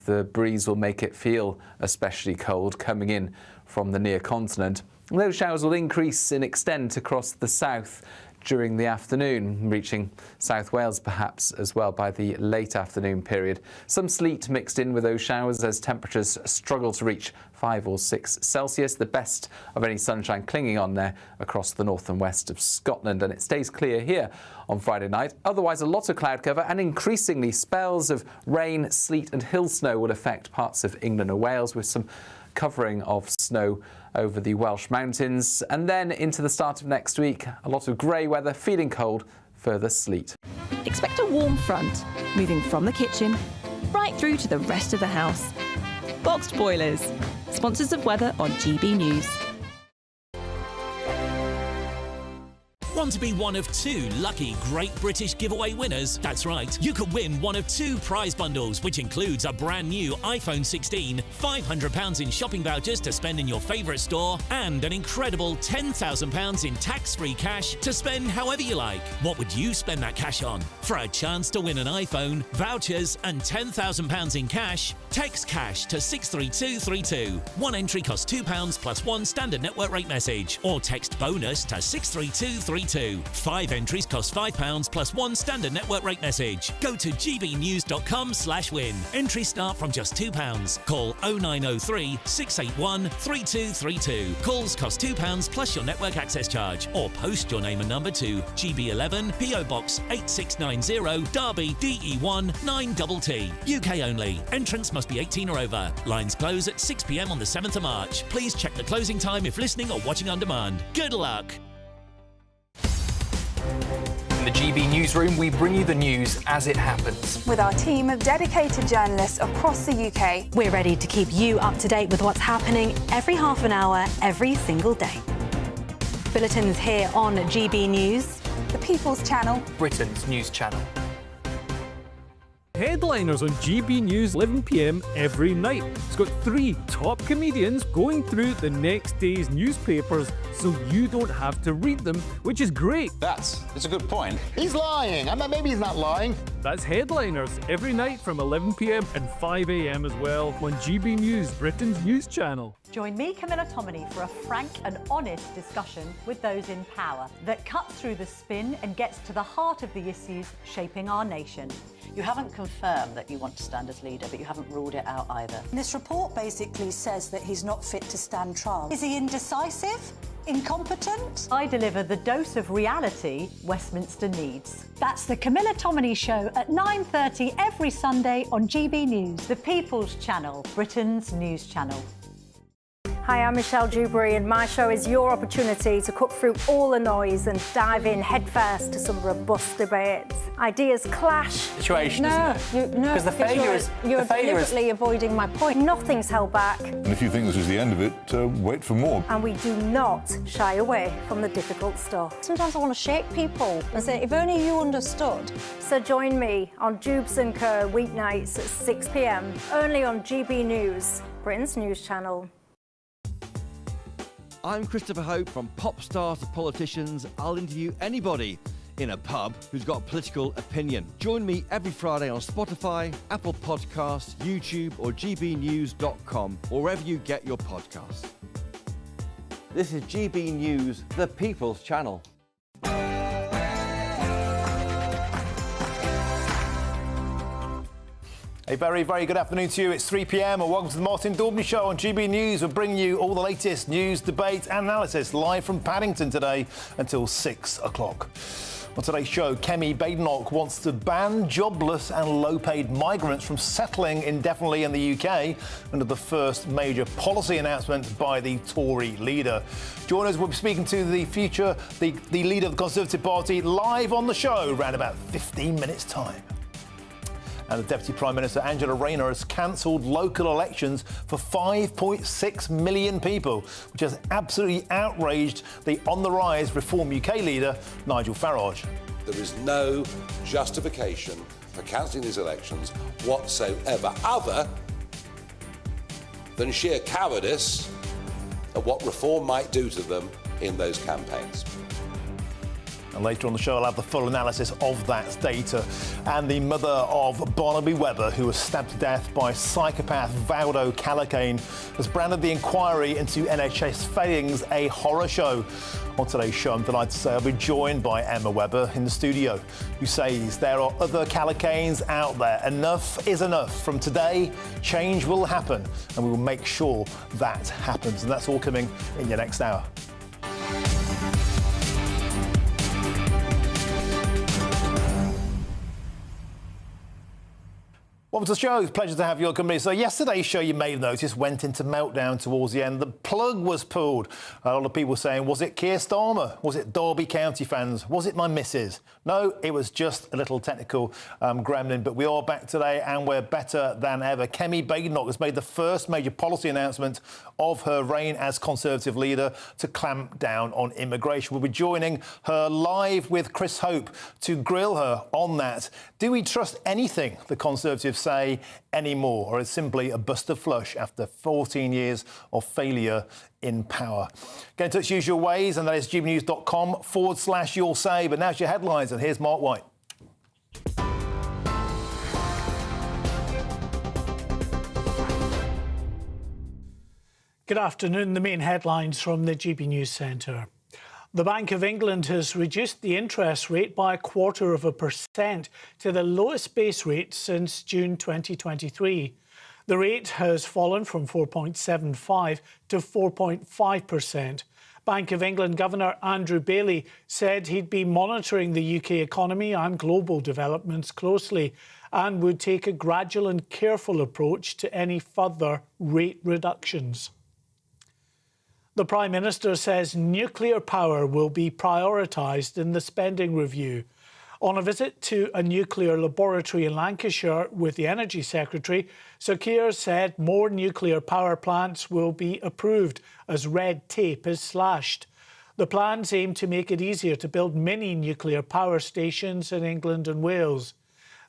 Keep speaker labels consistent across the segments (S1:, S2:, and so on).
S1: The breeze will make it feel especially cold coming in from the near continent. And those showers will increase in extent across the south during the afternoon, reaching South Wales perhaps as well by the late afternoon period. Some sleet mixed in with those showers as temperatures struggle to reach 5 or 6 Celsius, the best of any sunshine clinging on there across the north and west of Scotland. And it stays clear here on Friday night. Otherwise, a lot of cloud cover and increasingly spells of rain, sleet and hill snow will affect parts of England and Wales, with some covering of snow over the Welsh mountains. And then into the start of next week, a lot of grey weather, feeling cold, further sleet.
S2: Expect a warm front, moving from the kitchen right through to the rest of the house. Boxed boilers, sponsors of weather on GB News.
S3: Want to be one of 2 lucky Great British giveaway winners? That's right, you could win one of 2 prize bundles, which includes a brand new iPhone 16, £500 in shopping vouchers to spend in your favourite store, and an incredible £10,000 in tax-free cash to spend however you like. What would you spend that cash on? For a chance to win an iPhone, vouchers and £10,000 in cash, text cash to 63232. One entry costs £2 plus 1 standard network rate message, or text bonus to 63232. 5 entries cost £5 plus 1 standard network rate message. Go to gbnews.com/win. Entries start from just £2. Call 0903 681 3232. Calls cost £2 plus your network access charge, or post your name and number to GB11 PO Box 8690 Derby DE1 9TT. UK only. Entrance must be 18 or over. Lines close at 6 p.m. on the 7th of March. Please check the closing time if listening or watching on demand. Good luck.
S4: In the GB newsroom, we bring you the news as it happens.
S5: With our team of dedicated journalists across the UK,
S6: we're ready to keep you up to date with what's happening every half an hour, every single day. Bulletins here on GB News,
S5: the People's Channel,
S4: Britain's news channel.
S7: Headliners on GB News 11 p.m. every night. It's got 3 top comedians going through the next day's newspapers so you don't have to read them, which is great.
S8: That's a good point. He's lying. I mean, maybe he's not lying.
S7: That's Headliners every night from 11 p.m. and 5 a.m. as well on GB News, Britain's news channel.
S9: Join me, Camilla Tominey, for a frank and honest discussion with those in power that cuts through the spin and gets to the heart of the issues shaping our nation.
S10: You haven't confirmed that you want to stand as leader, but you haven't ruled it out either.
S11: This report basically says that he's not fit to stand trial. Is he indecisive? Incompetent?
S9: I deliver the dose of reality Westminster needs. That's the Camilla Tominey Show at 9:30 every Sunday on GB News, the People's Channel, Britain's news channel.
S12: Hi, I'm Michelle Dewberry, and my show is your opportunity to cut through all the noise and dive in headfirst to some robust debates. Ideas clash.
S4: Situation, isn't it? Because the failure is...
S12: You're deliberately avoiding my point. Nothing's held back.
S13: And if you think this is the end of it, wait for more.
S12: And we do not shy away from the difficult stuff.
S11: Sometimes I want to shake people and say, if only you understood.
S12: So join me on Dubes & Co. weeknights at 6 p.m, only on GB News, Britain's news channel.
S14: I'm Christopher Hope. From pop stars to politicians, I'll interview anybody in a pub who's got a political opinion. Join me every Friday on Spotify, Apple Podcasts, YouTube or gbnews.com, or wherever you get your podcasts. This is GB News, the People's Channel.
S8: A very, very good afternoon to you. It's 3 p.m. and welcome to the Martin Daubney Show on GB News. We're bringing you all the latest news, debate and analysis live from Paddington today until 6 o'clock. On today's show, Kemi Badenoch wants to ban jobless and low-paid migrants from settling indefinitely in the UK under the first major policy announcement by the Tory leader. Join us, we'll be speaking to the leader of the Conservative Party, live on the show around about 15 minutes' time. And the Deputy Prime Minister, Angela Rayner, has cancelled local elections for 5.6 million people, which has absolutely outraged the on-the-rise Reform UK leader, Nigel Farage.
S15: There is no justification for cancelling these elections whatsoever, other than sheer cowardice at what reform might do to them in those campaigns.
S8: And later on the show, I'll have the full analysis of that data. And the mother of Barnaby Webber, who was stabbed to death by psychopath Valdo Calacane, has branded the inquiry into NHS failings a horror show. On today's show, I'm delighted to say I'll be joined by Emma Webber in the studio, who says there are other Calacanes out there. Enough is enough. From today, change will happen, and we will make sure that happens. And that's all coming in your next hour. Welcome to the show. Pleasure to have your company. So yesterday's show, you may have noticed, went into meltdown towards the end. The plug was pulled. A lot of people saying, was it Keir Starmer? Was it Derby County fans? Was it my missus? No, it was just a little technical gremlin. But we are back today and we're better than ever. Kemi Badenoch has made the first major policy announcement of her reign as Conservative leader to clamp down on immigration. We'll be joining her live with Chris Hope to grill her on that. Do we trust anything the Conservatives say anymore, or is it simply a buster flush after 14 years of failure in power? Get in touch usual ways, and that is gbnews.com/you'll say. But now's your headlines, and here's Mark White.
S16: Good afternoon. The main headlines from the GB News Centre. The Bank of England has reduced the interest rate by 0.25% to the lowest base rate since June 2023. The rate has fallen from 4.75% to 4.5%. Bank of England Governor Andrew Bailey said he'd be monitoring the UK economy and global developments closely and would take a gradual and careful approach to any further rate reductions. The Prime Minister says nuclear power will be prioritised in the spending review. On a visit to a nuclear laboratory in Lancashire with the Energy Secretary, Sir Keir said more nuclear power plants will be approved as red tape is slashed. The plans aim to make it easier to build mini nuclear power stations in England and Wales.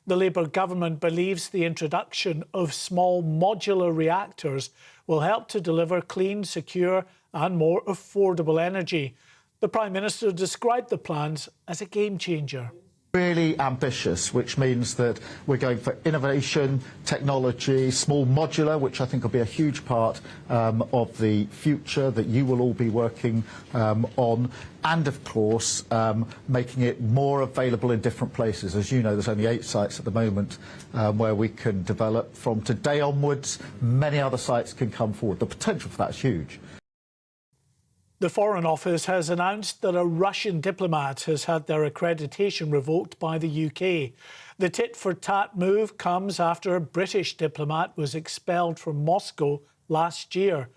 S16: The Labour government believes the introduction of small modular reactors will help to deliver clean, secure and more affordable energy. The Prime Minister described the plans as a game changer.
S17: Really ambitious, which means that we're going for innovation, technology, small modular, which I think will be a huge part of the future that you will all be working on, and of course making it more available in different places. As you know, there's only 8 sites at the moment where we can develop. From today onwards, many other sites can come forward. The potential for that is huge.
S16: The Foreign Office has announced that a Russian diplomat has had their accreditation revoked by the UK. The tit-for-tat move comes after a British diplomat was expelled from Moscow last year.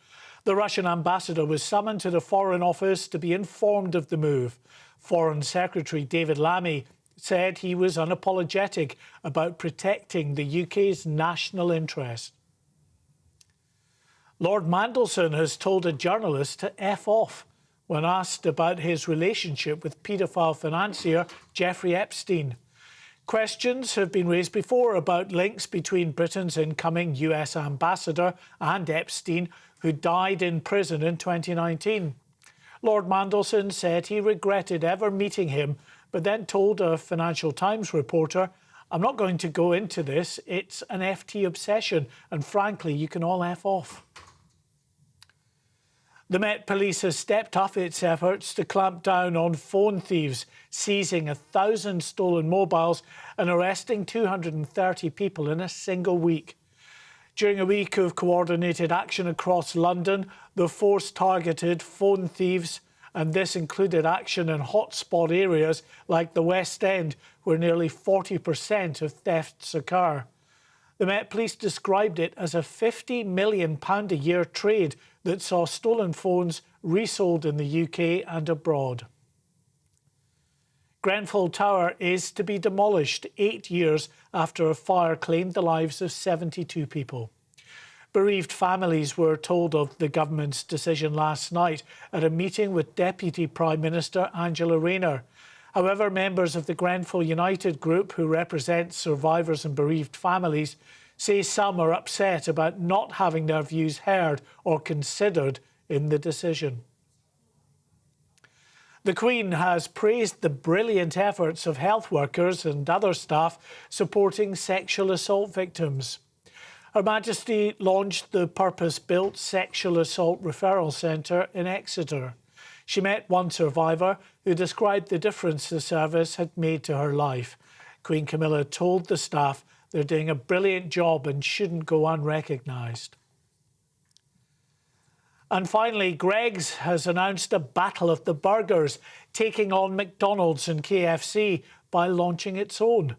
S16: The Russian ambassador was summoned to the Foreign Office to be informed of the move. Foreign Secretary David Lammy said he was unapologetic about protecting the UK's national interest. Lord Mandelson has told a journalist to F off when asked about his relationship with paedophile financier Jeffrey Epstein. Questions have been raised before about links between Britain's incoming US ambassador and Epstein, who died in prison in 2019. Lord Mandelson said he regretted ever meeting him, but then told a Financial Times reporter, "I'm not going to go into this. It's an FT obsession, and frankly, you can all F off." The Met Police has stepped up its efforts to clamp down on phone thieves, seizing 1,000 stolen mobiles and arresting 230 people in a single week. During a week of coordinated action across London, the force targeted phone thieves, and this included action in hotspot areas like the West End, where nearly 40% of thefts occur. The Met Police described it as a £50 million a year trade that saw stolen phones resold in the UK and abroad. Grenfell Tower is to be demolished 8 years after a fire claimed the lives of 72 people. Bereaved families were told of the government's decision last night at a meeting with Deputy Prime Minister Angela Rayner. However, members of the Grenfell United group, who represent survivors and bereaved families, say some are upset about not having their views heard or considered in the decision. The Queen has praised the brilliant efforts of health workers and other staff supporting sexual assault victims. Her Majesty launched the purpose-built Sexual Assault Referral Centre in Exeter. She met one survivor who described the difference the service had made to her life. Queen Camilla told the staff they're doing a brilliant job and shouldn't go unrecognised. And finally, Greggs has announced a battle of the burgers, taking on McDonald's and KFC by launching its own.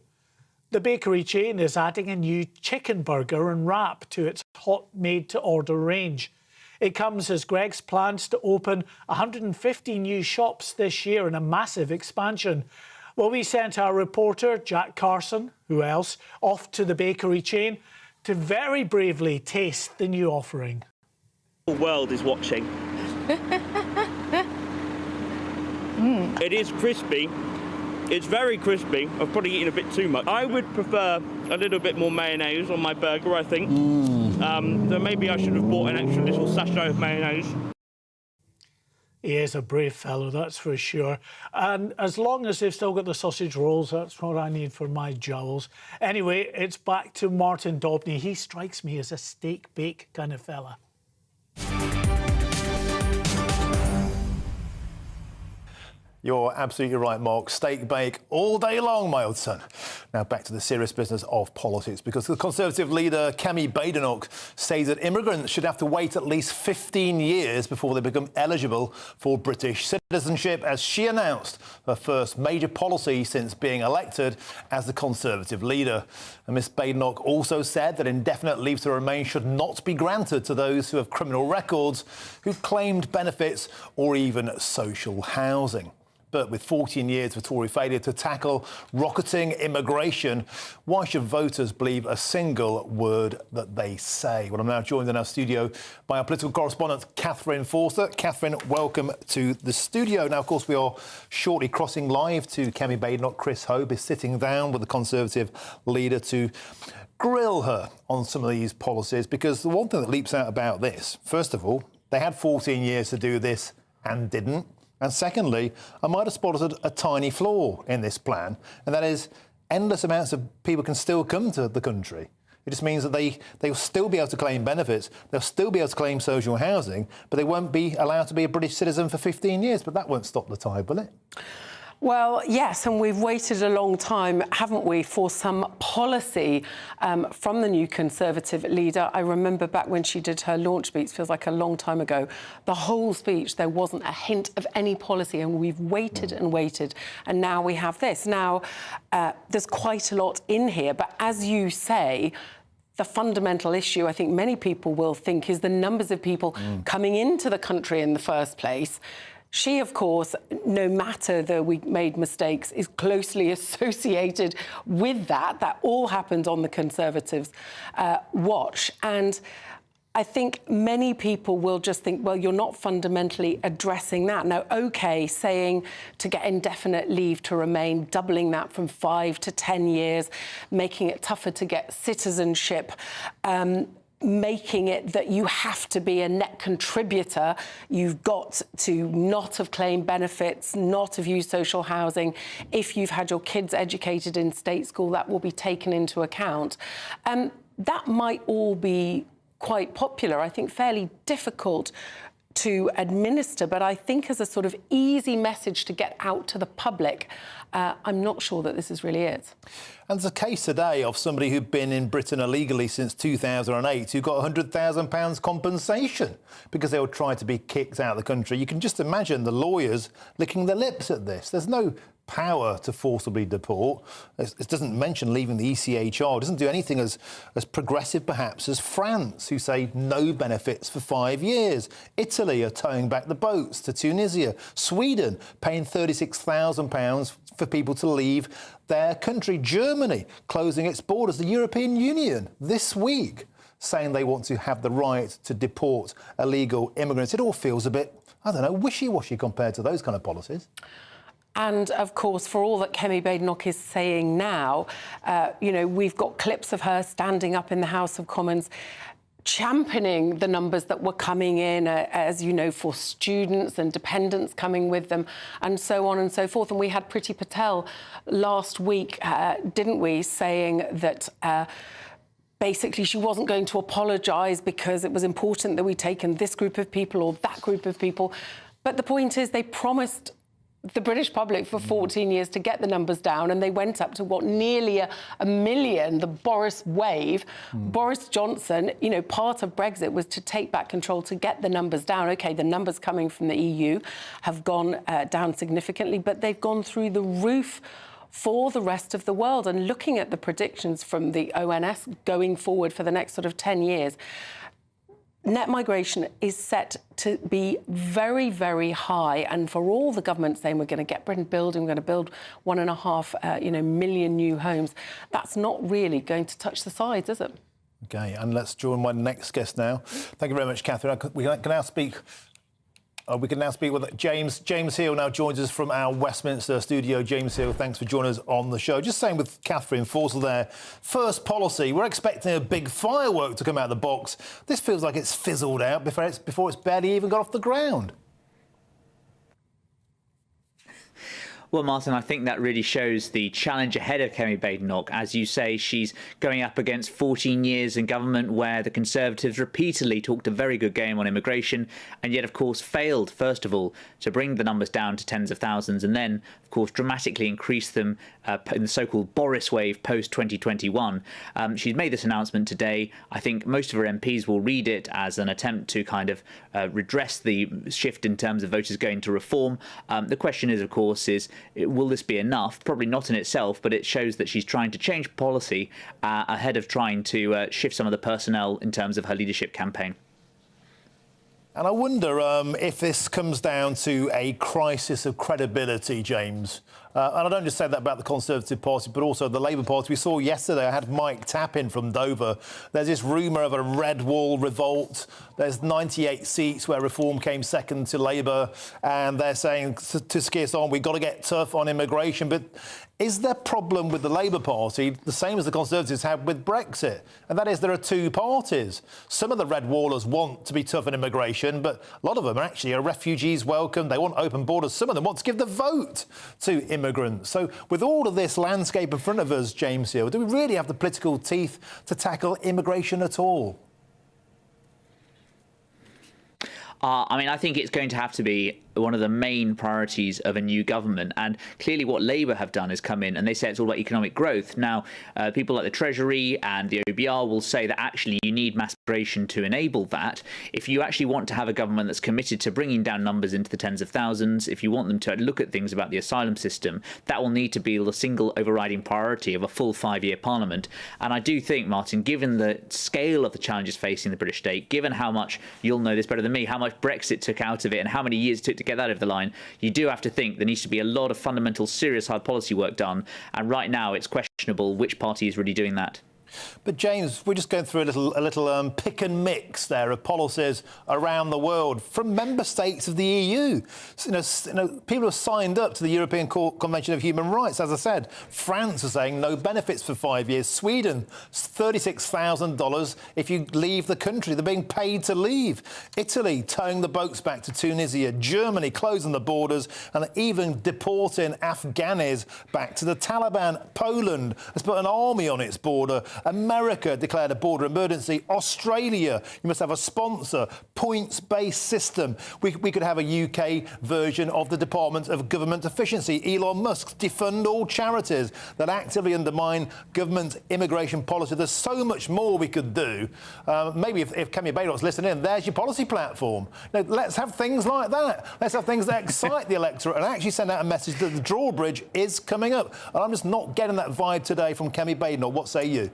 S16: The bakery chain is adding a new chicken burger and wrap to its hot made-to-order range. It comes as Greggs plans to open 150 new shops this year in a massive expansion. Well, we sent our reporter, Jack Carson, who else, off to the bakery chain to very bravely taste the new offering.
S18: The world is watching. It is crispy. It's very crispy. I've probably eaten a bit too much. I would prefer a little bit more mayonnaise on my burger, I think. So maybe I should have bought an extra little sachet of mayonnaise.
S16: He is a brave fellow, that's for sure. And as long as they've still got the sausage rolls, that's what I need for my jowls. Anyway, it's back to Martin Daubney. He strikes me as a steak-bake kind of fella.
S8: You're absolutely right, Mark. Steak bake all day long, my old son. Now back to the serious business of politics, because the Conservative leader Kemi Badenoch says that immigrants should have to wait at least 15 years before they become eligible for British citizenship, as she announced her first major policy since being elected as the Conservative leader. And Ms Badenoch also said that indefinite leave to remain should not be granted to those who have criminal records, who claimed benefits or even social housing. But with 14 years of Tory failure to tackle rocketing immigration, why should voters believe a single word that they say? Well, I'm now joined in our studio by our political correspondent, Catherine Forster. Catherine, welcome to the studio. Now, of course, we are shortly crossing live to Kemi Badenoch. Chris Hope is sitting down with the Conservative leader to grill her on some of these policies, because the one thing that leaps out about this, first of all, they had 14 years to do this and didn't. And secondly, I might have spotted a tiny flaw in this plan, and that is endless amounts of people can still come to the country. It just means that they'll still be able to claim benefits, they'll still be able to claim social housing, but they won't be allowed to be a British citizen for 15 years. But that won't stop the tide, will it?
S19: Well, yes, and we've waited a long time, haven't we, for some policy from the new Conservative leader. I remember back when she did her launch speech, feels like a long time ago, the whole speech, there wasn't a hint of any policy, and we've waited and waited, and now we have this. Now, there's quite a lot in here, but as you say, the fundamental issue, I think many people will think, is the numbers of people coming into the country in the first place. She, of course, no matter that we made mistakes, is closely associated with that. That all happened on the Conservatives' watch. And I think many people will just think, well, you're not fundamentally addressing that. Now, OK, saying to get indefinite leave to remain, doubling that from 5 to 10 years, making it tougher to get citizenship, making it that you have to be a net contributor, you've got to not have claimed benefits, not have used social housing. If you've had your kids educated in state school, that will be taken into account. That might all be quite popular, I think fairly difficult to administer, but I think as a sort of easy message to get out to the public, I'm not sure that this is really it.
S8: And there's a case today of somebody who'd been in Britain illegally since 2008 who got £100,000 compensation because they were trying to be kicked out of the country. You can just imagine the lawyers licking their lips at this. There's no power to forcibly deport. It doesn't mention leaving the ECHR. It doesn't do anything as progressive, perhaps, as France, who say no benefits for 5 years. Italy are towing back the boats to Tunisia. Sweden paying £36,000 for people to leave their country. Germany closing its borders. The European Union this week saying they want to have the right to deport illegal immigrants. It all feels a bit, I don't know, wishy-washy compared to those kind of policies.
S19: And, of course, for all that Kemi Badenoch is saying now, you know, we've got clips of her standing up in the House of Commons championing the numbers that were coming in, as you know, for students and dependents coming with them, and so on and so forth. And we had Priti Patel last week, didn't we, saying that basically she wasn't going to apologise because it was important that we'd taken this group of people or that group of people. But the point is, they promised the British public for 14 years to get the numbers down, and they went up to nearly a million, the Boris wave. Boris Johnson, you know, part of Brexit was to take back control, to get the numbers down. OK, the numbers coming from the EU have gone down significantly, but they've gone through the roof for the rest of the world. And looking at the predictions from the ONS going forward for the next sort of 10 years, net migration is set to be very, very high. And for all the government saying we're going to get Britain building, we're going to build 1.5 million new homes, that's not really going to touch the sides, is it?
S8: OK, and let's join my next guest now. Thank you very much, Catherine. We can now speak with James. James Hill now joins us from our Westminster studio. James Hill, thanks for joining us on the show. Just saying with Catherine Forsell there, first policy, we're expecting a big firework to come out of the box. This feels like it's fizzled out before it's barely even got off the ground.
S20: Well, Martin, I think that really shows the challenge ahead of Kemi Badenoch. As you say, she's going up against 14 years in government where the Conservatives repeatedly talked a very good game on immigration and yet, of course, failed, first of all, to bring the numbers down to tens of thousands and then, of course, dramatically increase them in the so-called Boris wave post-2021. She's made this announcement today. I think most of her MPs will read it as an attempt to kind of redress the shift in terms of voters going to reform. The question is, of course, will this be enough? Probably not in itself, but it shows that she's trying to change policy ahead of trying to shift some of the personnel in terms of her leadership campaign.
S8: And I wonder if this comes down to a crisis of credibility, James. And I don't just say that about the Conservative Party, but also the Labour Party. We saw yesterday, I had Mike Tappin from Dover. There's this rumour of a red wall revolt. There's 98 seats where Reform came second to Labour. And they're saying to Keir Starmer, we've got to get tough on immigration. But is there a problem with the Labour Party, the same as the Conservatives have with Brexit? And that is there are two parties. Some of the red wallers want to be tough on immigration, but a lot of them actually are refugees welcome. They want open borders. Some of them want to give the vote to immigrants. So with all of this landscape in front of us, James Hill, do we really have the political teeth to tackle immigration at all?
S20: I mean, I think it's going to have to be one of the main priorities of a new government. And clearly what Labour have done is come in and they say it's all about economic growth. Now, people like the Treasury and the OBR will say that actually you need mass migration to enable that. If you actually want to have a government that's committed to bringing down numbers into the tens of thousands, if you want them to look at things about the asylum system, that will need to be the single overriding priority of a full 5-year parliament. And I do think, Martin, given the scale of the challenges facing the British state, given how much, you'll know this better than me, how much Brexit took out of it and how many years it took to get that over the line, you do have to think there needs to be a lot of fundamental, serious, hard policy work done. And right now, it's questionable which party is really doing that.
S8: But James, we're just going through a little pick and mix there of policies around the world from member states of the EU. People have signed up to the European Convention of Human Rights. As I said, France is saying no benefits for 5 years. Sweden, $36,000 if you leave the country. They're being paid to leave. Italy towing the boats back to Tunisia. Germany closing the borders and even deporting Afghanis back to the Taliban. Poland has put an army on its border. America declared a border emergency. Australia, you must have a sponsor. Points-based system. We could have a UK version of the Department of Government Efficiency. Elon Musk, defund all charities that actively undermine government immigration policy. There's so much more we could do. Maybe if Kemi Badenoch's listening in, there's your policy platform. Now, let's have things like that. Let's have things that excite the electorate and actually send out a message that the drawbridge is coming up. And I'm just not getting that vibe today from Kemi Badenoch. What say you?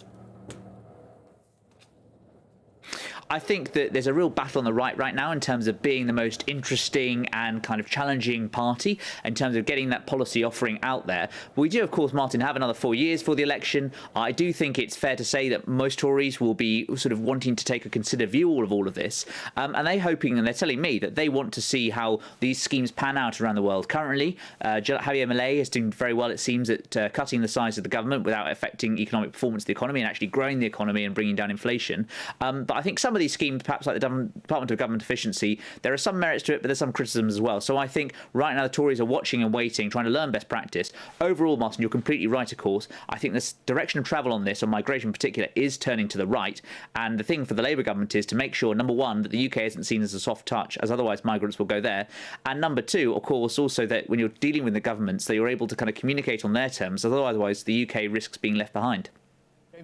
S20: I think that there's a real battle on the right now in terms of being the most interesting and kind of challenging party in terms of getting that policy offering out there. We do, of course, Martin, have another 4 years for the election. I do think it's fair to say that most Tories will be sort of wanting to take a considered view of all of this. And they're hoping, and they're telling me, that they want to see how these schemes pan out around the world. Currently, Javier Milei is doing very well, it seems, at cutting the size of the government without affecting economic performance of the economy and actually growing the economy and bringing down inflation. But I think some of these schemes, perhaps like the Department of Government Efficiency, there are some merits to it, but there's some criticisms as well. So I think right now the Tories are watching and waiting, trying to learn best practice. Overall, Martin, you're completely right, of course. I think the direction of travel on this, on migration in particular, is turning to the right. And the thing for the Labour government is to make sure, number one, that the UK isn't seen as a soft touch, as otherwise migrants will go there. And number two, of course, also that when you're dealing with the governments, that you're able to kind of communicate on their terms, as otherwise the UK risks being left behind.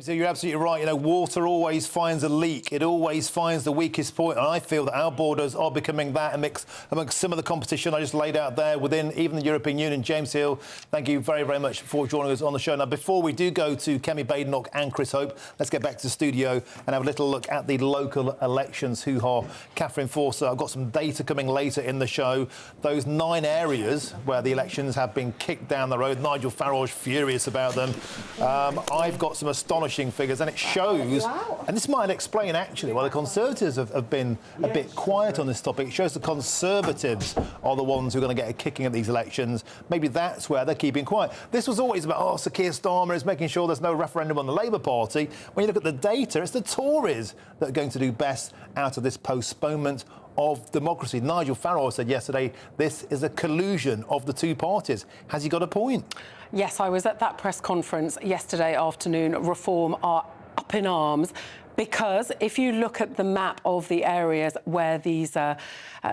S8: So you're absolutely right. You know, water always finds a leak. It always finds the weakest point. And I feel that our borders are becoming that amongst some of the competition I just laid out there within even the European Union. James Hill, thank you very, very much for joining us on the show. Now, before we do go to Kemi Badenoch and Chris Hope, let's get back to the studio and have a little look at the local elections. Hoo-ha, Catherine Forster. I've got some data coming later in the show. Those 9 areas where the elections have been kicked down the road. Nigel Farage furious about them. I've got some astonishing figures, and it shows, and this might explain actually why the Conservatives have been a bit quiet on this topic. It shows the Conservatives are the ones who are going to get a kicking at these elections. Maybe that's where they're keeping quiet. This was always about, Sir Keir Starmer is making sure there's no referendum on the Labour Party. When you look at the data, it's the Tories that are going to do best out of this postponement of democracy. Nigel Farage said yesterday this is a collusion of the two parties. Has he got a point?
S19: Yes, I was at that press conference yesterday afternoon. Reform are up in arms because if you look at the map of the areas where these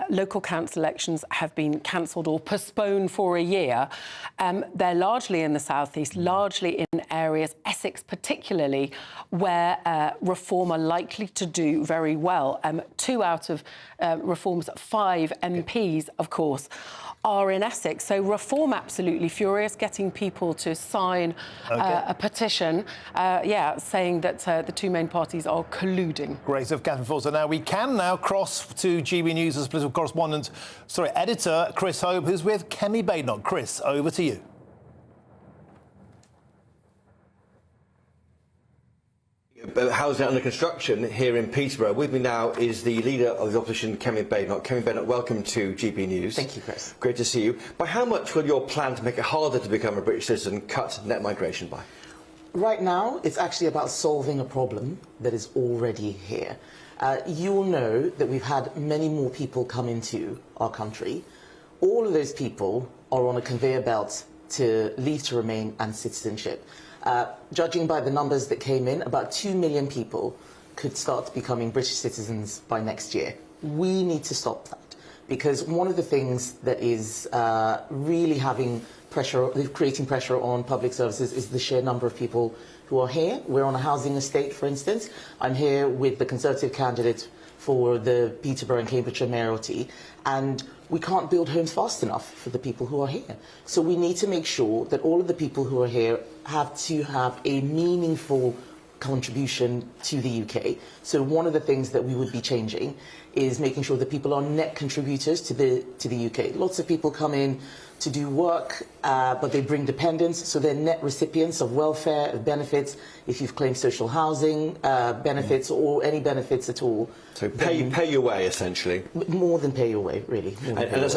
S19: local council elections have been cancelled or postponed for a year, they're largely in the southeast, largely in areas, Essex particularly, where Reform are likely to do very well. 2 out of Reform's 5 MPs, of course, are in Essex. So Reform absolutely furious, getting people to sign a petition, saying that the two main parties are colluding.
S8: Great stuff, Catherine Forster. Now, we can now cross to GB News as political correspondent, editor Chris Hope, who's with Kemi Badenoch. Chris, over to you.
S14: Housing under construction here in Peterborough. With me now is the leader of the opposition, Kemi Badenoch. Kemi Badenoch, welcome to GB News.
S21: Thank you, Chris.
S14: Great to see you. By how much will your plan to make it harder to become a British citizen cut net migration by?
S21: Right now, it's actually about solving a problem that is already here. You will know that we've had many more people come into our country. All of those people are on a conveyor belt to leave to remain and citizenship. Judging by the numbers that came in, about 2 million people could start becoming British citizens by next year. We need to stop that, because one of the things that is really creating pressure on public services is the sheer number of people who are here. We're on a housing estate, for instance. I'm here with the Conservative candidate for the Peterborough and Cambridgeshire mayoralty, and we can't build homes fast enough for the people who are here. So we need to make sure that all of the people who are here have to have a meaningful contribution to the UK. So one of the things that we would be changing is making sure that people are net contributors to the UK. Lots of people come in to do work, but they bring dependents, so they're net recipients of welfare, of benefits, if you've claimed social housing benefits or any benefits at all.
S14: So pay your way, essentially.
S21: More than pay your way, really.
S14: And that's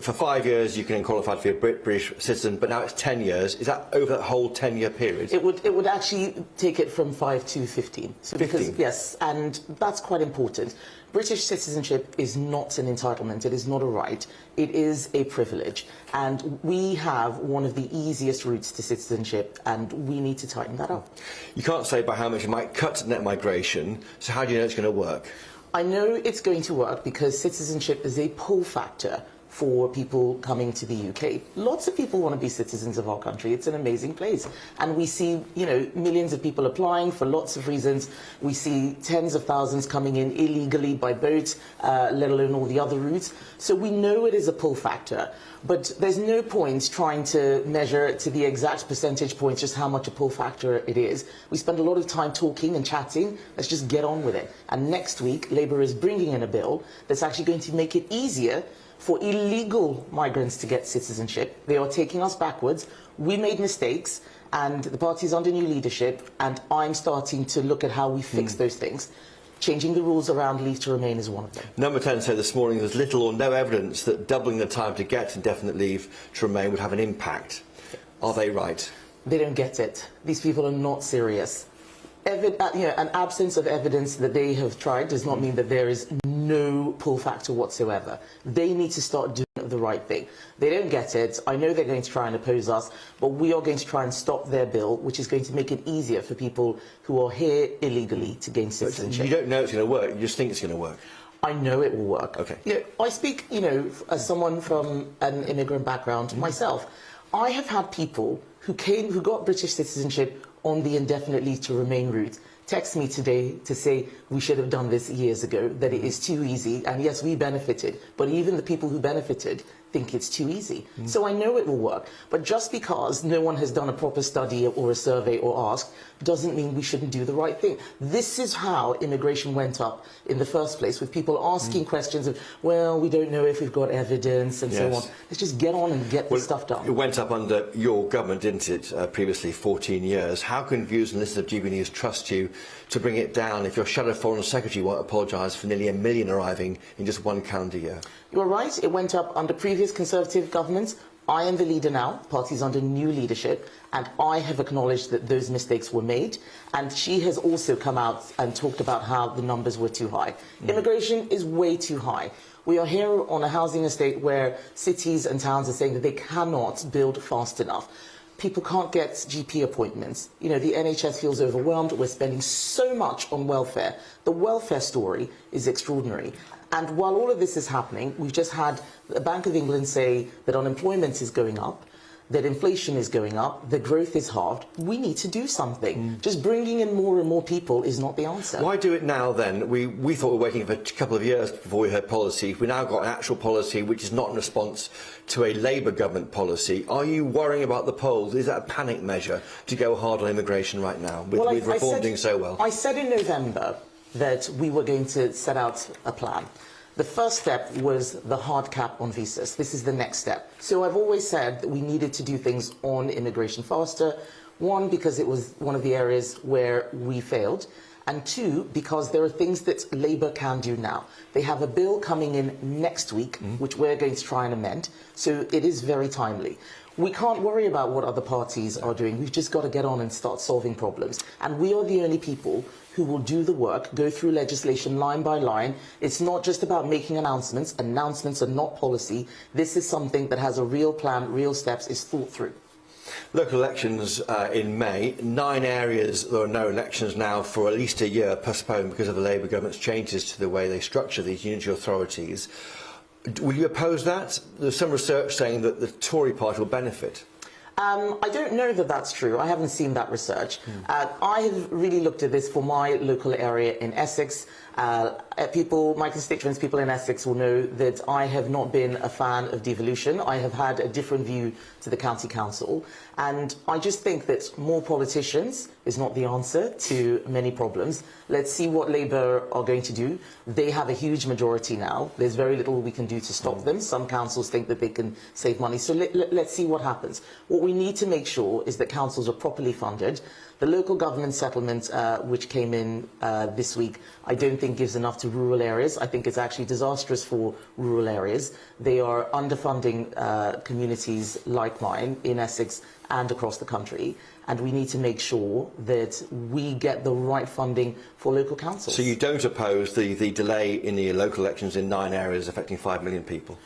S14: for 5 years you can qualify to be a British citizen, but now it's 10 years. Is that over that whole 10-year period?
S21: It would actually take it from 5 to 15. So
S14: 15?
S21: Yes, and that's quite important. British citizenship is not an entitlement, it is not a right, it is a privilege. And we have one of the easiest routes to citizenship, and we need to tighten that up.
S14: You can't say by how much it might cut net migration, so how do you know it's going to work?
S21: I know it's going to work because citizenship is a pull factor for people coming to the UK. Lots of people want to be citizens of our country. It's an amazing place. And we see, millions of people applying for lots of reasons. We see tens of thousands coming in illegally by boat, let alone all the other routes. So we know it is a pull factor. But there's no point trying to measure to the exact percentage points just how much a pull factor it is. We spend a lot of time talking and chatting. Let's just get on with it. And next week, Labour is bringing in a bill that's actually going to make it easier for illegal migrants to get citizenship. They are taking us backwards. We made mistakes, and the party's under new leadership, and I'm starting to look at how we fix those things. Changing the rules around leave to remain is one of them.
S14: Number 10 said this morning there's little or no evidence that doubling the time to get indefinite leave to remain would have an impact. Are they right?
S21: They don't get it. These people are not serious. an absence of evidence that they have tried does not mean that there is no pull factor whatsoever. They need to start doing the right thing. They don't get it. I know they're going to try and oppose us, but we are going to try and stop their bill, which is going to make it easier for people who are here illegally to gain citizenship.
S14: You don't know it's going to work. You just think it's going to work.
S21: I know it will work.
S14: Okay.
S21: I speak, as someone from an immigrant background myself. I have had people who got British citizenship on the indefinite leave to remain route text me today to say we should have done this years ago, that it is too easy, and yes, we benefited, but even the people who benefited think it's too easy. So I know it will work, but just because no one has done a proper study or a survey or asked doesn't mean we shouldn't do the right thing. This is how immigration went up in the first place, with people asking questions of, well, we don't know if we've got evidence and so on. Let's just get on and get this stuff done.
S14: It went up under your government, didn't it, previously, 14 years. How can viewers and listeners of GB News trust you to bring it down if your shadow Foreign Secretary won't apologise for nearly 1 million arriving in just one calendar year?
S21: You're right, it went up under previous Conservative governments. I am the leader now, party's under new leadership, and I have acknowledged that those mistakes were made, and she has also come out and talked about how the numbers were too high. Immigration is way too high. We are here on a housing estate where cities and towns are saying that they cannot build fast enough. People can't get GP appointments. The NHS feels overwhelmed. We're spending so much on welfare. The welfare story is extraordinary. And while all of this is happening, we've just had the Bank of England say that unemployment is going up, that inflation is going up, that growth is halved. We need to do something. Just bringing in more and more people is not the answer.
S14: Why do it now then? We thought we were waiting for a couple of years before we heard policy. We've now got an actual policy which is not in response to a Labour government policy. Are you worrying about the polls? Is that a panic measure to go hard on immigration right now, with Reform doing so well?
S21: I said in November that we were going to set out a plan. The first step was the hard cap on visas. This is the next step. So I've always said that we needed to do things on immigration faster. One, because it was one of the areas where we failed. And two, because there are things that Labour can do now. They have a bill coming in next week, which we're going to try and amend. So it is very timely. We can't worry about what other parties are doing. We've just got to get on and start solving problems. And we are the only people who will do the work, go through legislation line by line. It's not just about making announcements. Announcements are not policy. This is something that has a real plan, real steps, is thought through.
S14: Local elections in May. 9 areas, there are no elections now for at least a year, postponed because of the Labour government's changes to the way they structure these unitary authorities. Will you oppose that? There's some research saying that the Tory party will benefit.
S21: I don't know that that's true. I haven't seen that research. I have really looked at this for my local area in Essex. My constituents, people in Essex will know that I have not been a fan of devolution. I have had a different view to the county council. And I just think that more politicians is not the answer to many problems. Let's see what Labour are going to do. They have a huge majority now. There's very little we can do to stop them. Some councils think that they can save money. So let's see what happens. What we need to make sure is that councils are properly funded. The local government settlement, which came in this week, I don't think gives enough to rural areas. I think it's actually disastrous for rural areas. They are underfunding communities like mine in Essex and across the country. And we need to make sure that we get the right funding for local councils.
S14: So you don't oppose the delay in the local elections in 9 areas affecting 5 million people?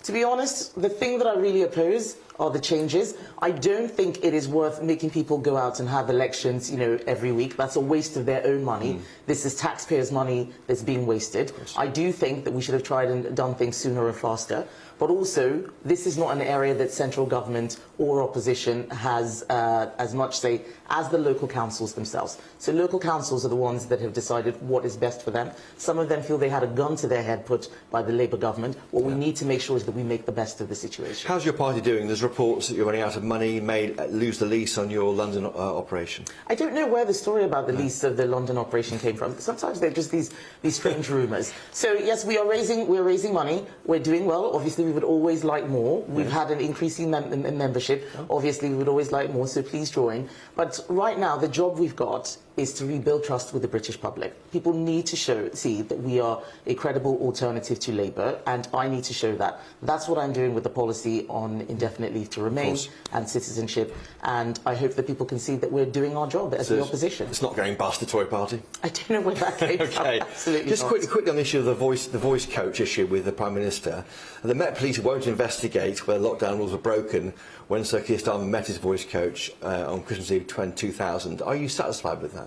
S21: To be honest, the thing that I really oppose are the changes. I don't think it is worth making people go out and have elections, every week. That's a waste of their own money. This is taxpayers' money that's being wasted. I do think that we should have tried and done things sooner and faster. But also, this is not an area that central government or opposition has as much say as the local councils themselves. So local councils are the ones that have decided what is best for them. Some of them feel they had a gun to their head put by the Labour government. What we need to make sure is that we make the best of the situation.
S14: How's your party doing? There's reports that you're running out of money, may lose the lease on your London operation.
S21: I don't know where the story about the lease of the London operation came from. Sometimes they're just these strange rumours. So yes, we're raising money. We're doing well. Obviously, we would always like more. We've had an increasing membership. Obviously, we would always like more. So please join. But But right now, the job we've got is to rebuild trust with the British public. People need to see that we are a credible alternative to Labour, and I need to show that. That's what I'm doing with the policy on indefinite leave to remain and citizenship, and I hope that people can see that we're doing our job as the opposition.
S1: It's not going past the Tory party?
S21: I don't know where that came from. Absolutely
S1: Just
S21: not.
S1: quickly on the issue of the voice coach issue with the Prime Minister. The Met Police won't investigate whether lockdown rules were broken when Sir Keir Starmer met his voice coach on Christmas Eve 2000. Are you satisfied with that?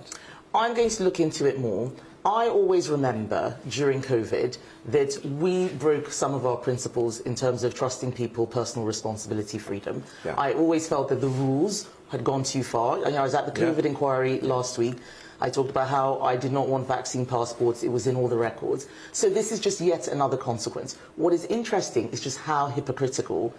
S21: I'm going to look into it more. I always remember during COVID that we broke some of our principles in terms of trusting people, personal responsibility, freedom.
S1: Yeah.
S21: I always felt that the rules had gone too far. I was at the COVID inquiry last week. I talked about how I did not want vaccine passports. It was in all the records. So this is just yet another consequence. What is interesting is just how hypocritical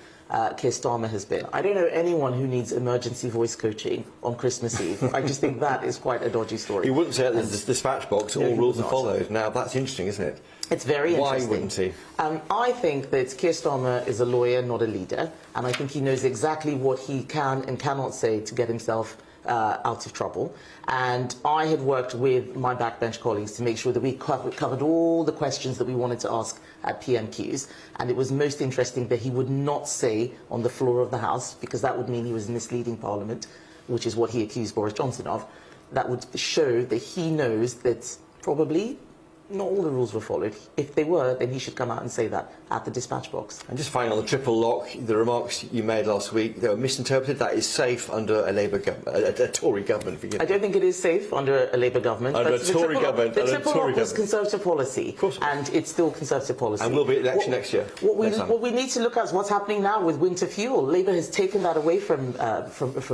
S21: Keir Starmer has been. I don't know anyone who needs emergency voice coaching on Christmas Eve. I just think that is quite a dodgy story.
S1: He wouldn't say at the dispatch box, all rules are followed. Now, that's interesting, isn't it?
S21: It's very interesting.
S1: Why wouldn't he?
S21: I think that Keir Starmer is a lawyer, not a leader, and I think he knows exactly what he can and cannot say to get himself out of trouble. And I had worked with my backbench colleagues to make sure that we covered all the questions that we wanted to ask at PMQs. And it was most interesting that he would not say on the floor of the House, because that would mean he was misleading Parliament, which is what he accused Boris Johnson of. That would show that he knows that probably not all the rules were followed. If they were, then he should come out and say that at the dispatch box.
S1: And just finally on the triple lock, the remarks you made last week, they were misinterpreted. That is safe under a Labour government, a Tory government.
S21: I don't think it is safe under a Labour government.
S1: Under a Tory government.
S21: The triple lock was Conservative policy, and it's still Conservative policy.
S1: And will be at the election next year.
S21: What we need to look at is what's happening now with winter fuel. Labour has taken that away from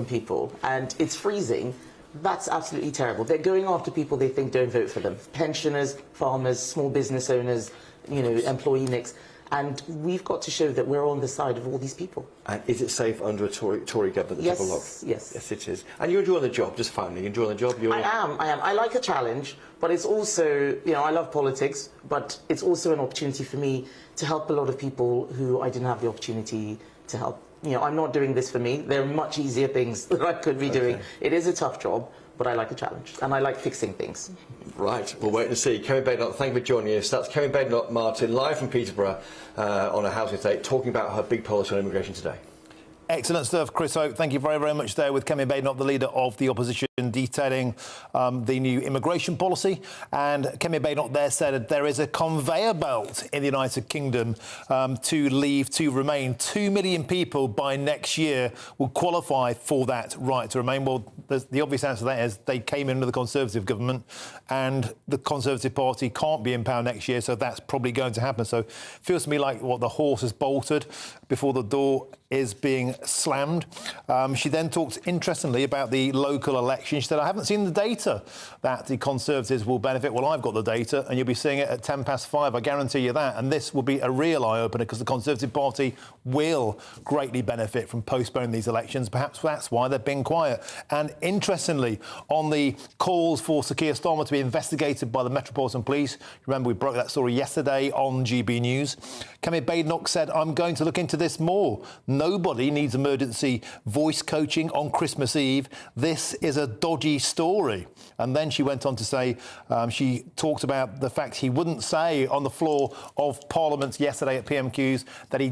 S21: people, and it's freezing. That's absolutely terrible. They're going after people they think don't vote for them. Pensioners, farmers, small business owners, employee nicks. And we've got to show that we're on the side of all these people.
S1: And is it safe under a Tory government, the triple lock?
S21: Yes.
S1: Yes, it is. And you're enjoying the job, just finally. You're enjoying the job?
S21: I am. I like a challenge, but it's also, I love politics, but it's also an opportunity for me to help a lot of people who I didn't have the opportunity to help. I'm not doing this for me. There are much easier things that I could be doing. It is a tough job, but I like a challenge, and I like fixing things.
S1: Right, we'll wait and see. Kemi Badenoch, thank you for joining us. That's Kemi Badenoch Martin, live from Peterborough on a housing estate, talking about her big policy on immigration today.
S8: Excellent stuff, Chris Hope. Thank you very, very much there with Kemi Badenoch, the leader of the opposition, detailing the new immigration policy. And Kemi Badenoch there said there is a conveyor belt in the United Kingdom to leave to remain. 2 million people by next year will qualify for that right to remain. Well, the obvious answer to that is they came in with the Conservative government, and the Conservative Party can't be in power next year, so that's probably going to happen. So it feels to me like the horse has bolted before the door is being slammed. She then talked interestingly about the local election. She said, I haven't seen the data that the Conservatives will benefit. Well, I've got the data, and you'll be seeing it at 5:10, I guarantee you that. And this will be a real eye-opener, because the Conservative Party will greatly benefit from postponing these elections. Perhaps that's why they've been quiet. And interestingly, on the calls for Sir Keir Starmer to be investigated by the Metropolitan Police, remember we broke that story yesterday on GB News, Kemi Badenoch said, I'm going to look into this more. Nobody needs emergency voice coaching on Christmas Eve. This is a dodgy story. And then she went on to say, she talked about the fact he wouldn't say on the floor of Parliament yesterday at PMQs that he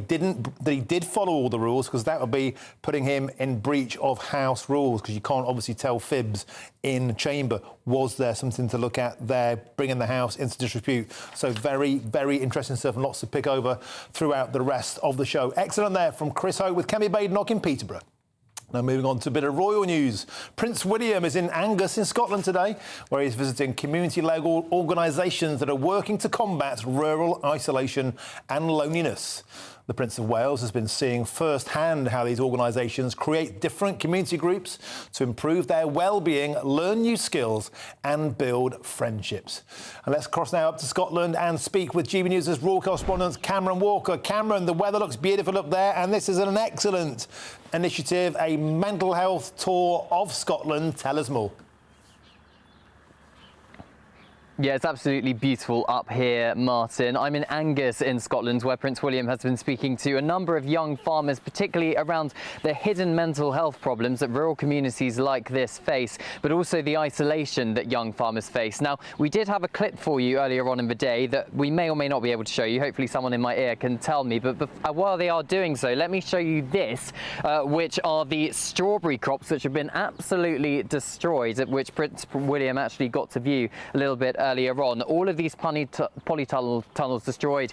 S8: did follow all the rules, because that would be putting him in breach of House rules, because you can't obviously tell fibs in chamber. Was there something to look at there, bringing the House into disrepute? So very, very interesting stuff, and lots to pick over throughout the rest of the show. Excellent there from Chris Hope with Kemi Badenoch in Peterborough. Now moving on to a bit of royal news. Prince William is in Angus in Scotland today, where he's visiting community-led organisations that are working to combat rural isolation and loneliness. The Prince of Wales has been seeing firsthand how these organisations create different community groups to improve their well-being, learn new skills and build friendships. And let's cross now up to Scotland and speak with GB News' royal correspondent Cameron Walker. Cameron, the weather looks beautiful up there, and this is an excellent initiative, a mental health tour of Scotland. Tell us more.
S2: Yeah, it's absolutely beautiful up here, Martin. I'm in Angus in Scotland, where Prince William has been speaking to a number of young farmers, particularly around the hidden mental health problems that rural communities like this face, but also the isolation that young farmers face. Now, we did have a clip for you earlier on in the day that we may or may not be able to show you. Hopefully someone in my ear can tell me, but while they are doing so, let me show you this, which are the strawberry crops which have been absolutely destroyed, which Prince William actually got to view a little bit earlier on. All of these polytunnels destroyed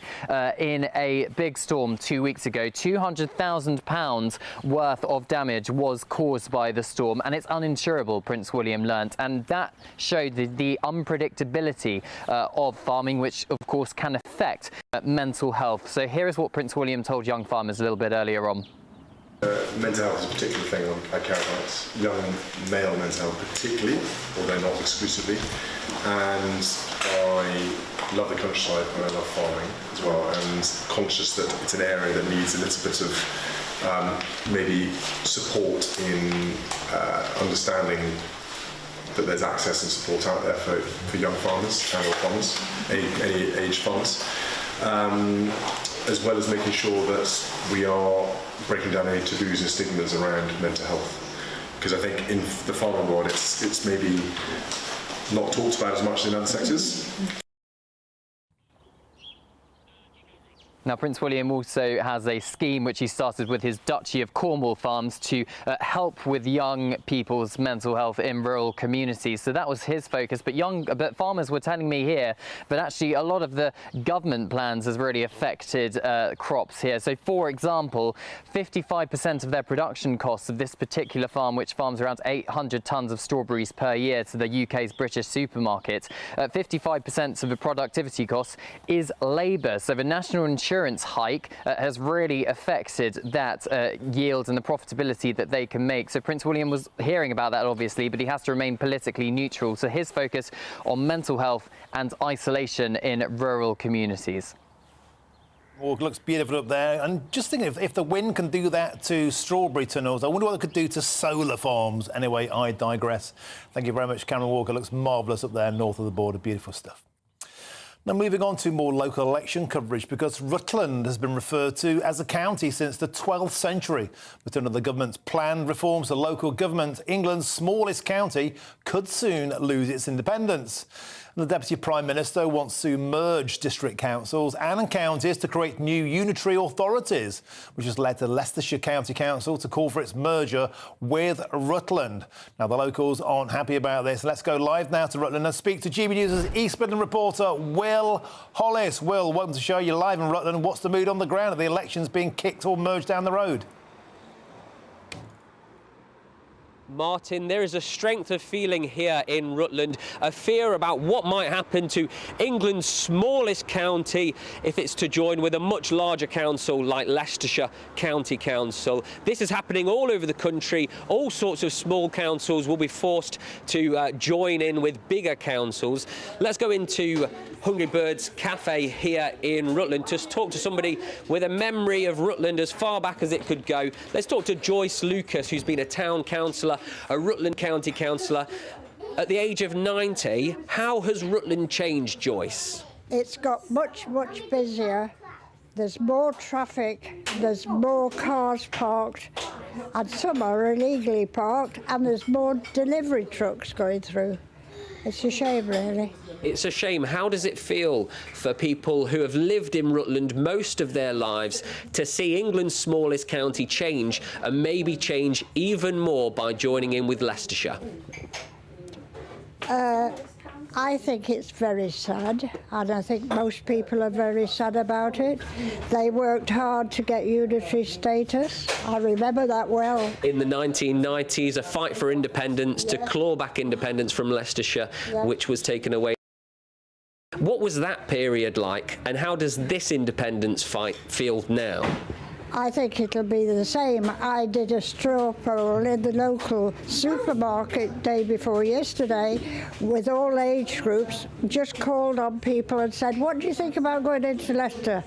S2: in a big storm 2 weeks ago. £200,000 worth of damage was caused by the storm, and it's uninsurable, Prince William learnt, and that showed the unpredictability of farming, which of course can affect mental health. So here is what Prince William told young farmers a little bit earlier on.
S22: Mental health is a particular thing I care about. Young male mental health particularly, although not exclusively. And I love the countryside and I love farming as well, and conscious that it's an area that needs a little bit of maybe support in understanding that there's access and support out there for young farmers and or farmers, any age farmers. As well as making sure that we are breaking down any taboos and stigmas around mental health. Because I think in the farming world, it's maybe not talked about as much in other sectors.
S2: Now, Prince William also has a scheme which he started with his Duchy of Cornwall farms to help with young people's mental health in rural communities. So that was his focus. But farmers were telling me here that actually a lot of the government plans has really affected crops here. So, for example, 55% of their production costs of this particular farm, which farms around 800 tonnes of strawberries per year to the UK's British supermarket, 55% of the productivity costs is labour. So the national insurance hike has really affected that yield and the profitability that they can make. So Prince William was hearing about that, obviously, but he has to remain politically neutral. So his focus on mental health and isolation in rural communities.
S8: Oh, it looks beautiful up there. And just thinking, if the wind can do that to strawberry tunnels, I wonder what it could do to solar farms. Anyway, I digress. Thank you very much, Cameron Walker. Looks marvellous up there north of the border. Beautiful stuff. Now, moving on to more local election coverage, because Rutland has been referred to as a county since the 12th century. But under the government's planned reforms to local government, England's smallest county could soon lose its independence. And the Deputy Prime Minister wants to merge district councils and counties to create new unitary authorities, which has led to Leicestershire County Council to call for its merger with Rutland. Now, the locals aren't happy about this. Let's go live now to Rutland and speak to GB News' East Midland reporter, Will Hollis. Will, welcome to the show. You're live in Rutland. What's the mood on the ground? Are the elections being kicked or merged down the road?
S23: Martin, there is a strength of feeling here in Rutland, a fear about what might happen to England's smallest county if it's to join with a much larger council like Leicestershire County Council. This is happening all over the country. All sorts of small councils will be forced to join in with bigger councils. Let's go into Hungry Birds Cafe here in Rutland to talk to somebody with a memory of Rutland as far back as it could go. Let's talk to Joyce Lucas, who's been a town councillor, a Rutland County councillor. At the age of 90, how has Rutland changed, Joyce?
S24: It's got much busier. There's more traffic, there's more cars parked, and some are illegally parked, and there's more delivery trucks going through. It's a shame, really.
S23: It's a shame. How does it feel for people who have lived in Rutland most of their lives to see England's smallest county change, and maybe change even more by joining in with Leicestershire?
S24: I think it's very sad, and I think most people are very sad about it. They worked hard to get unitary status. I remember that well.
S23: In the 1990s, a fight for independence to claw back independence from Leicestershire, which was taken away. What was that period like, and how does this independence fight feel now?
S24: I think it'll be the same. I did a straw poll in the local supermarket day before yesterday with all age groups, just called on people and said, what do you think about going into Leicester?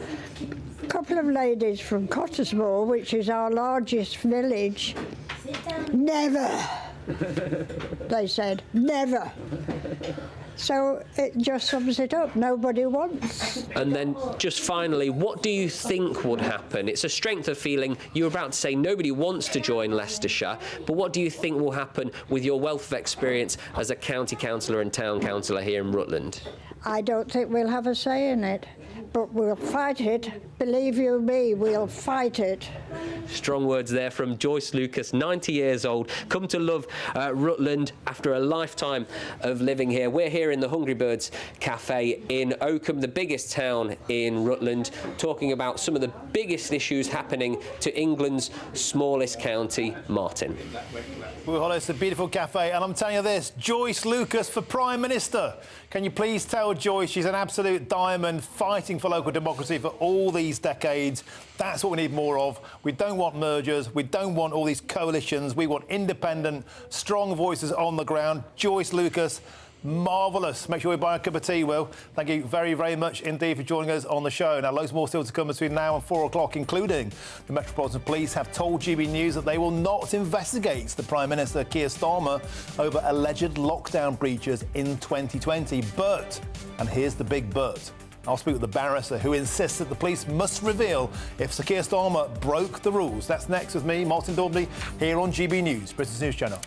S24: A couple of ladies from Cottesmore, which is our largest village, never. They said, never. So it just sums it up. Nobody wants.
S23: And then just finally, what do you think would happen? It's a strength of feeling. You were about to say nobody wants to join Leicestershire, but what do you think will happen with your wealth of experience as a county councillor and town councillor here in Rutland?
S24: I don't think we'll have a say in it, but we'll fight it. Believe you me, we'll fight it.
S23: Strong words there from Joyce Lucas, 90 years old, come to love Rutland after a lifetime of living here. We're here in the Hungry Birds Cafe in Oakham, the biggest town in Rutland, talking about some of the biggest issues happening to England's smallest county, Martin.
S8: Well, it's a beautiful cafe, and I'm telling you this, Joyce Lucas for Prime Minister. Can you please tell Joyce she's an absolute diamond, fighting for local democracy for all these decades. That's what we need more of. We don't want mergers. We don't want all these coalitions. We want independent, strong voices on the ground. Joyce Lucas, marvellous. Make sure we buy a cup of tea, Will. Thank you very, very much indeed for joining us on the show. Now, loads more still to come between now and 4 o'clock, including the Metropolitan Police have told GB News that they will not investigate the Prime Minister, Keir Starmer, over alleged lockdown breaches in 2020. But, and here's the big but, I'll speak with the barrister who insists that the police must reveal if Sir Keir Starmer broke the rules. That's next with me, Martin Daubney, here on GB News, Britain's News Channel.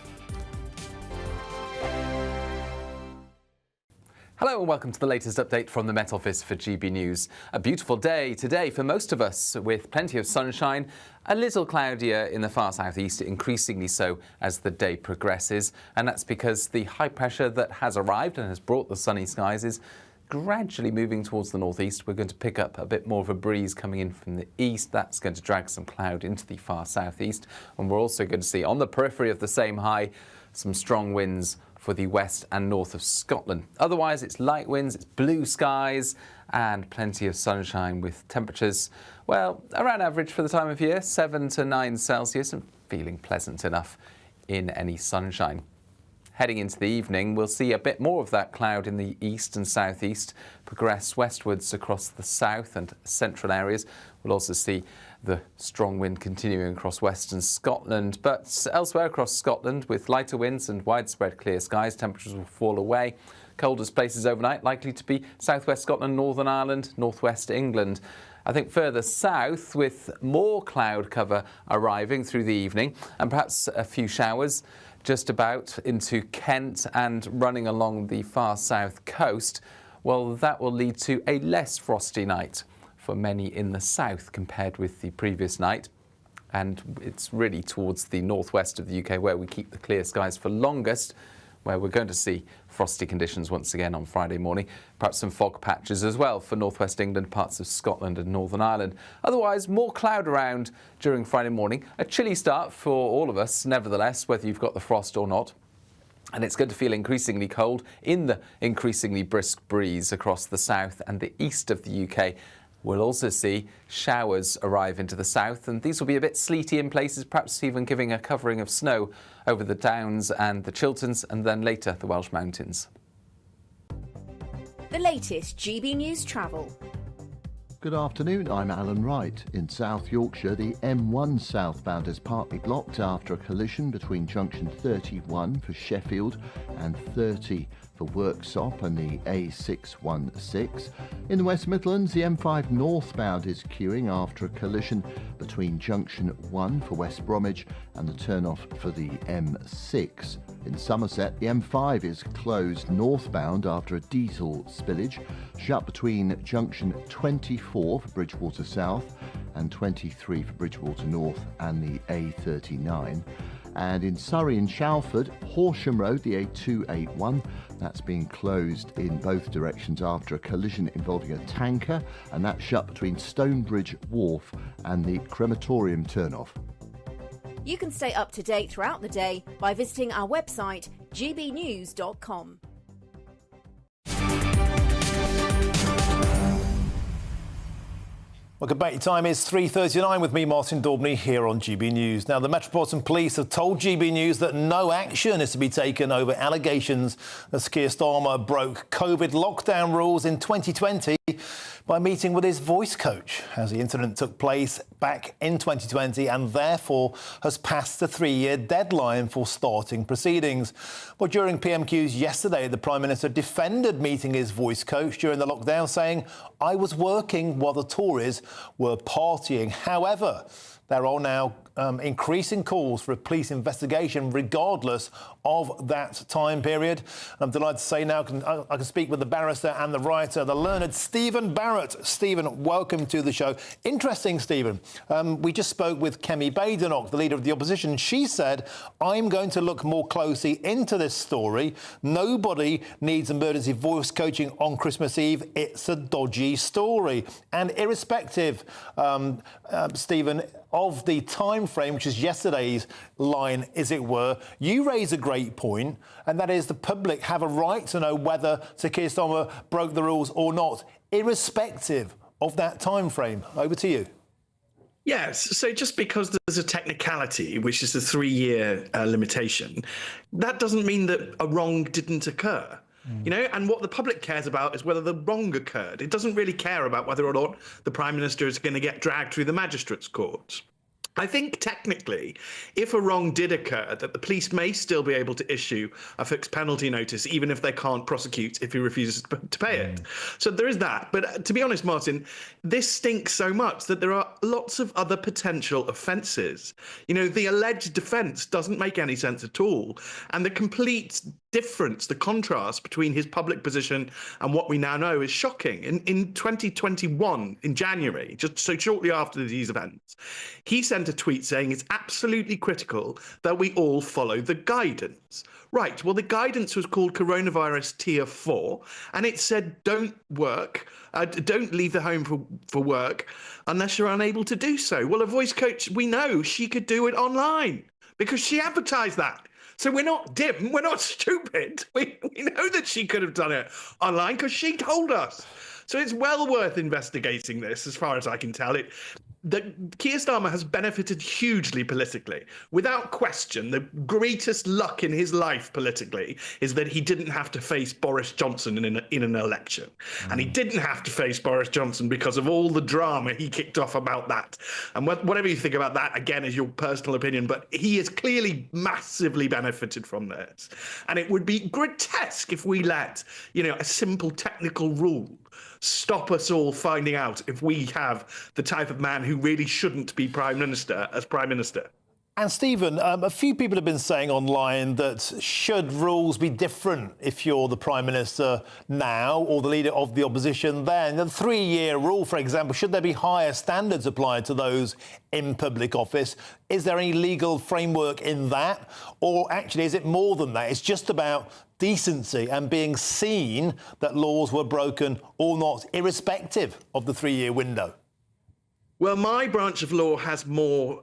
S3: Hello and welcome to the latest update from the Met Office for GB News. A beautiful day today for most of us, with plenty of sunshine, a little cloudier in the far southeast, increasingly so as the day progresses. And that's because the high pressure that has arrived and has brought the sunny skies is gradually moving towards the northeast. We're going to pick up a bit more of a breeze coming in from the east. That's going to drag some cloud into the far southeast. And we're also going to see on the periphery of the same high some strong winds for the west and north of Scotland. Otherwise, it's light winds, it's blue skies and plenty of sunshine with temperatures, well, around average for the time of year, 7 to 9 Celsius, and feeling pleasant enough in any sunshine. Heading into the evening, we'll see a bit more of that cloud in the east and southeast progress westwards across the south and central areas. We'll also see the strong wind continuing across western Scotland, but elsewhere across Scotland, with lighter winds and widespread clear skies, temperatures will fall away. Coldest places overnight likely to be southwest Scotland, Northern Ireland, northwest England. I think further south, with more cloud cover arriving through the evening and perhaps a few showers just about into Kent and running along the far south coast, well, that will lead to a less frosty night for many in the south compared with the previous night. And it's really towards the northwest of the UK where we keep the clear skies for longest, where we're going to see frosty conditions once again on Friday morning. Perhaps some fog patches as well for northwest England, parts of Scotland and Northern Ireland. Otherwise, more cloud around during Friday morning. A chilly start for all of us, nevertheless, whether you've got the frost or not. And it's going to feel increasingly cold in the increasingly brisk breeze across the south and the east of the UK. We'll also see showers arrive into the south, and these will be a bit sleety in places, perhaps even giving a covering of snow over the Downs and the Chilterns, and then later the Welsh Mountains.
S5: The latest GB News travel.
S6: Good afternoon, I'm Alan Wright. In South Yorkshire, the M1 southbound is partly blocked after a collision between junction 31 for Sheffield and 30 for Worksop and the A616. In the West Midlands, the M5 northbound is queuing after a collision between junction 1 for West Bromwich and the turn-off for the M6. In Somerset, the M5 is closed northbound after a diesel spillage, shut between junction 24 for Bridgewater South and 23 for Bridgewater North and the A39. And in Surrey and Shalford, Horsham Road, the A281, that's being closed in both directions after a collision involving a tanker, and that's shut between Stonebridge Wharf and the crematorium turnoff.
S5: You can stay up to date throughout the day by visiting our website, gbnews.com.
S8: Welcome back. Your time is 3:39 with me, Martin Daubney, here on GB News. Now, the Metropolitan Police have told GB News that no action is to be taken over allegations that Keir Starmer broke COVID lockdown rules in 2020. by meeting with his voice coach, as the incident took place back in 2020 and therefore has passed the 3-year deadline for starting proceedings. Well, during PMQs yesterday, the Prime Minister defended meeting his voice coach during the lockdown, saying, "I was working while the Tories were partying." However, there are now increasing calls for a police investigation regardless of that time period. I'm delighted to say now I can speak with the barrister and the writer, the learned Stephen Barrett. Stephen, welcome to the show. Interesting, Stephen. We just spoke with Kemi Badenoch, the leader of the opposition. She said, "I'm going to look more closely into this story. Nobody needs emergency voice coaching on Christmas Eve. It's a dodgy story." And irrespective, Stephen, of the time frame, which is yesterday's line, as it were, you raise a great point, and that is the public have a right to know whether Sir Keir Starmer broke the rules or not, irrespective of that time frame. Over to you.
S4: Yes, so just because there's a technicality, which is the 3-year limitation, that doesn't mean that a wrong didn't occur. You know, and what the public cares about is whether the wrong occurred. It doesn't really care about whether or not the Prime Minister is going to get dragged through the magistrates' courts. I think technically, if a wrong did occur, that the police may still be able to issue a fixed penalty notice, even if they can't prosecute if he refuses to pay it. So there is that. But to be honest, Martin, this stinks so much that there are lots of other potential offences. You know, the alleged offence doesn't make any sense at all. And the complete difference, the contrast between his public position and what we now know is shocking. In 2021, in January, just so shortly after these events, he sent a tweet saying it's absolutely critical that we all follow the guidance. Right, well, the guidance was called Coronavirus Tier 4, and it said don't leave the home for work unless you're unable to do so. Well, a voice coach, we know she could do it online because she advertised that. So we're not dim, we're not stupid. We know that she could have done it online because she told us. So it's well worth investigating this, as far as I can tell. Keir Starmer has benefited hugely politically. Without question, the greatest luck in his life politically is that he didn't have to face Boris Johnson in an election. And he didn't have to face Boris Johnson because of all the drama he kicked off about that. And whatever you think about that, again, is your personal opinion, but he has clearly massively benefited from this. And it would be grotesque if we let, you know, a simple technical rule stop us all finding out if we have the type of man who really shouldn't be Prime Minister as Prime Minister.
S8: And Stephen, a few people have been saying online that should rules be different if you're the Prime Minister now or the leader of the opposition then? The 3-year rule, for example, should there be higher standards applied to those in public office? Is there any legal framework in that? Or actually, is it more than that? It's just about decency and being seen that laws were broken or not, irrespective of the 3-year window?
S4: Well, my branch of law has more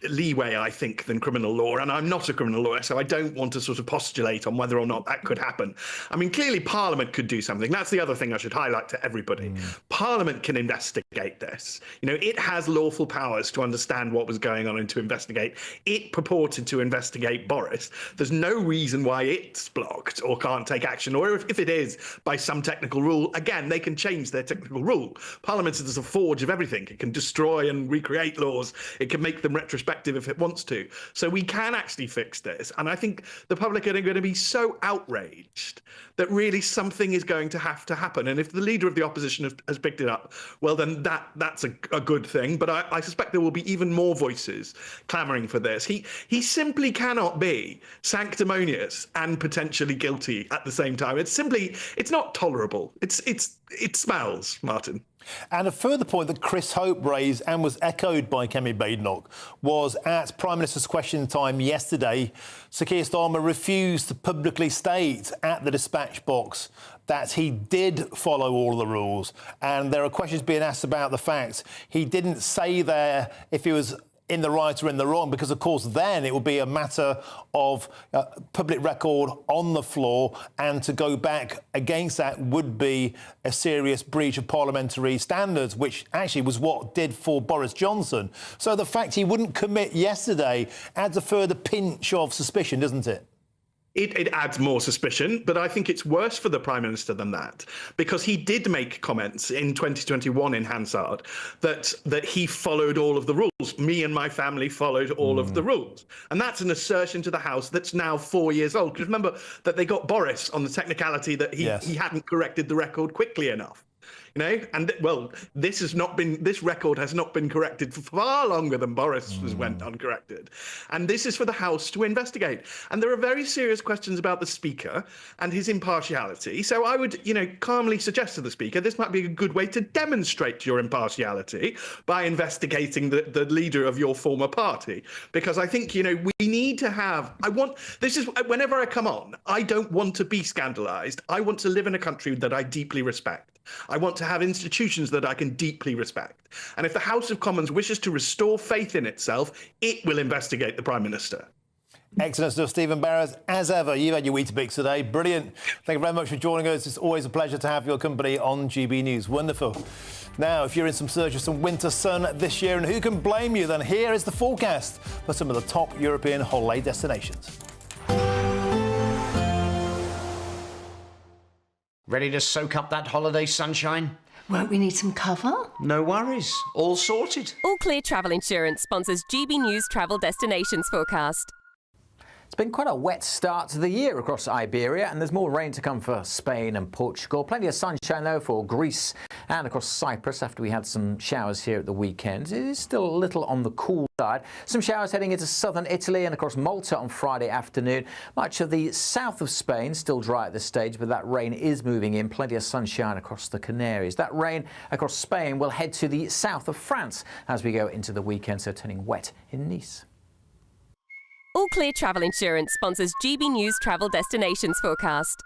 S4: leeway, I think, than criminal law, and I'm not a criminal lawyer, so I don't want to sort of postulate on whether or not that could happen. I mean, clearly Parliament could do something. That's the other thing I should highlight to everybody. Parliament can investigate this. You know, it has lawful powers to understand what was going on and to investigate. It purported to investigate Boris. There's no reason why it's blocked or can't take action, or if it is by some technical rule, again, they can change their technical rule. Parliament is a forge of everything. It can destroy and recreate laws. It can make them retrospective if it wants to. So we can actually fix this. And I think the public are going to be so outraged that really something is going to have to happen. And if the leader of the opposition has picked it up, well, then that's a good thing. But I suspect there will be even more voices clamouring for this. He simply cannot be sanctimonious and potentially guilty at the same time. It's not tolerable. It smells, Martin.
S8: And a further point that Chris Hope raised and was echoed by Kemi Badenoch was at Prime Minister's Question Time yesterday, Sir Keir Starmer refused to publicly state at the dispatch box that he did follow all of the rules. And there are questions being asked about the fact he didn't say there if he was in the right or in the wrong, because, of course, then it would be a matter of public record on the floor, and to go back against that would be a serious breach of parliamentary standards, which actually was what did for Boris Johnson. So the fact he wouldn't commit yesterday adds a further pinch of suspicion, doesn't it?
S4: It adds more suspicion, but I think it's worse for the Prime Minister than that, because he did make comments in 2021 in Hansard that he followed all of the rules. Me and my family followed all of the rules. And that's an assertion to the House that's now 4 years old. Because remember that they got Boris on the technicality that he hadn't corrected the record quickly enough. And well, this record has not been corrected for far longer than Boris went uncorrected. And this is for the House to investigate. And there are very serious questions about the Speaker and his impartiality. So I would, calmly suggest to the Speaker, this might be a good way to demonstrate your impartiality by investigating the leader of your former party. Because I think, we need to have, whenever I come on, I don't want to be scandalised. I want to live in a country that I deeply respect. I want to have institutions that I can deeply respect. And if the House of Commons wishes to restore faith in itself, it will investigate the Prime Minister.
S8: Excellent stuff, Stephen Barrows. As ever, you've had your Weetabix today. Brilliant. Thank you very much for joining us. It's always a pleasure to have your company on GB News. Wonderful. Now, if you're in some search of some winter sun this year, and who can blame you, then here is the forecast for some of the top European holiday destinations.
S7: Ready to soak up that holiday sunshine?
S9: Won't we need some cover?
S7: No worries. All sorted.
S10: All Clear Travel Insurance sponsors GB News Travel Destinations Forecast.
S13: It's been quite a wet start to the year across Iberia, and there's more rain to come for Spain and Portugal. Plenty of sunshine, though, for Greece and across Cyprus after we had some showers here at the weekend. It is still a little on the cool side. Some showers heading into southern Italy and across Malta on Friday afternoon. Much of the south of Spain still dry at this stage, but that rain is moving in. Plenty of sunshine across the Canaries. That rain across Spain will head to the south of France as we go into the weekend, so turning wet in Nice.
S10: All Clear Travel Insurance sponsors GB News Travel Destinations Forecast.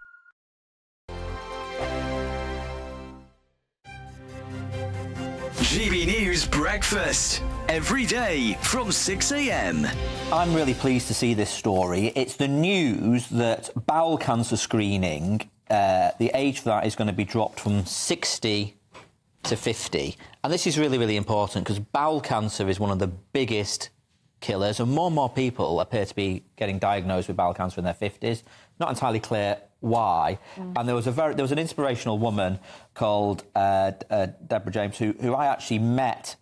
S25: GB News Breakfast, every day from 6 a.m.
S26: I'm really pleased to see this story. It's the news that bowel cancer screening, the age for that is going to be dropped from 60 to 50. And this is really, really important because bowel cancer is one of the biggest killers, and more people appear to be getting diagnosed with bowel cancer in their 50s. Not entirely clear why. And there was an inspirational woman called Deborah James who I actually met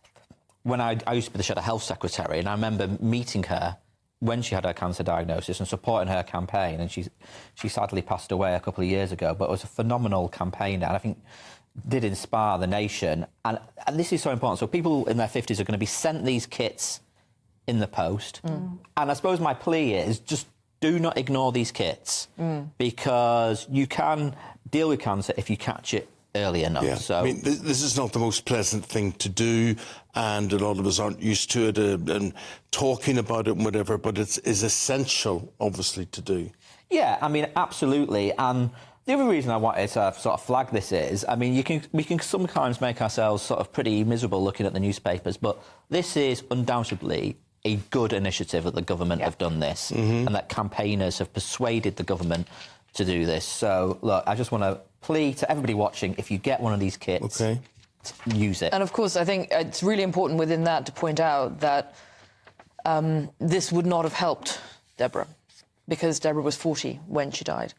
S26: when I used to be the Shadow Health Secretary, and I remember meeting her when she had her cancer diagnosis and supporting her campaign, and she sadly passed away a couple of years ago, but it was a phenomenal campaign, and I think did inspire the nation. And this is so important. So people in their 50s are going to be sent these kits in the post. And I suppose my plea is just do not ignore these kits because you can deal with cancer if you catch it early enough.
S27: Yeah.
S26: So
S27: I mean, this is not the most pleasant thing to do, and a lot of us aren't used to it and talking about it and whatever, but it is essential, obviously, to do.
S26: Yeah, I mean, absolutely. And the other reason I wanted to sort of flag this is, I mean, we can sometimes make ourselves sort of pretty miserable looking at the newspapers, but this is undoubtedly a good initiative that the government have done this, and that campaigners have persuaded the government to do this. So, look, I just want to plea to everybody watching, if you get one of these kits, use it.
S28: And, of course, I think it's really important within that to point out that this would not have helped Deborah, because Deborah was 40 when she died.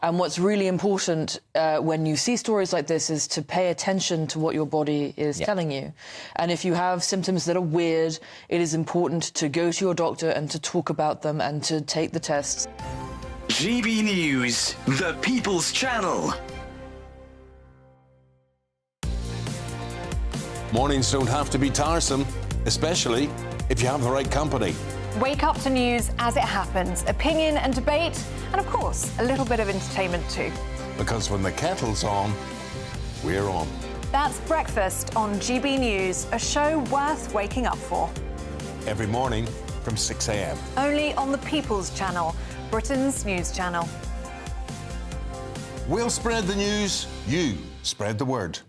S28: And what's really important when you see stories like this is to pay attention to what your body is telling you. And if you have symptoms that are weird, it is important to go to your doctor and to talk about them and to take the tests.
S25: GB News, the People's Channel.
S15: Mornings don't have to be tiresome, especially if you have the right company.
S12: Wake up to news as it happens, opinion and debate, and of course, a little bit of entertainment too.
S15: Because when the kettle's on, we're on.
S12: That's Breakfast on GB News, a show worth waking up for.
S15: Every morning from 6 a.m.
S12: Only on the People's Channel, Britain's news channel.
S15: We'll spread the news, you spread the word.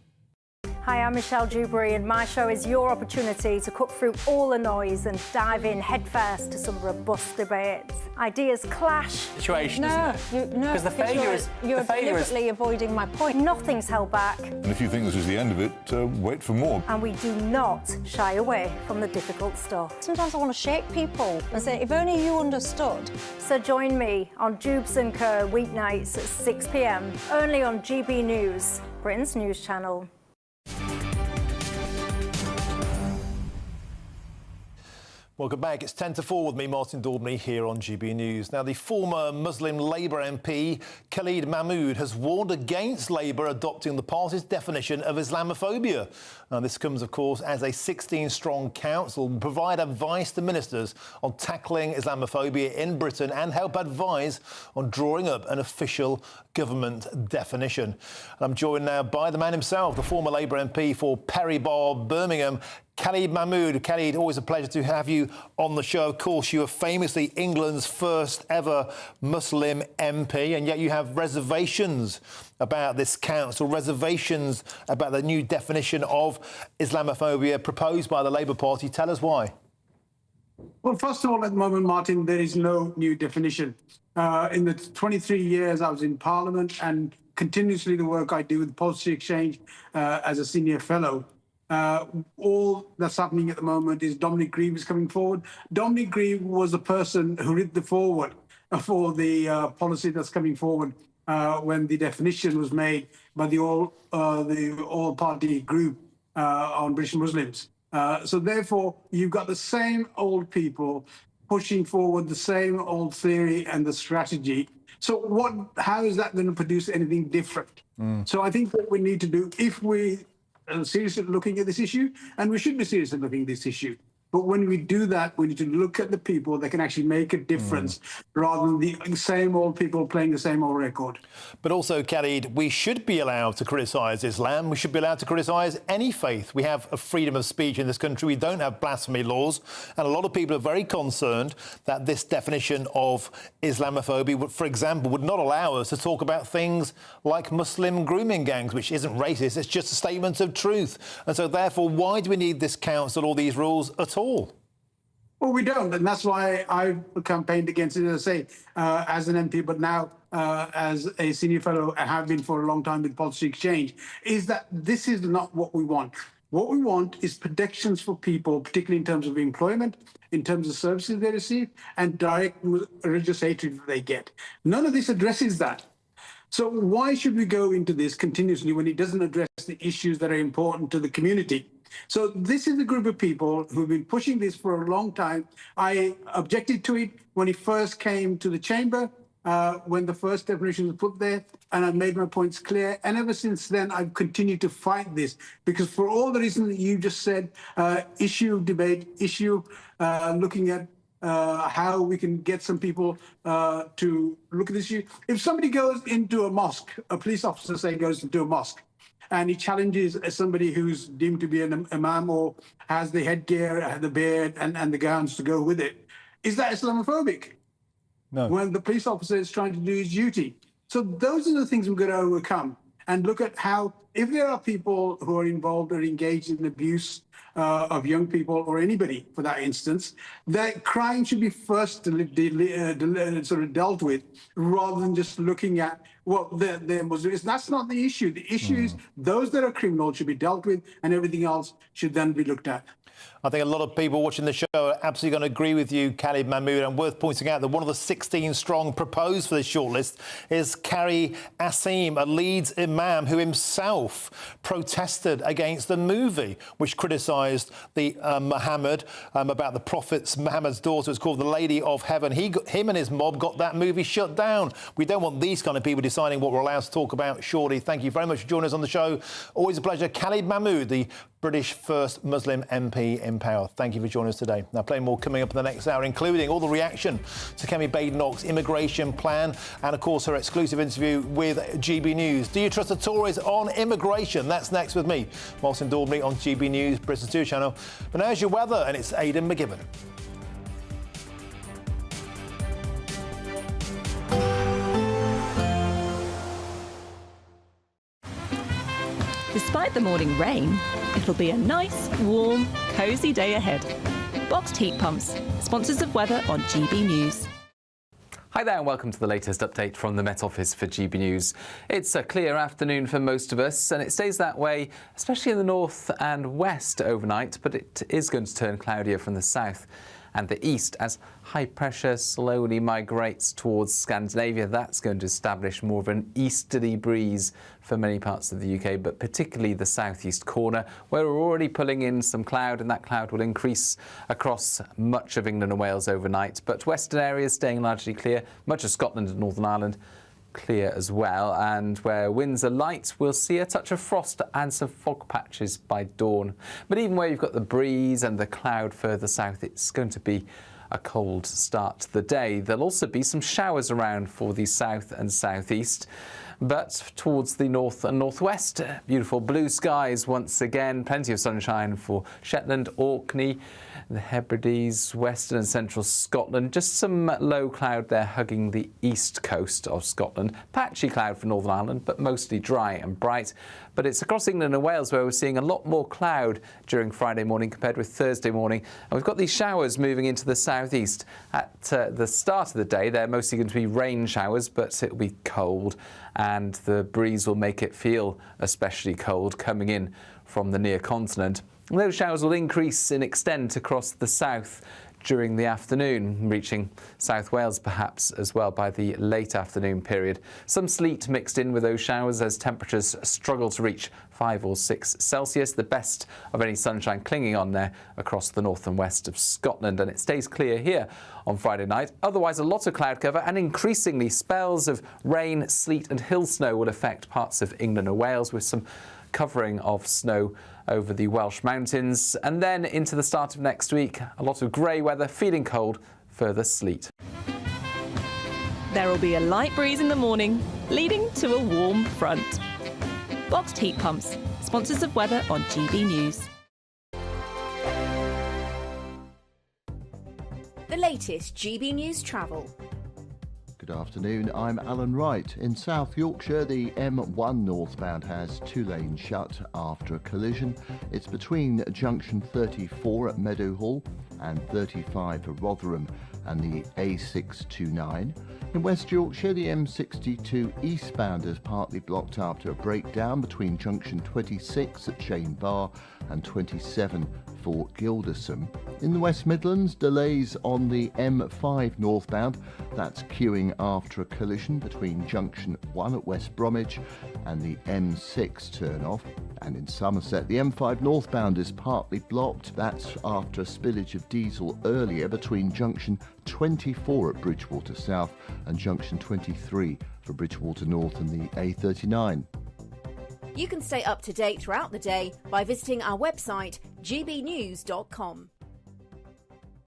S12: Hi, I'm Michelle Dewberry, and my show is your opportunity to cut through all the noise and dive in headfirst to some robust debates. Ideas clash.
S13: Situation, isn't it?
S12: No,
S13: Because the failure is
S12: you're deliberately avoiding my point. Nothing's held back,
S9: And if you think this is the end of it, wait for more.
S12: and we do not shy away from the difficult stuff.
S11: Sometimes I want to shake people and say, if only you understood.
S12: So join me on Jubes and Co weeknights at 6 p.m. only on GB News, Britain's news channel.
S8: Welcome back. It's 10 to 4 with me, Martin Daubney, here on GB News. Now, the former Muslim Labour MP, Khalid Mahmood, has warned against Labour adopting the party's definition of Islamophobia. Now, this comes, of course, as a 16-strong council will provide advice to ministers on tackling Islamophobia in Britain and help advise on drawing up an official government definition. And I'm joined now by the man himself, the former Labour MP for Perry Bar, Birmingham, Khalid Mahmood. Khalid, always a pleasure to have you on the show. Of course, you are famously England's first ever Muslim MP, and yet you have reservations about this council, reservations about the new definition of Islamophobia proposed by the Labour Party. Tell us why.
S14: Well, first of all, at the moment, Martin, there is no new definition. In the 23 years I was in Parliament and continuously the work I do with Policy Exchange as a senior fellow, all that's happening at the moment is Dominic Grieve is coming forward. Dominic Grieve was the person who did the forward for the policy that's coming forward when the definition was made by the all-party group on British Muslims. So therefore, you've got the same old people pushing forward the same old theory and the strategy. So how is that going to produce anything different? So I think what we need to do, if we are seriously looking at this issue, and we should be seriously looking at this issue, but when we do that, we need to look at the people that can actually make a difference rather than the same old people playing the same old record.
S8: But also, Khalid, we should be allowed to criticise Islam. We should be allowed to criticise any faith. We have a freedom of speech in this country. We don't have blasphemy laws. And a lot of people are very concerned that this definition of Islamophobia, for example, would not allow us to talk about things like Muslim grooming gangs, which isn't racist. It's just a statement of truth. And so, therefore, why do we need this council or these rules at all?
S14: Well, we don't, and that's why I've campaigned against it, as I say, as an MP, but now as a senior fellow, I have been for a long time with Policy Exchange, is that this is not what we want. What we want is protections for people, particularly in terms of employment, in terms of services they receive, and direct religious hatred that they get. None of this addresses that. So why should we go into this continuously when it doesn't address the issues that are important to the community? So this is the group of people who've been pushing this for a long time. I objected to it when it first came to the chamber, when the first definition was put there, and I made my points clear. And ever since then, I've continued to fight this, because for all the reasons that you just said, issue of debate, looking at how we can get some people to look at this issue. If somebody goes into a mosque, a police officer, say, goes into a mosque, and he challenges somebody who's deemed to be an imam or has the headgear, the beard, and the gowns to go with it, is that Islamophobic? No. When the police officer is trying to do his duty. So those are the things we've got to overcome and look at how, if there are people who are involved or engaged in abuse of young people or anybody for that instance, that crime should be first sort of dealt with rather than just looking at they're Muslims. That's not the issue. The issue is those that are criminal should be dealt with and everything else should then be looked at.
S8: I think a lot of people watching the show are absolutely going to agree with you, Khalid Mahmood, and worth pointing out that one of the 16 strong proposed for this shortlist is Kari Asim, a Leeds imam who himself protested against the movie, which criticised the Muhammad, about the Prophet's Muhammad's daughter. It's called The Lady of Heaven. Him and his mob got that movie shut down. We don't want these kind of people deciding what we're allowed to talk about, surely. Thank you very much for joining us on the show. Always a pleasure. Khalid Mahmood, the British first Muslim MP in power. Thank you for joining us today. Now, plenty more coming up in the next hour, including all the reaction to Kemi Badenoch's immigration plan and, of course, her exclusive interview with GB News. Do you trust the Tories on immigration? That's next with me, Martin Daubney, on GB News, Britain's 2 channel. But now's your weather, and it's Aidan McGibbon.
S10: Despite
S1: the morning rain, it'll be a nice, warm, cosy day ahead. Boxed heat pumps, sponsors of weather on GB News.
S3: Hi there and welcome to the latest update from the Met Office for GB News. It's a clear afternoon for most of us and it stays that way, especially in the north and west overnight, but it is going to turn cloudier from the south and the east as high pressure slowly migrates towards Scandinavia. That's going to establish more of an easterly breeze for many parts of the UK, but particularly the southeast corner, where we're already pulling in some cloud, and that cloud will increase across much of England and Wales overnight. But western areas staying largely clear, much of Scotland and Northern Ireland clear as well, and where winds are light, we'll see a touch of frost and some fog patches by dawn. But even where you've got the breeze and the cloud further south, it's going to be a cold start to the day. There'll also be some showers around for the south and southeast, but towards the north and northwest, beautiful blue skies once again, plenty of sunshine for Shetland, Orkney, the Hebrides, western and central Scotland. Just some low cloud there hugging the east coast of Scotland. Patchy cloud for Northern Ireland, but mostly dry and bright. But it's across England and Wales where we're seeing a lot more cloud during Friday morning compared with Thursday morning. And we've got these showers moving into the southeast. At the start of the day, they're mostly going to be rain showers, but it'll be cold. And the breeze will make it feel especially cold coming in from the near continent. Those showers will increase in extent across the south during the afternoon, reaching South Wales perhaps as well by the late afternoon period. Some sleet mixed in with those showers as temperatures struggle to reach 5 or 6 Celsius, the best of any sunshine clinging on there across the north and west of Scotland. And it stays clear here on Friday night. Otherwise, a lot of cloud cover and increasingly spells of rain, sleet and hill snow will affect parts of England and Wales, with some covering of snow over the Welsh mountains. And then into the start of next week, a lot of grey weather, feeling cold, further sleet.
S1: There will be a light breeze in the morning, leading to a warm front. Boxed heat pumps, sponsors of weather on GB News.
S5: The latest GB News travel.
S6: Good afternoon, I'm Alan Wright. In South Yorkshire, the M1 northbound has 2 lanes shut after a collision. It's between junction 34 at Meadowhall and 35 at Rotherham and the A629. In West Yorkshire, the M62 eastbound is partly blocked after a breakdown between junction 26 at Chain Bar and 27 for Gildersham. In the West Midlands, delays on the M5 northbound. That's queuing after a collision between junction 1 at West Bromwich and the M6 turn-off. And in Somerset, the M5 northbound is partly blocked. That's after a spillage of diesel earlier between junction 24 at Bridgewater South and junction 23 for Bridgewater North and the A39.
S5: You can stay up to date throughout the day by visiting our website, gbnews.com.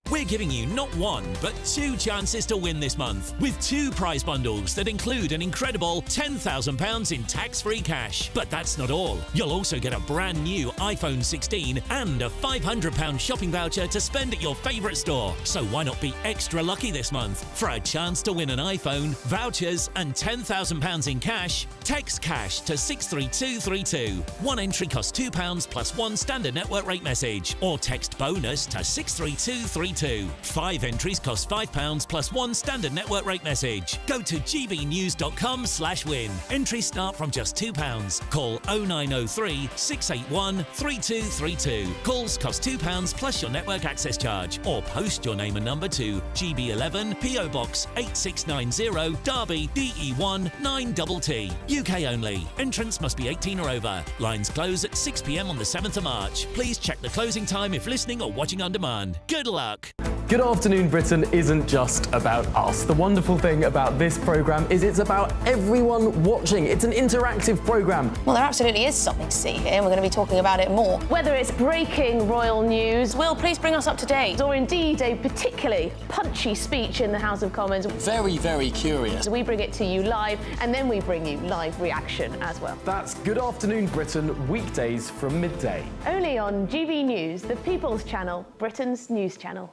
S16: We're giving you not 1, but 2 chances to win this month, with 2 prize bundles that include an incredible £10,000 in tax-free cash. But that's not all. You'll also get a brand new iPhone 16 and a £500 shopping voucher to spend at your favourite store. So why not be extra lucky this month? For a chance to win an iPhone, vouchers and £10,000 in cash, text cash to 63232. One entry costs £2 plus 1 standard network rate message, or text bonus to 63232. 5 entries cost £5 plus 1 standard network rate message. Go to gbnews.com/win. Entries start from just £2. Call 0903 681 3232. Calls cost £2 plus your network access charge, or post your name and number to GB11 PO Box 8690 Derby DE1 9TT. UK only. Entrance must be 18 or over. Lines close at 6 p.m. on the 7th of March. Please check the closing time if listening or watching on demand. Good luck.
S17: Good Afternoon Britain isn't just about us. The wonderful thing about this programme is it's about everyone watching. It's an interactive programme.
S18: Well, there absolutely is something to see here, and we're going to be talking about it more. Whether it's breaking royal news, Will, please bring us up to date, or indeed a particularly punchy speech in the House of Commons.
S17: Very, very curious.
S18: We bring it to you live, and then we bring you live reaction as well.
S17: That's Good Afternoon Britain, weekdays from midday.
S18: Only on GB News, the People's Channel, Britain's news channel.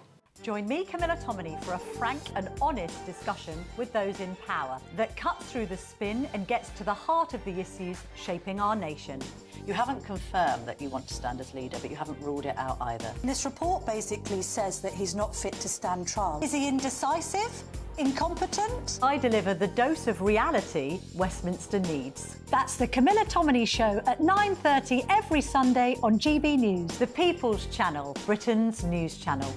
S2: Join me, Camilla Tominey, for a frank and honest discussion with those in power that cuts through the spin and gets to the heart of the issues shaping our nation.
S4: You haven't confirmed that you want to stand as leader, but you haven't ruled it out either.
S11: This report basically says that he's not fit to stand trial. Is he indecisive? Incompetent?
S2: I deliver the dose of reality Westminster needs. That's the Camilla Tominey Show at 9:30 every Sunday on GB News, the People's Channel, Britain's news channel.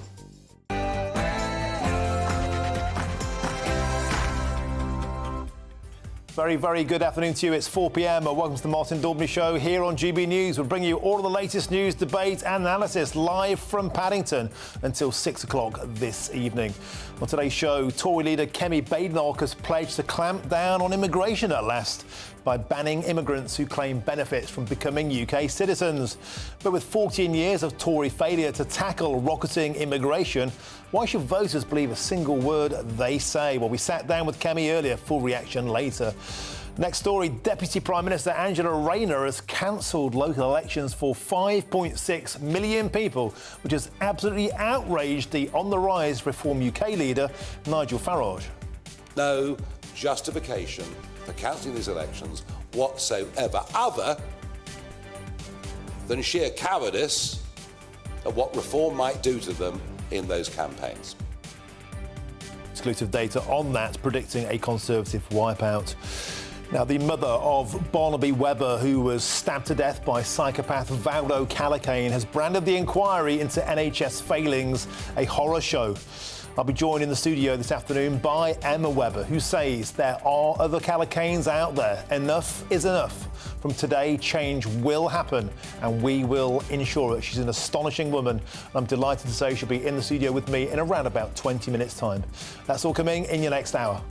S8: Very, very good afternoon to you. It's 4 p.m. Welcome to the Martin Daubney Show here on GB News. We'll bring you all of the latest news, debate and analysis live from Paddington until 6 o'clock this evening. On today's show, Tory leader Kemi Badenoch has pledged to clamp down on immigration at last by banning immigrants who claim benefits from becoming UK citizens. But with 14 years of Tory failure to tackle rocketing immigration, why should voters believe a single word they say? Well, we sat down with Kemi earlier, full reaction later. Next story, Deputy Prime Minister Angela Rayner has cancelled local elections for 5.6 million people, which has absolutely outraged the on-the-rise Reform UK leader, Nigel Farage.
S15: No justification for cancelling these elections whatsoever, other than sheer cowardice of what reform might do to them in those campaigns.
S8: Exclusive data on that, predicting a Conservative wipeout. Now, the mother of Barnaby Webber, who was stabbed to death by psychopath Valdo Calacane, has branded the inquiry into NHS failings a horror show. I'll be joined in the studio this afternoon by Emma Webber, who says there are other Calacanes out there. Enough is enough. From today, change will happen, and we will ensure it. She's an astonishing woman. I'm delighted to say she'll be in the studio with me in around about 20 minutes' time. That's all coming in your next hour.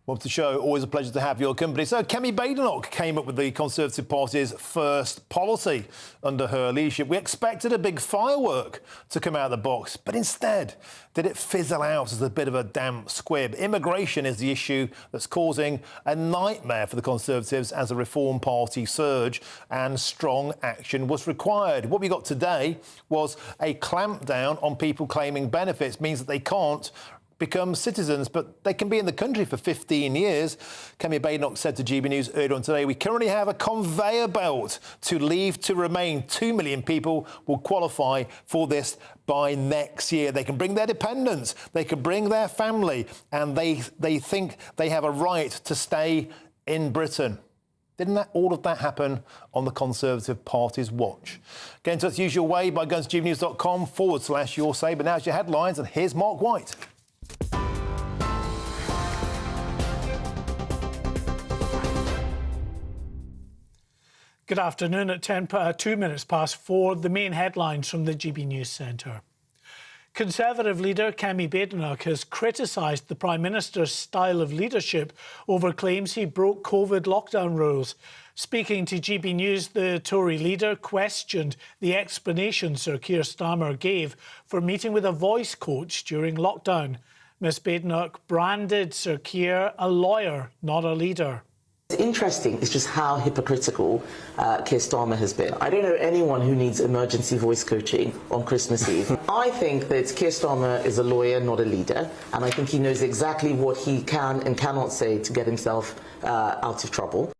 S8: Welcome to the show. Always a pleasure to have your company. So Kemi Badenoch came up with the Conservative Party's first policy under her leadership. We expected a big firework to come out of the box, but instead, did it fizzle out as a bit of a damp squib? Immigration is the issue that's causing a nightmare for the Conservatives as a Reform Party surge, and strong action was required. What we got today was a clampdown on people claiming benefits. Means that they can't become citizens, but they can be in the country for 15 years. Kemi Badenoch said to GB News earlier on today, we currently have a conveyor belt to leave to remain. 2 million people will qualify for this by next year. They can bring their dependents, they can bring their family, and they think they have a right to stay in Britain. Didn't all of that happen on the Conservative Party's watch? Get in touch the usual way by going to gbnews.com/your say. But now's your headlines, and here's Mark White.
S19: Good afternoon. At 2 minutes past 4, the main headlines from the GB News Centre. Conservative leader Kemi Badenoch has criticised the Prime Minister's style of leadership over claims he broke COVID lockdown rules. Speaking to GB News, the Tory leader questioned the explanation Sir Keir Starmer gave for meeting with a voice coach during lockdown. Ms Badenoch branded Sir Keir a lawyer, not a leader.
S20: What's interesting is just how hypocritical Keir Starmer has been. I don't know anyone who needs emergency voice coaching on Christmas Eve. I think that Keir Starmer is a lawyer, not a leader, and I think he knows exactly what he can and cannot say to get himself out of trouble.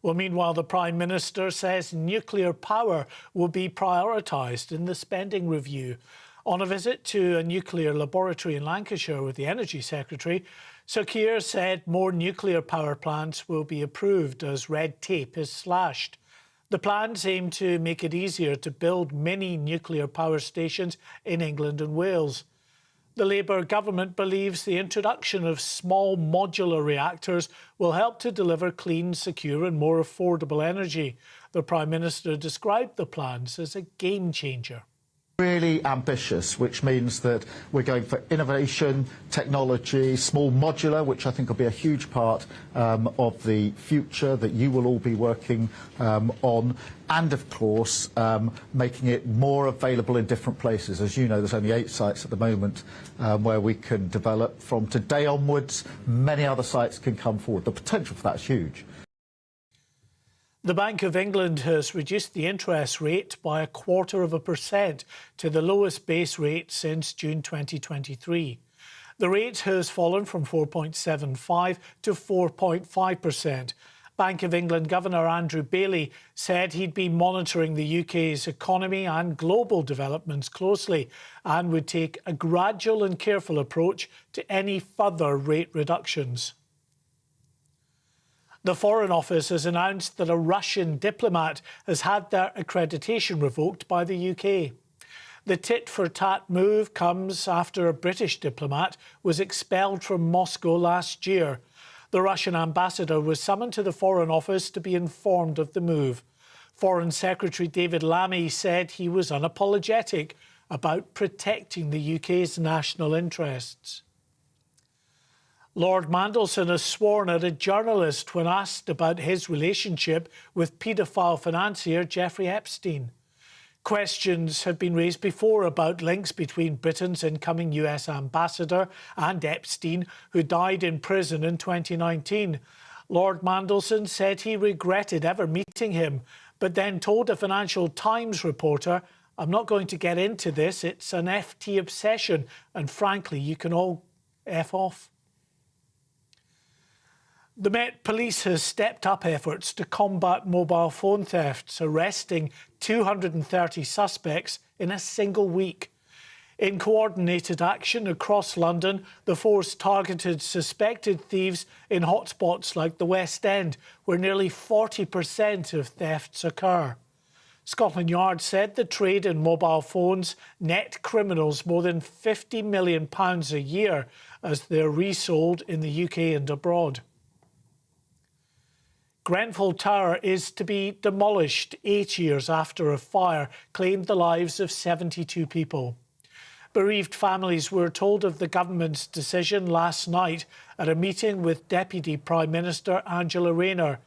S19: Well, meanwhile, the Prime Minister says nuclear power will be prioritised in the spending review. On a visit to a nuclear laboratory in Lancashire with the Energy Secretary, Sir Keir said more nuclear power plants will be approved as red tape is slashed. The plans aim to make it easier to build mini nuclear power stations in England and Wales. The Labour government believes the introduction of small modular reactors will help to deliver clean, secure and more affordable energy. The Prime Minister described the plans as a game changer.
S21: Really ambitious, which means that we're going for innovation, technology, small modular, which I think will be a huge part of the future that you will all be working on, and of course making it more available in different places. As you know, there's only 8 sites at the moment where we can develop. From today onwards, many other sites can come forward. The potential for that is huge.
S19: The Bank of England has reduced the interest rate by 0.25% to the lowest base rate since June 2023. The rate has fallen from 4.75 to 4.5%. Bank of England Governor Andrew Bailey said he'd be monitoring the UK's economy and global developments closely and would take a gradual and careful approach to any further rate reductions. The Foreign Office has announced that a Russian diplomat has had their accreditation revoked by the UK. The tit-for-tat move comes after a British diplomat was expelled from Moscow last year. The Russian ambassador was summoned to the Foreign Office to be informed of the move. Foreign Secretary David Lammy said he was unapologetic about protecting the UK's national interests. Lord Mandelson has sworn at a journalist when asked about his relationship with paedophile financier Jeffrey Epstein. Questions have been raised before about links between Britain's incoming US ambassador and Epstein, who died in prison in 2019. Lord Mandelson said he regretted ever meeting him, but then told a Financial Times reporter, "I'm not going to get into this, it's an FT obsession, and frankly, you can all F off." The Met Police has stepped up efforts to combat mobile phone thefts, arresting 230 suspects in a single week. In coordinated action across London, the force targeted suspected thieves in hotspots like the West End, where nearly 40% of thefts occur. Scotland Yard said the trade in mobile phones net criminals more than £50 million a year as they're resold in the UK and abroad. Grenfell Tower is to be demolished 8 years after a fire claimed the lives of 72 people. Bereaved families were told of the government's decision last night at a meeting with Deputy Prime Minister Angela Rayner.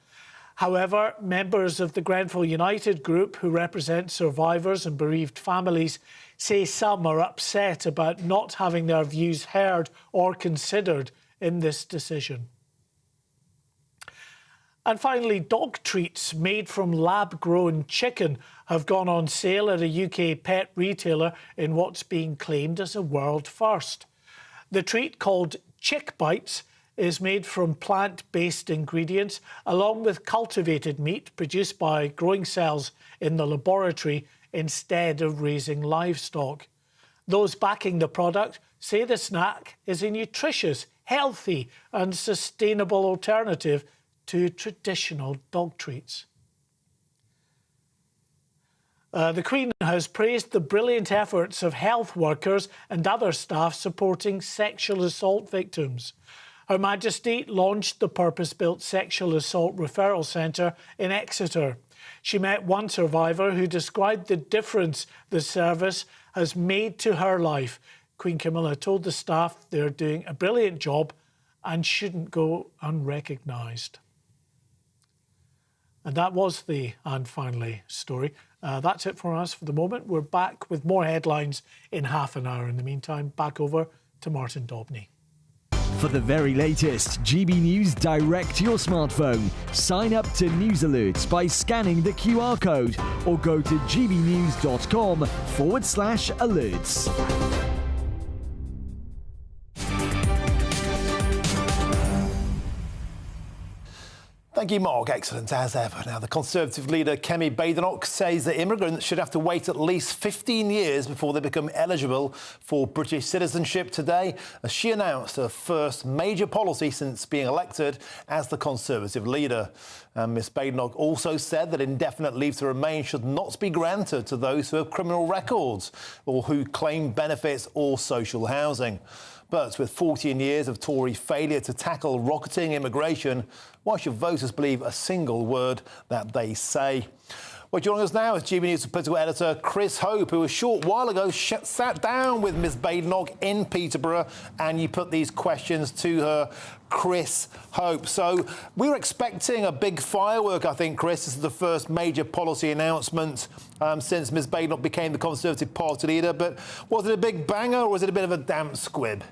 S19: However, members of the Grenfell United group, who represent survivors and bereaved families, say some are upset about not having their views heard or considered in this decision. And finally, dog treats made from lab-grown chicken have gone on sale at a UK pet retailer in what's being claimed as a world first. The treat, called Chick Bites, is made from plant-based ingredients along with cultivated meat produced by growing cells in the laboratory instead of raising livestock. Those backing the product say the snack is a nutritious, healthy and sustainable alternative to traditional dog treats. The Queen has praised the brilliant efforts of health workers and other staff supporting sexual assault victims. Her Majesty launched the purpose-built Sexual Assault Referral Centre in Exeter. She met one survivor who described the difference the service has made to her life. Queen Camilla told the staff they're doing a brilliant job and shouldn't go unrecognised. And that was the "and finally" story. That's it for us for the moment. We're back with more headlines in half an hour. In the meantime, back over to Martin Daubney.
S7: For the very latest GB News direct to your smartphone, sign up to News Alerts by scanning the QR code or go to gbnews.com/alerts.
S8: Thank you, Mark. Excellent, as ever. Now, the Conservative leader, Kemi Badenoch, says that immigrants should have to wait at least 15 years before they become eligible for British citizenship today, as she announced her first major policy since being elected as the Conservative leader. Ms Badenoch also said that indefinite leave to remain should not be granted to those who have criminal records or who claim benefits or social housing. But with 14 years of Tory failure to tackle rocketing immigration, why should voters believe a single word that they say? Well, joining us now is GB News political editor Chris Hope, who a short while ago sat down with Ms Badenoch in Peterborough, and you put these questions to her. Chris Hope. So we were expecting a big firework, I think, Chris. This is the first major policy announcement since Ms Badenoch became the Conservative Party leader. But was it a big banger or was it a bit of a damp squib?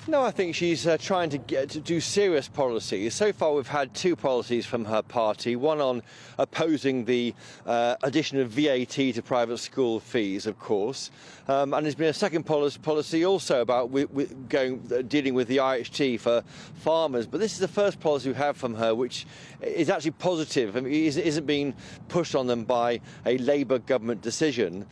S13: No, I think she's trying to do serious policies. So far, we've had two policies from her party, one on opposing the addition of VAT to private school fees, of course, and there's been a second policy also about dealing with the IHT for farmers. But this is the first policy we have from her, which is actually positive. I mean, it isn't being pushed on them by a Labour government decision.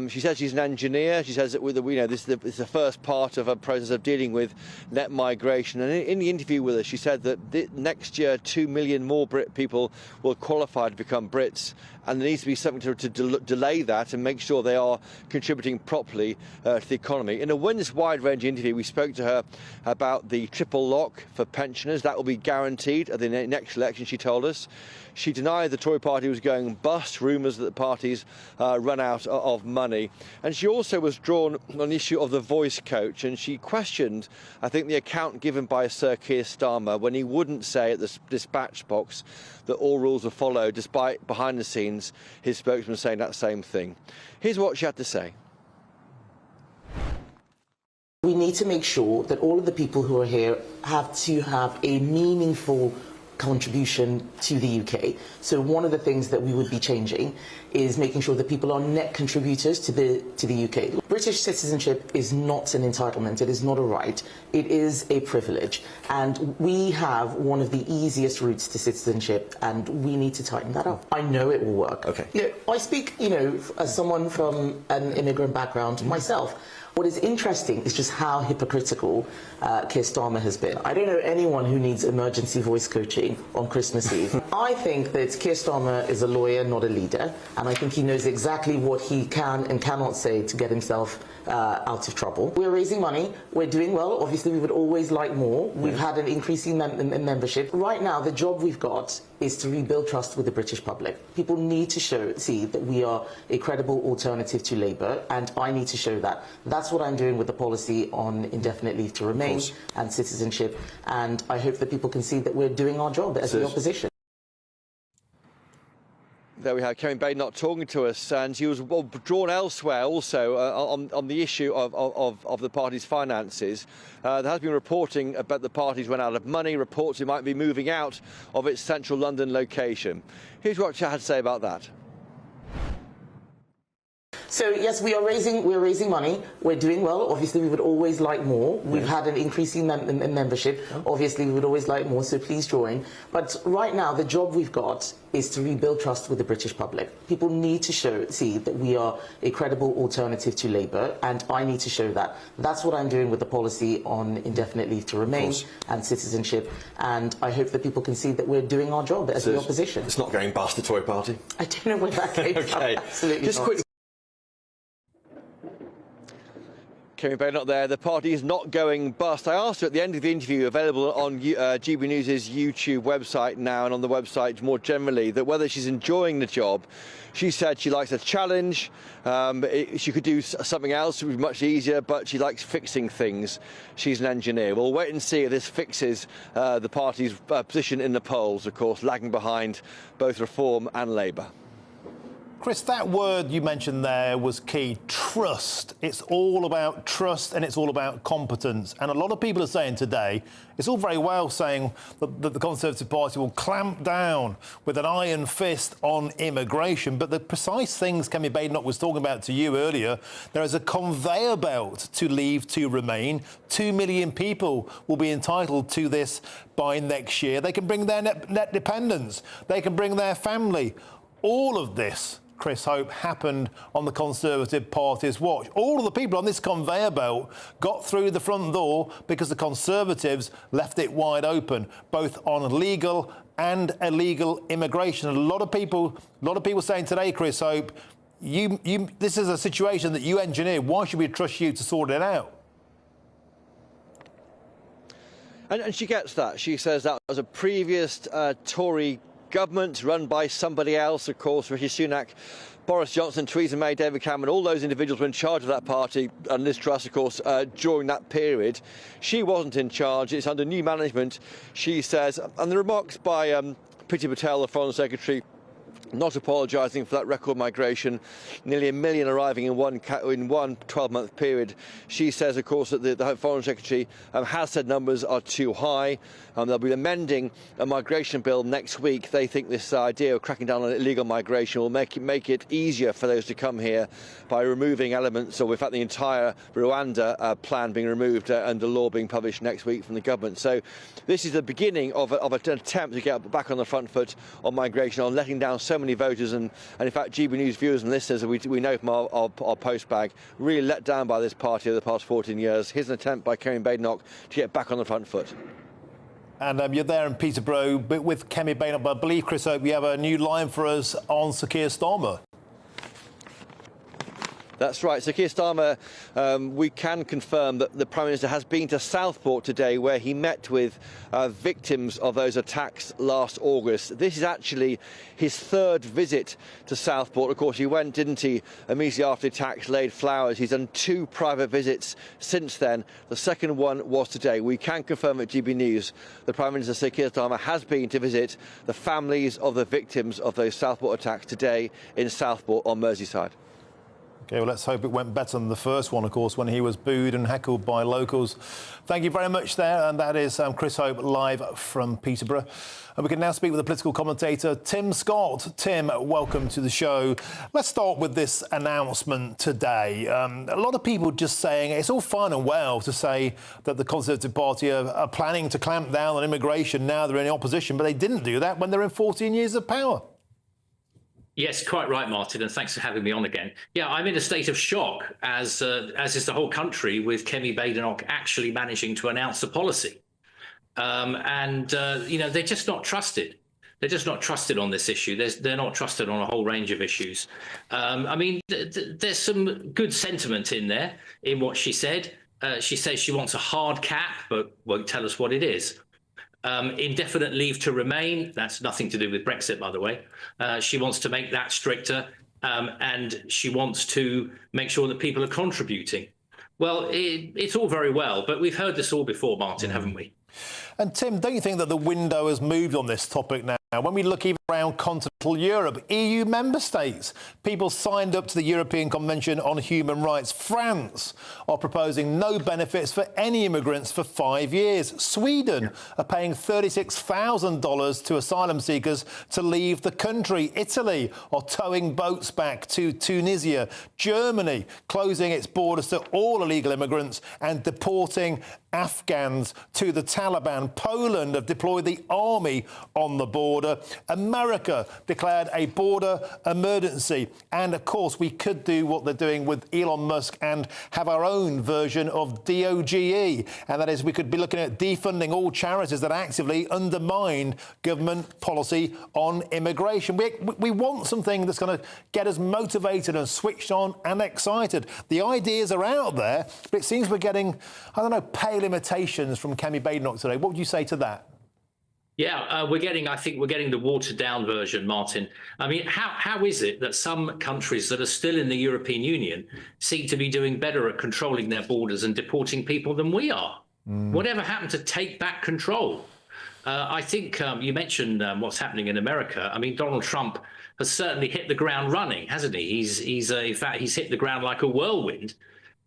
S13: She says she's an engineer. She says that this is the first part of a process of dealing with net migration. And in the interview with us, she said that next year 2 million more Brit people will qualify to become Brits, and there needs to be something to delay that and make sure they are contributing properly to the economy. In a wide-range interview, we spoke to her about the triple lock for pensioners. That will be guaranteed at the next election, she told us. She denied the Tory party was going bust, rumours that the party's run out of money. And she also was drawn on the issue of the voice coach, and she questioned, I think, the account given by Sir Keir Starmer when he wouldn't say at the dispatch box that all rules were followed, despite behind the scenes his spokesman saying that same thing. Here's what she had to say.
S20: We need to make sure that all of the people who are here have to have a meaningful contribution to the UK. So one of the things that we would be changing is making sure that people are net contributors to the UK. British citizenship is not an entitlement, it is not a right, it is a privilege. And we have one of the easiest routes to citizenship, and we need to tighten that up. I know it will work. Okay. I speak, as someone from an immigrant background myself. What is interesting is just how hypocritical Keir Starmer has been. I don't know anyone who needs emergency voice coaching on Christmas Eve. I think that Keir Starmer is a lawyer, not a leader, and I think he knows exactly what he can and cannot say to get himself out of trouble. We're raising money, we're doing well. Obviously, we would always like more. We've had an increasing membership. Right now, the job we've got is to rebuild trust with the British public. People need to see that we are a credible alternative to Labour, and I need to show that. That's what I'm doing with the policy on indefinite leave to remain and citizenship, and I hope that people can see that we're doing our job as the opposition.
S13: There we have Kemi Badenoch talking to us, and she was drawn elsewhere also on the issue of the party's finances. There has been reporting about the party's run out of money, reports it might be moving out of its central London location. Here's what she had to say about that.
S20: So yes, we're raising money. We're doing well. Obviously, we would always like more. We've had an increasing membership. Obviously, we would always like more. So please join. But right now, the job we've got is to rebuild trust with the British public. People need to see that we are a credible alternative to Labour, and I need to show that. That's what I'm doing with the policy on indefinite leave to remain and citizenship, and I hope that people can see that we're doing our job as the opposition.
S22: It's not going past the Tory party?
S20: I don't know where that came from. Absolutely
S13: Just
S20: not.
S13: quickly. Kemi Badenoch there. The party is not going bust. I asked her at the end of the interview, available on GB News' YouTube website now and on the website more generally, that whether she's enjoying the job. She said she likes a challenge. She could do something else, it would be much easier, but she likes fixing things. She's an engineer. We'll wait and see if this fixes the party's position in the polls, of course, lagging behind both Reform and Labour.
S8: Chris, that word you mentioned there was key, trust. It's all about trust and it's all about competence. And a lot of people are saying today, it's all very well saying that the Conservative Party will clamp down with an iron fist on immigration. But the precise things Kemi Badenoch was talking about to you earlier, there is a conveyor belt to leave to remain. 2 million people will be entitled to this by next year. They can bring their net dependents. They can bring their family. All of this, Chris Hope, happened on the Conservative Party's watch. All of the people on this conveyor belt got through the front door because the Conservatives left it wide open, both on legal and illegal immigration. A lot of people saying today, Chris Hope, this is a situation that you engineered. Why should we trust you to sort it out?
S13: And she gets that. She says that was a previous Tory government run by somebody else, of course. Rishi Sunak, Boris Johnson, Theresa May, David Cameron, all those individuals were in charge of that party, and Liz Truss, of course, during that period. She wasn't in charge. It's under new management, she says. And the remarks by Priti Patel, the Foreign Secretary, not apologising for that record migration, nearly 1 million arriving in one 12-month period. She says, of course, that the Home Foreign Secretary has said numbers are too high. They'll be amending a migration bill next week. They think this idea of cracking down on illegal migration will make it easier for those to come here by removing elements, or in fact the entire Rwanda plan being removed and the law being published next week from the government. So this is the beginning of an attempt to get back on the front foot on migration, on letting down so many voters, and in fact GB News viewers and listeners, we know from our postbag, really let down by this party over the past 14 years. Here's an attempt by Kemi Badenoch to get back on the front foot.
S8: And you're there in Peterborough with Kemi Badenoch, but I believe, Chris Hope, you have a new line for us on Sir Keir Starmer.
S13: That's right. So Keir Starmer, we can confirm that the Prime Minister has been to Southport today, where he met with victims of those attacks last August. This is actually his third visit to Southport. Of course, he went, didn't he, immediately after the attacks, laid flowers. He's done 2 private visits since then. The second one was today. We can confirm at GB News the Prime Minister, Sir Keir Starmer, has been to visit the families of the victims of those Southport attacks today in Southport on Merseyside.
S8: OK, well, let's hope it went better than the first one, of course, when he was booed and heckled by locals. Thank you very much there. And that is Chris Hope live from Peterborough. And we can now speak with the political commentator, Tim Scott. Tim, welcome to the show. Let's start with this announcement today. A lot of people just saying it's all fine and well to say that the Conservative Party are planning to clamp down on immigration now they're in opposition, but they didn't do that when they're in 14 years of power.
S9: Yes, quite right, Martin, and thanks for having me on again. Yeah, I'm in a state of shock, as is the whole country, with Kemi Badenoch actually managing to announce a policy. You know, they're just not trusted. They're just not trusted on this issue. They're not trusted on a whole range of issues. I mean, there's some good sentiment in there in what she said. She says she wants a hard cap, but won't tell us what it is. Indefinite leave to remain, that's nothing to do with Brexit, by the way. She wants to make that stricter, and she wants to make sure that people are contributing. Well, it's all very well, but we've heard this all before, Martin, haven't we?
S8: And Tim, don't you think that the window has moved on this topic now? When we look even around continental Europe, EU member states, people signed up to the European Convention on Human Rights. France are proposing no benefits for any immigrants for 5 years. Sweden are paying $36,000 to asylum seekers to leave the country. Italy are towing boats back to Tunisia. Germany closing its borders to all illegal immigrants and deporting Afghans to the Taliban. Poland have deployed the army on the border. America declared a border emergency. And, of course, we could do what they're doing with Elon Musk and have our own version of DOGE. And that is, we could be looking at defunding all charities that actively undermine government policy on immigration. We want something that's going to get us motivated and switched on and excited. The ideas are out there, but it seems we're getting, I don't know, pale imitations from Kemi Badenoch today. What would you say to that?
S9: Yeah, I think we're getting the watered down version, Martin. I mean, how is it that some countries that are still in the European Union seem to be doing better at controlling their borders and deporting people than we are? Whatever happened to take back control? I think you mentioned what's happening in America. I mean, Donald Trump has certainly hit the ground running, hasn't he? In fact, he's hit the ground like a whirlwind.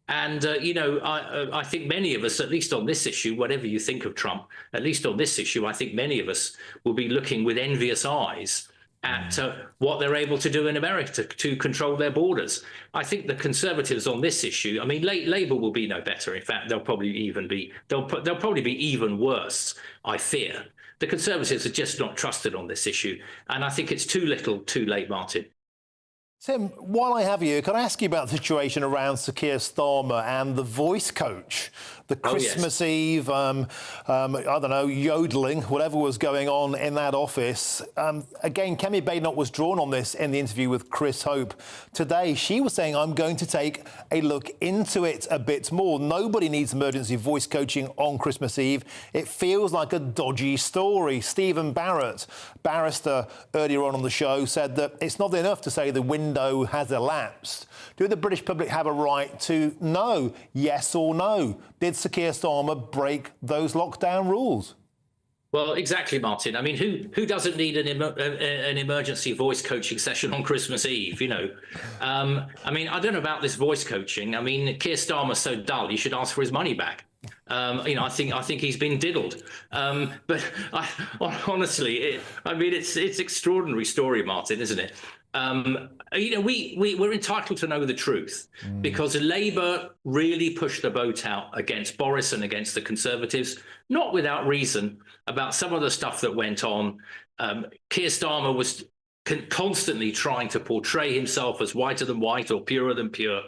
S9: And, you know, I think many of us, at least on this issue, whatever you think of Trump, at least on this issue, I think many of us will be looking with envious eyes at what they're able to do in America to control their borders. I think the Conservatives on this issue, I mean, Labour will be no better. In fact, they'll probably be even worse, I fear. The Conservatives are just not trusted on this issue. And I think it's too little, too late, Martin.
S8: Tim, while I have you, can I ask you about the situation around Sir Keir Starmer and the voice coach? The Christmas Eve, I don't know, yodeling, whatever was going on in that office. Again, Kemi Badenoch was drawn on this in the interview with Chris Hope today. She was saying, I'm going to take a look into it a bit more. Nobody needs emergency voice coaching on Christmas Eve. It feels like a dodgy story. Stephen Barrett, barrister, earlier on the show, said that it's not enough to say the window has elapsed. Do the British public have a right to know, yes or no? Did Sir Keir Starmer break those lockdown rules?
S9: Well, exactly, Martin. I mean, who doesn't need an emergency voice coaching session on Christmas Eve? You know, I mean, I don't know about this voice coaching. I mean, Keir Starmer's so dull, you should ask for his money back. You know, I think he's been diddled. But honestly, it's extraordinary story, Martin, isn't it? You know, we're entitled to know the truth because Labour really pushed the boat out against Boris and against the Conservatives, not without reason, about some of the stuff that went on. Keir Starmer was constantly trying to portray himself as whiter than white or purer than pure.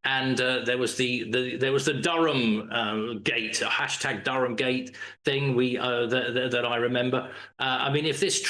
S9: And there was the Durham gate, hashtag Durham gate thing that I remember. I mean, if this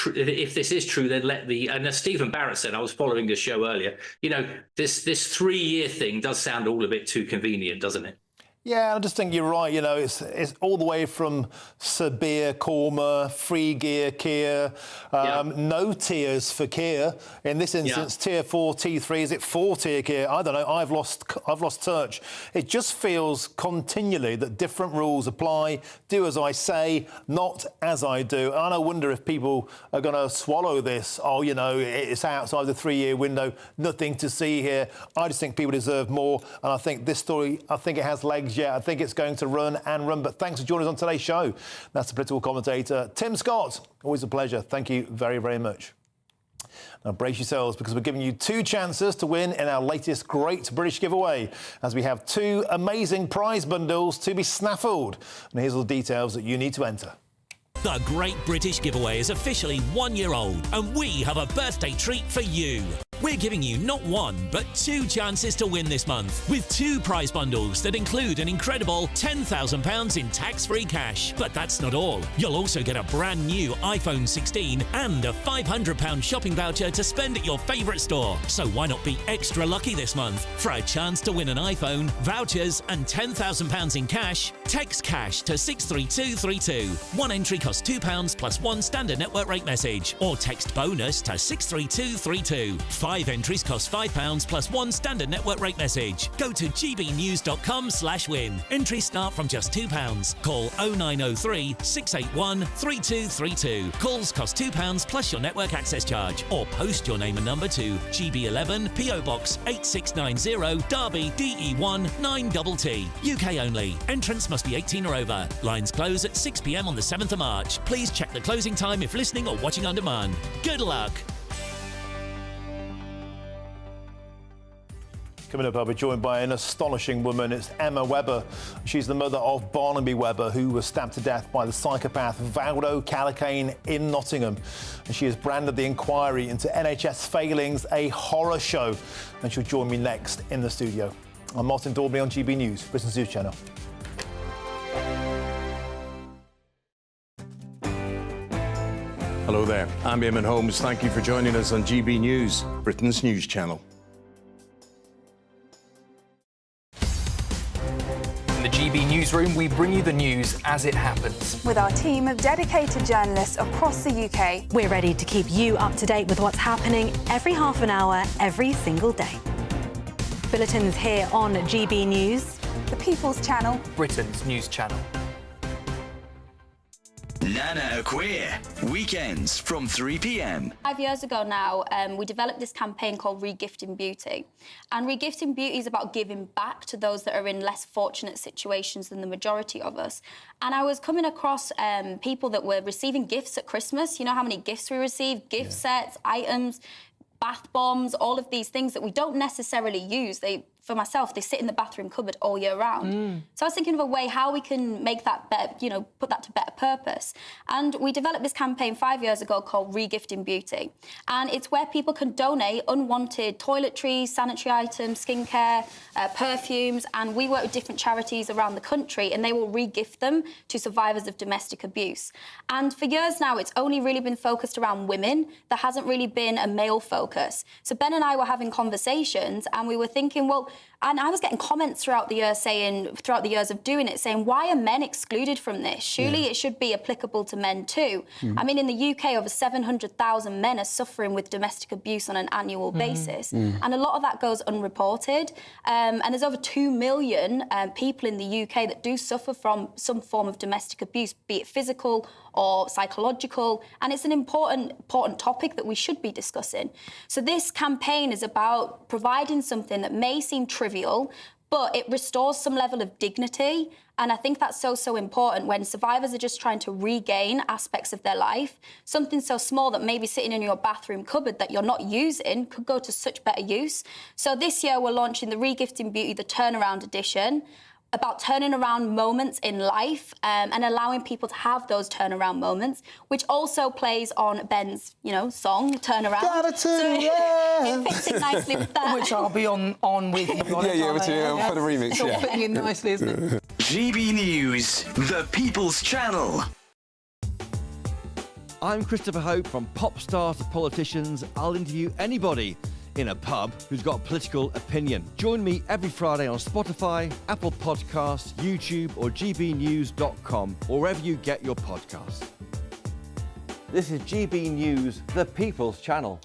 S9: is true, then and as Stephen Barrett said, I was following the show earlier. You know, this 3-year thing does sound all a bit too convenient, doesn't it?
S8: Yeah, I just think you're right. You know, it's all the way from Sabir, Korma, Free Gear, Keir, no tiers for Keir. In this instance, Tier 4, T3, is it 4-tier Keir? I don't know. I've lost touch. It just feels continually that different rules apply. Do as I say, not as I do. And I wonder if people are going to swallow this. Oh, you know, it's outside the 3-year window. Nothing to see here. I just think people deserve more. And I think this story, I think it has legs. Yeah, I think it's going to run and run. But thanks for joining us on today's show. That's the political commentator, Tim Scott. Always a pleasure. Thank you very, very much. Now, brace yourselves because we're giving you 2 chances to win in our latest Great British Giveaway, as we have 2 amazing prize bundles to be snaffled. And here's all the details that you need to enter.
S16: The Great British Giveaway is officially 1 year old, and we have a birthday treat for you. We're giving you not 1, but 2 chances to win this month, with 2 prize bundles that include an incredible £10,000 in tax-free cash. But that's not all. You'll also get a brand new iPhone 16 and a £500 shopping voucher to spend at your favourite store. So why not be extra lucky this month? For a chance to win an iPhone, vouchers and £10,000 in cash, text cash to 63232. 1 entry costs £2 plus 1 standard network rate message, or text bonus to 63232. 5 entries cost £5 plus 1 standard network rate message. Go to gbnews.com/win. Entries start from just £2. Call 0903 681 3232. Calls cost £2 plus your network access charge, or post your name and number to GB11 PO Box 8690 Derby DE1 9TT. UK only. Entrants must be 18 or over. Lines close at 6 p.m. on the 7th of March. Please check the closing time if listening or watching on demand. Good luck.
S8: Coming up, I'll be joined by an astonishing woman. It's Emma Webber. She's the mother of Barnaby Webber, who was stabbed to death by the psychopath Valdo Callicane in Nottingham. And she has branded the inquiry into NHS failings a horror show. And she'll join me next in the studio. I'm Martin Daubney on GB News, Britain's News Channel.
S12: Hello there, I'm Eamon Holmes. Thank you for joining us on GB News, Britain's News Channel.
S22: In the GB Newsroom, we bring you the news as it happens.
S23: With our team of dedicated journalists across the UK.
S24: We're ready to keep you up to date with what's happening every half an hour, every single day. Bulletins here on GB News.
S23: The People's Channel.
S22: Britain's News Channel.
S25: Nana Queer, weekends from 3 p.m.
S26: 5 years ago now, we developed this campaign called Regifting Beauty. And Regifting Beauty is about giving back to those that are in less fortunate situations than the majority of us. And I was coming across people that were receiving gifts at Christmas. You know how many gifts we receive? Gift sets, items, bath bombs, all of these things that we don't necessarily use. For myself, they sit in the bathroom cupboard all year round. So I was thinking of a way how we can make that better, you know, put that to better purpose. And we developed this campaign 5 years ago called Regifting Beauty. And it's where people can donate unwanted toiletries, sanitary items, skincare, perfumes. And we work with different charities around the country, and they will re-gift them to survivors of domestic abuse. And for years now, it's only really been focused around women. There hasn't really been a male focus. So Ben and I were having conversations, and we were thinking, well, And I was getting comments throughout the years of doing it, saying, why are men excluded from this? Surely it should be applicable to men too. I mean, in the UK, over 700,000 men are suffering with domestic abuse on an annual basis. And a lot of that goes unreported. And there's over 2 million people in the UK that do suffer from some form of domestic abuse, be it physical or psychological, and it's an important topic that we should be discussing. So this campaign is about providing something that may seem trivial, but it restores some level of dignity. And I think that's so important when survivors are just trying to regain aspects of their life. Something so small that maybe sitting in your bathroom cupboard that you're not using could go to such better use. So this year we're launching the Regifting Beauty, the Turnaround Edition, about turning around moments in life and allowing people to have those turnaround moments, which also plays on Ben's, song, Turnaround.
S1: Gotta turn
S26: it fits in nicely with that.
S1: Which I'll be on with you.
S12: for the remix,
S1: It's all fitting in nicely, isn't it?
S25: GB News, the People's Channel.
S7: I'm Christopher Hope. From pop stars to politicians, I'll interview anybody in a pub who's got a political opinion. Join me every Friday on Spotify, Apple Podcasts, YouTube or gbnews.com, or wherever you get your podcasts. This is GB News, the People's Channel.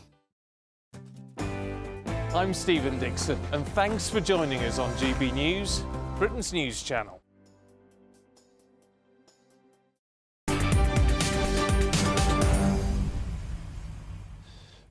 S3: I'm Stephen Dixon, and thanks for joining us on GB News, Britain's news channel.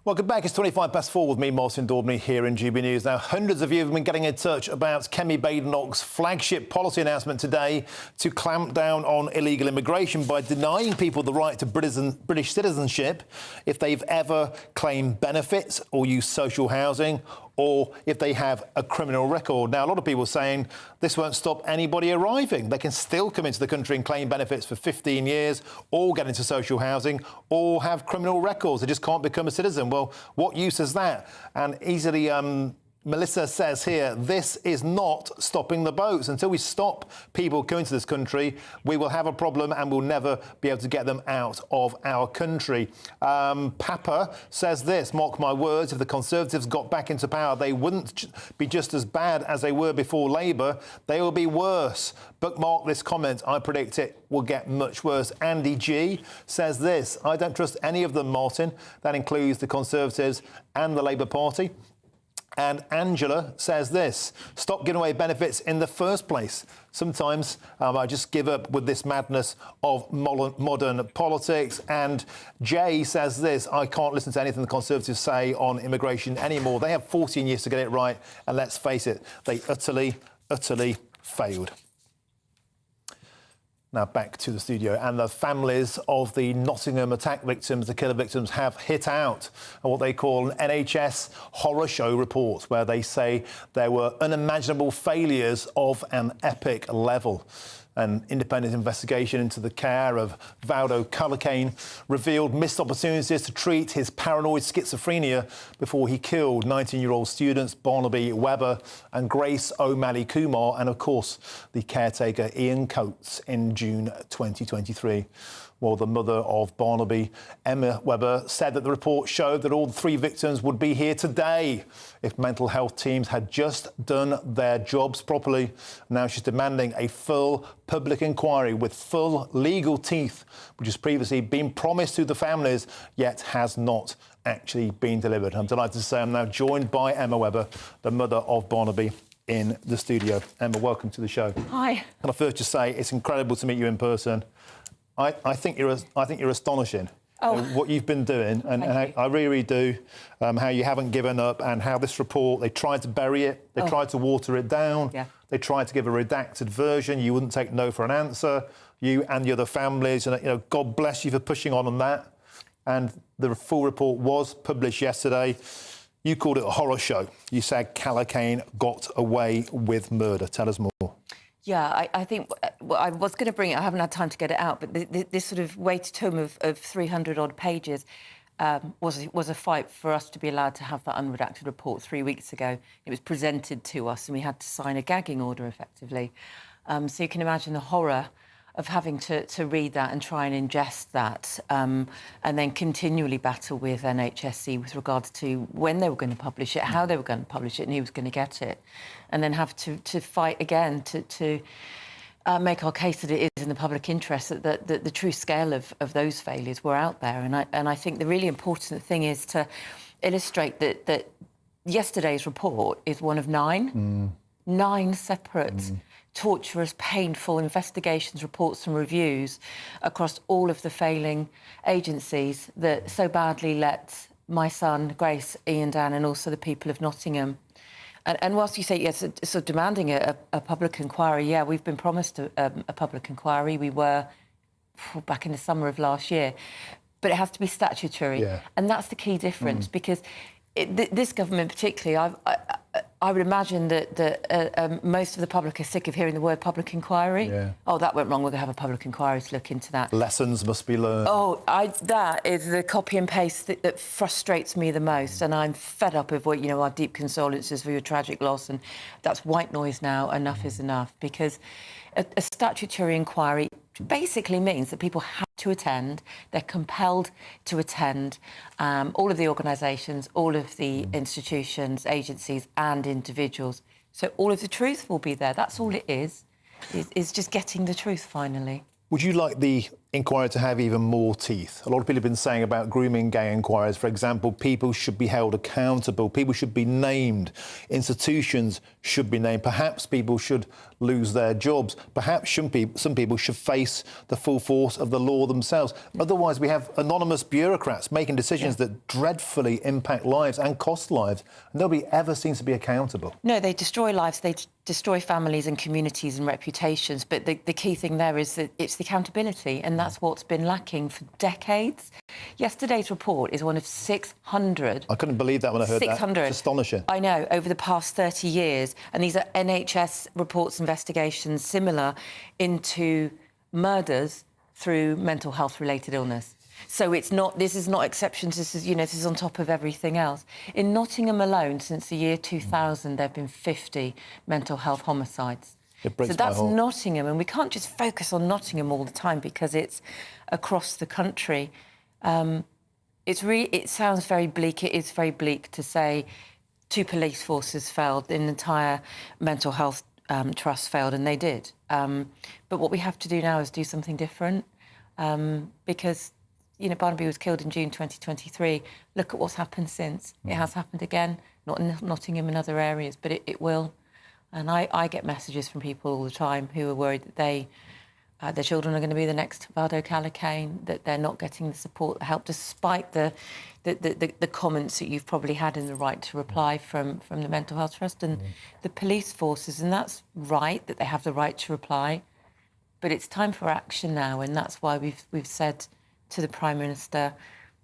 S8: Welcome back. It's 4 with me, Martin Daubney, here in GB News. Now, hundreds of you have been getting in touch about Kemi Badenoch's flagship policy announcement today to clamp down on illegal immigration by denying people the right to British citizenship if they've ever claimed benefits or used social housing, or if they have a criminal record. Now, a lot of people are saying this won't stop anybody arriving. They can still come into the country and claim benefits for 15 years, or get into social housing, or have criminal records. They just can't become a citizen. Well, what use is that? And easily... Melissa says here, this is not stopping the boats. Until we stop people coming to this country, we will have a problem and we'll never be able to get them out of our country. Papa says this, mark my words, if the Conservatives got back into power, they wouldn't be just as bad as they were before Labour. They will be worse. Bookmark this comment. I predict it will get much worse. Andy G says this, I don't trust any of them, Martin. That includes the Conservatives and the Labour Party. And Angela says this, stop giving away benefits in the first place. Sometimes I just give up with this madness of modern politics. And Jay says this, I can't listen to anything the Conservatives say on immigration anymore. They have 14 years to get it right. And let's face it, they utterly failed. Now back to the studio, and the families of the Nottingham attack victims, the killer victims, have hit out on what they call an NHS horror show report, where they say there were unimaginable failures of an epic level. An independent investigation into the care of Valdo Calacane revealed missed opportunities to treat his paranoid schizophrenia before he killed 19-year-old students Barnaby Webber and Grace O'Malley Kumar, and of course the caretaker Ian Coates in June 2023. Well, the mother of Barnaby, Emma Webber, said that the report showed that all the three victims would be here today if mental health teams had just done their jobs properly. Now she's demanding a full public inquiry with full legal teeth, which has previously been promised to the families, yet has not actually been delivered. I'm delighted to say I'm now joined by Emma Webber, the mother of Barnaby, in the studio. Emma, welcome to the show.
S5: Hi.
S8: Can I first just say it's incredible to meet you in person. I think you're astonishing. What you've been doing, and I really do, how you haven't given up, and how this report, they tried to bury it, they tried to water it down, they tried to give a redacted version, you wouldn't take no for an answer, you and the other families, and God bless you for pushing on that. And the full report was published yesterday. You called it a horror show. You said Calacane got away with murder. Tell us more.
S5: Yeah, I think I was going to bring it. I haven't had time to get it out, but this sort of weighted tome of 300-odd pages was a fight for us to be allowed to have that unredacted report 3 weeks ago. It was presented to us and we had to sign a gagging order, effectively. So you can imagine the horror of having to read that and try and ingest that, and then continually battle with NHSC with regards to when they were going to publish it, how they were going to publish it, and who was going to get it, and then have to fight again to make our case that it is in the public interest, that the true scale of those failures were out there. And I think the really important thing is to illustrate that yesterday's report is one of nine separate torturous, painful investigations, reports and reviews across all of the failing agencies that so badly let my son, Grace, Ian, Dan and also the people of Nottingham. And whilst you say, yes, sort of demanding a public inquiry, yeah, we've been promised a public inquiry. We were back in the summer of last year. But it has to be statutory. Yeah. And that's the key difference, because this government particularly, I would imagine that most of the public are sick of hearing the word public inquiry. Yeah. Oh, that went wrong, we're going to have a public inquiry to look into that.
S8: Lessons must be learned.
S5: Oh, that is the copy and paste that frustrates me the most, and I'm fed up of what, our deep condolences for your tragic loss, and that's white noise now, enough is enough, because a statutory inquiry basically means that people have to attend, they're compelled to attend, all of the organisations, all of the institutions, agencies and individuals. So all of the truth will be there. That's all it is just getting the truth finally.
S8: Would you like the inquiry to have even more teeth? A lot of people have been saying about grooming gay inquiries, for example, people should be held accountable, people should be named, institutions should be named, perhaps people should lose their jobs, perhaps some people should face the full force of the law themselves. Otherwise, we have anonymous bureaucrats making decisions that dreadfully impact lives and cost lives, and nobody ever seems to be accountable.
S5: No, they destroy lives, they destroy families and communities and reputations, but the key thing there is that it's the accountability, and that's what's been lacking for decades. Yesterday's report is one of 600.
S8: I couldn't believe that when I heard
S5: 600.
S8: that. It's astonishing.
S5: I know, over the past 30 years, and these are NHS reports, investigations similar into murders through mental health-related illness. So this is not exceptions, this is on top of everything else. In Nottingham alone, since the year 2000, there have been 50 mental health homicides. So that's Nottingham, and we can't just focus on Nottingham all the time because it's across the country. It sounds very bleak. It is very bleak to say 2 police forces failed, the entire mental health trust failed, and they did. But what we have to do now is do something different, because Barnaby was killed in June 2023. Look at what's happened since. It has happened again, not in Nottingham and other areas, but it will. And I get messages from people all the time who are worried that their children are going to be the next Vado Calacane, that they're not getting the support, the help, despite the comments that you've probably had in the right to reply from the Mental Health Trust and the police forces. And that's right, that they have the right to reply. But it's time for action now, and that's why we've said to the Prime Minister,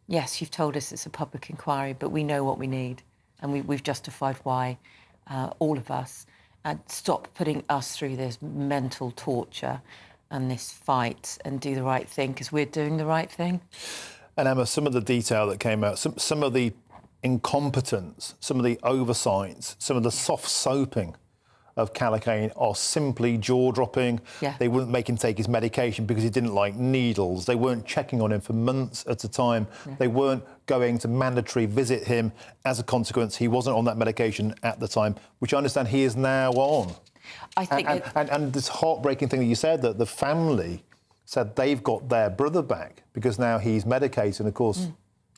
S5: yes, you've told us it's a public inquiry, but we know what we need, and we've justified why, all of us. Stop putting us through this mental torture and this fight, and do the right thing, because we're doing the right thing.
S8: And Emma, some of the detail that came out, some of the incompetence, some of the oversights, some of the soft soaping of Calacane are simply jaw-dropping. Yeah. They wouldn't make him take his medication because he didn't like needles. They weren't checking on him for months at a time. Yeah. They weren't going to mandatory visit him. As a consequence, he wasn't on that medication at the time, which I understand he is now on.
S5: I think
S8: and this heartbreaking thing that you said, that the family said they've got their brother back because now he's medicated, and of course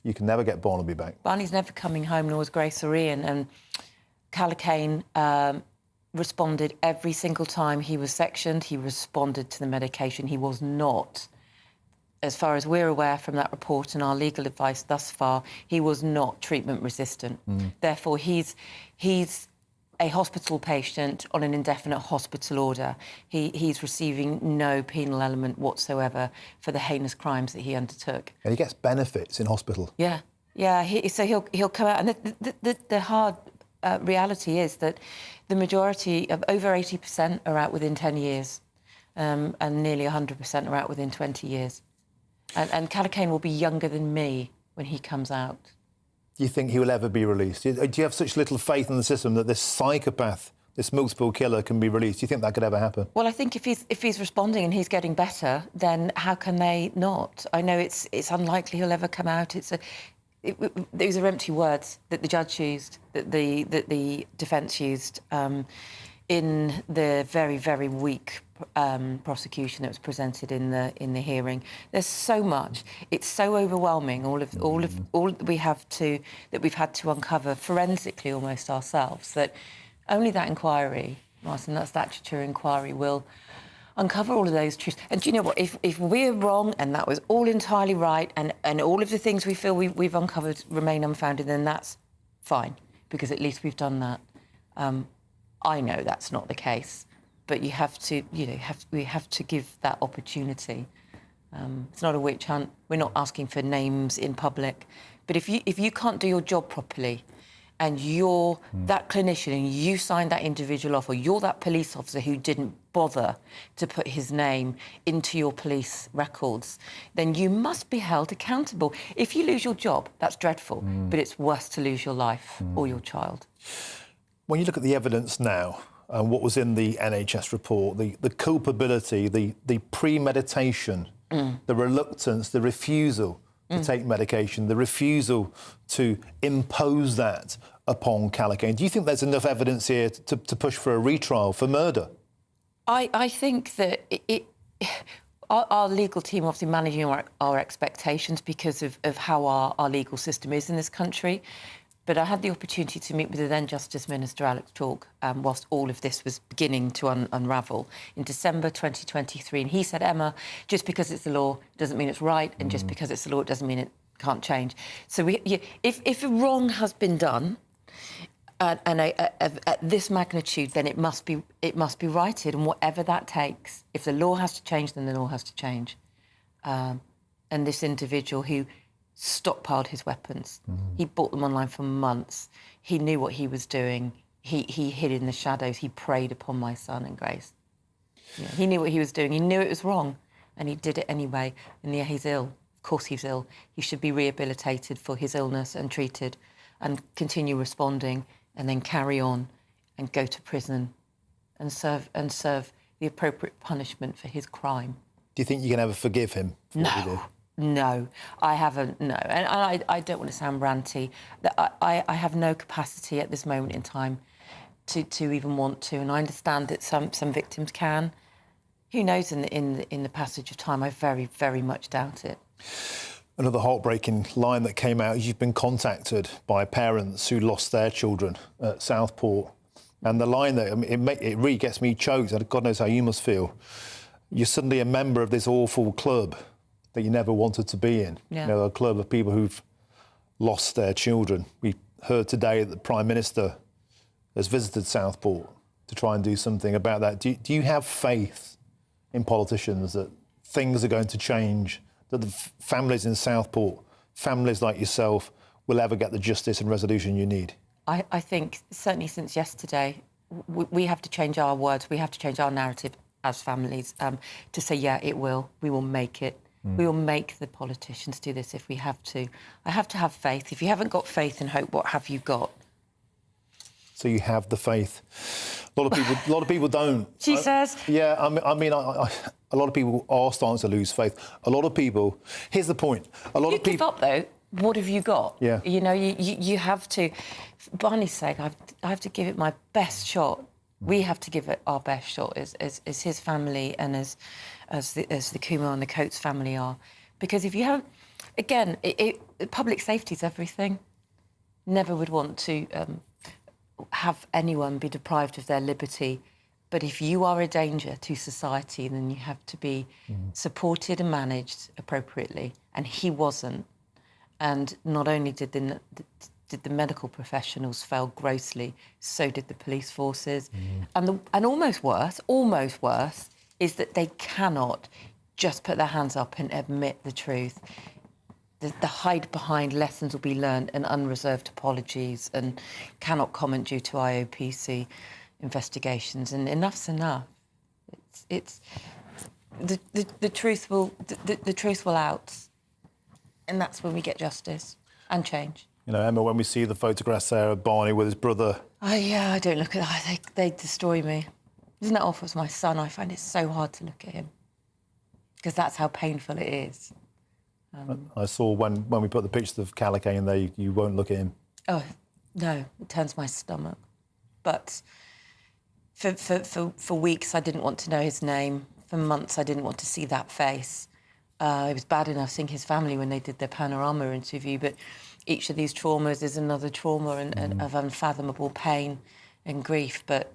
S8: you can never get Barnaby back.
S5: Barney's never coming home, nor was Grace or Ian, and Calacane responded every single time he was sectioned. He responded to the medication. He was not, as far as we're aware from that report and our legal advice thus far, he was not treatment resistant. Therefore, he's a hospital patient on an indefinite hospital order. He's receiving no penal element whatsoever for the heinous crimes that he undertook.
S8: And he gets benefits in hospital.
S5: Yeah. So he'll come out, and the hard reality is that the majority of over 80% are out within 10 years, and nearly 100% are out within 20 years. And Calacane will be younger than me when he comes out.
S8: Do you think he will ever be released? Do you have such little faith in the system that this psychopath this multiple killer can be released. Do you think that could ever happen?
S5: Well, I think if he's responding and he's getting better, then how can they not? I know it's unlikely he'll ever come out. These are empty words that the judge used, that the defence used in the very, very weak prosecution that was presented in the hearing. There's so much. It's so overwhelming. All that we've had to uncover forensically almost ourselves, that only that inquiry, Martin, that statutory inquiry, will uncover all of those truths. And do you know what? If we're wrong and that was all entirely right, and all of the things we feel we've uncovered remain unfounded, then that's fine, because at least we've done that. I know that's not the case, but you have to, we have to give that opportunity. It's not a witch hunt. We're not asking for names in public, but if you can't do your job properly, and you're that clinician and you signed that individual off, or you're that police officer who didn't bother to put his name into your police records, then you must be held accountable. If you lose your job, that's dreadful, but it's worse to lose your life or your child.
S8: When you look at the evidence now, and what was in the NHS report, the culpability, the premeditation, the reluctance, the refusal to take medication, the refusal to impose that upon Callaghan. Do you think there's enough evidence here to push for a retrial for murder?
S5: I think that our legal team obviously managing our expectations because of how our legal system is in this country. But I had the opportunity to meet with the then Justice Minister, Alex Chalk, whilst all of this was beginning to unravel in December 2023. And he said, Emma, just because it's the law doesn't mean it's right, and just because it's the law it doesn't mean it can't change. So if a wrong has been done, and at this magnitude, then it must be righted, and whatever that takes. If the law has to change, then the law has to change. And this individual who stockpiled his weapons. He bought them online for months. He knew what he was doing. He hid in the shadows. He preyed upon my son and Grace. Yeah, he knew what he was doing. He knew it was wrong, and he did it anyway. And yeah, he's ill. Of course he's ill. He should be rehabilitated for his illness and treated, and continue responding, and then carry on and go to prison and serve the appropriate punishment for his crime.
S8: Do you think you can ever forgive him for what he did?
S5: No, I haven't, no. And I don't want to sound ranty. I have no capacity at this moment in time to even want to. And I understand that some victims can. Who knows in the passage of time? I very, very much doubt it.
S8: Another heartbreaking line that came out is you've been contacted by parents who lost their children at Southport. And the line that, it really gets me choked. God knows how you must feel. You're suddenly a member of this awful club that you never wanted to be in.
S5: Yeah.
S8: You know, a club of people who've lost their children. We heard today that the Prime Minister has visited Southport to try and do something about that. Do you have faith in politicians that things are going to change, that the families in Southport, families like yourself, will ever get the justice and resolution you need?
S5: I think, certainly since yesterday, we have to change our words, we have to change our narrative as families to say, yeah, it will, we will make it. We will make the politicians do this if we have to. I have to have faith. If you haven't got faith and hope, what have you got?
S8: So you have the faith. A lot of people don't.
S5: She says.
S8: Yeah, a lot of people are starting to lose faith. A lot of people. Here's the point. A lot of people
S5: give up though. What have you got?
S8: Yeah.
S5: You know, you have to. For Barney's sake, I have to give it my best shot. We have to give it our best shot as his family and as the Kumar and the Coates family are. Because if you haven't, again, public safety is everything. Never would want to have anyone be deprived of their liberty. But if you are a danger to society, then you have to be supported and managed appropriately. And he wasn't. And not only did the medical professionals fail grossly, so did the police forces. And almost worse is that they cannot just put their hands up and admit the truth. The hide behind lessons will be learned and unreserved apologies and cannot comment due to IOPC investigations. And enough's enough. It's the truth will out, and that's when we get justice and change.
S8: You know, Emma, when we see the photographs there of Barney with his brother
S5: Oh, yeah, I don't look at that. They destroy me. Isn't that awful? It's my son. I find it so hard to look at him because that's how painful it is.
S8: I saw when we put the pictures of Calico in, you won't look at him.
S5: Oh, no, it turns my stomach. But for weeks, I didn't want to know his name. For months, I didn't want to see that face. It was bad enough seeing his family when they did their panorama interview, but each of these traumas is another trauma and of unfathomable pain and grief. But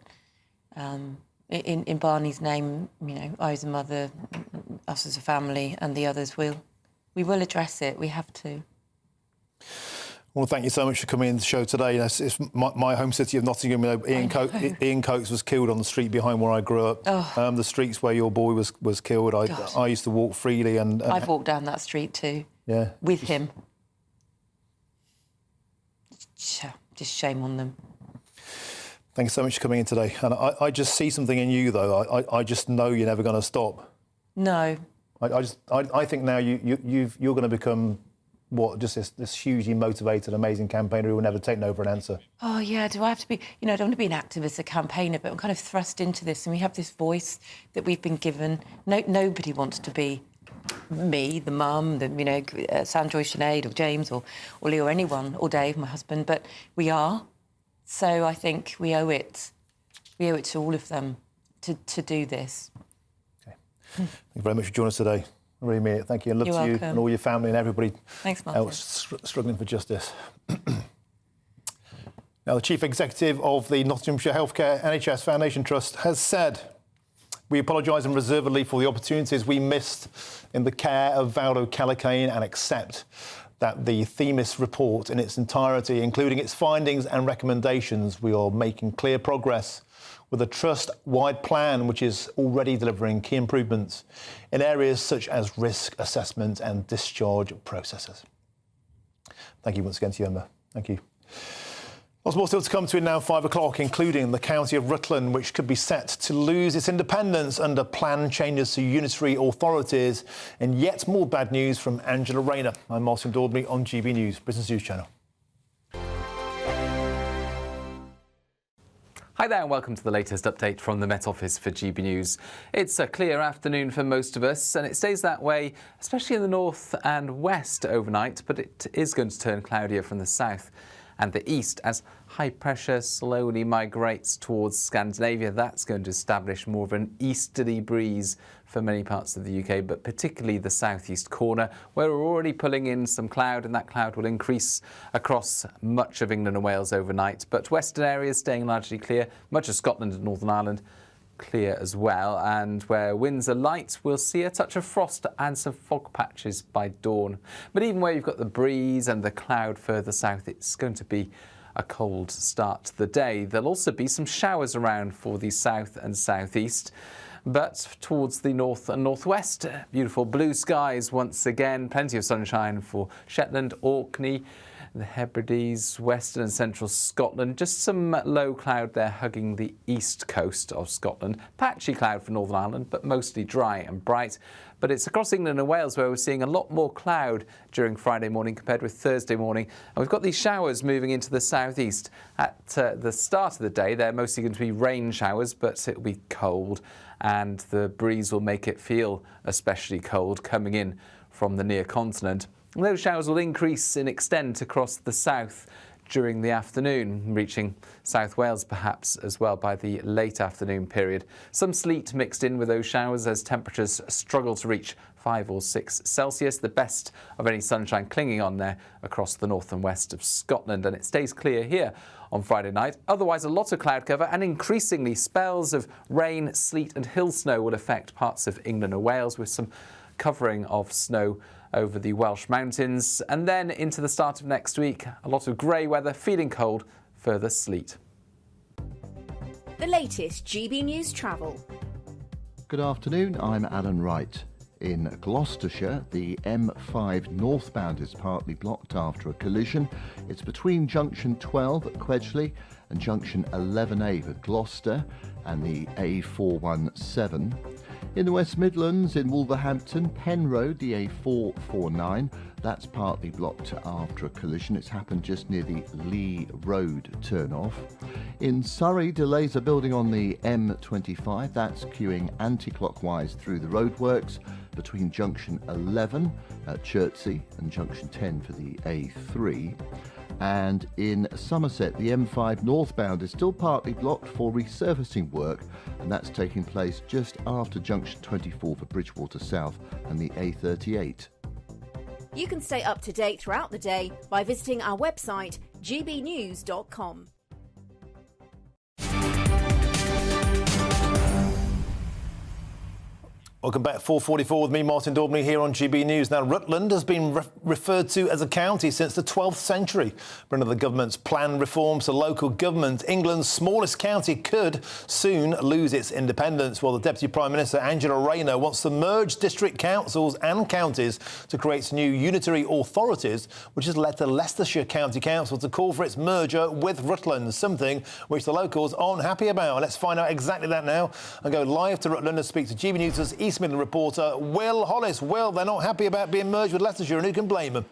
S5: in Barney's name, you know, I as a mother, us as a family, and the others we will address it. We have to.
S8: Well, thank you so much for coming in the show today. It's my home city of Nottingham. You know, Ian Coates was killed on the street behind where I grew up.
S5: Oh.
S8: The streets where your boy was killed. I used to walk freely, and
S5: I've walked down that street too.
S8: Yeah.
S5: With him. Just shame on them.
S8: Thank you so much for coming in today. And I just see something in you, though. I just know you're never going to stop.
S5: No.
S8: I think now you're going to become just this hugely motivated, amazing campaigner who will never take no for an answer.
S5: Oh yeah, do I have to be? You know, I don't want to be an activist, a campaigner, but I'm kind of thrust into this, and we have this voice that we've been given. Nobody wants to be me, the mum, Sandra, Sinead, or James, or Lee, or anyone, or Dave, my husband, but we are. So I think we owe it to all of them to do this.
S8: Okay. Thank you very much for joining us today. I really mean it. Thank you. And love to you and all your family and everybody else struggling for justice. Now, the Chief Executive of the Nottinghamshire Healthcare NHS Foundation Trust has said, "We apologise unreservedly for the opportunities we missed in the care of Valdo Callicane and accept that the Themis report in its entirety, including its findings and recommendations, we are making clear progress with a trust-wide plan which is already delivering key improvements in areas such as risk assessment and discharge processes." Thank you once again to you, Emma. Thank you. Lots more still to come to now 5 o'clock, including the county of Rutland, which could be set to lose its independence under planned changes to unitary authorities, and yet more bad news from Angela Rayner. I'm Martin Daubney on GB News, Britain's News Channel.
S4: Hi there and welcome to the latest update from the Met Office for GB News. It's a clear afternoon for most of us and it stays that way, especially in the north and west overnight, but it is going to turn cloudier from the south and the east as high pressure slowly migrates towards Scandinavia. That's going to establish more of an easterly breeze for many parts of the UK, but particularly the southeast corner, where we're already pulling in some cloud, and that cloud will increase across much of England and Wales overnight. But western areas staying largely clear, much of Scotland and Northern Ireland clear as well, and where winds are light, we'll see a touch of frost and some fog patches by dawn. But even where you've got the breeze and the cloud further south, it's going to be a cold start to the day. There'll also be some showers around for the south and southeast. But towards the north and northwest, beautiful blue skies once again, plenty of sunshine for Shetland, Orkney, the Hebrides, western and central Scotland. Just some low cloud there hugging the east coast of Scotland. Patchy cloud for Northern Ireland, but mostly dry and bright. But it's across England and Wales where we're seeing a lot more cloud during Friday morning compared with Thursday morning. And we've got these showers moving into the southeast. At the start of the day, they're mostly going to be rain showers, but it'll be cold. And the breeze will make it feel especially cold coming in from the near continent. And those showers will increase in extent across the south during the afternoon, reaching South Wales perhaps as well by the late afternoon period. Some sleet mixed in with those showers as temperatures struggle to reach 5 or 6 Celsius, the best of any sunshine clinging on there across the north and west of Scotland. And it stays clear here on Friday night. Otherwise, a lot of cloud cover and increasingly spells of rain, sleet and hill snow will affect parts of England and Wales with some covering of snow over the Welsh mountains. And then into the start of next week, a lot of grey weather, feeling cold, further sleet.
S6: The latest GB News travel.
S10: Good afternoon, I'm Alan Wright. In Gloucestershire, the M5 northbound is partly blocked after a collision. It's between junction 12 at Quedgeley and junction 11A at Gloucester and the A417. In the West Midlands, in Wolverhampton, Penn Road, the A449, that's partly blocked after a collision. It's happened just near the Lee Road turnoff. In Surrey, delays are building on the M25. That's queuing anti-clockwise through the roadworks between junction 11 at Chertsey and junction 10 for the A3. And in Somerset, the M5 northbound is still partly blocked for resurfacing work, and that's taking place just after junction 24 for Bridgewater South and the A38.
S6: You can stay up to date throughout the day by visiting our website, gbnews.com.
S8: Welcome back, 4:44 with me, Martin Daubney, here on GB News. Now, Rutland has been referred to as a county since the 12th century. But under the government's planned reforms to local government, England's smallest county could soon lose its independence, while the Deputy Prime Minister, Angela Rayner, wants to merge district councils and counties to create new unitary authorities, which has led to Leicestershire County Council to call for its merger with Rutland, something which the locals aren't happy about. Let's find out exactly that now and go live to Rutland and speak to GB News' East Midland reporter Will Hollis. Will, they're not happy about being merged with Leicestershire, and who can blame them?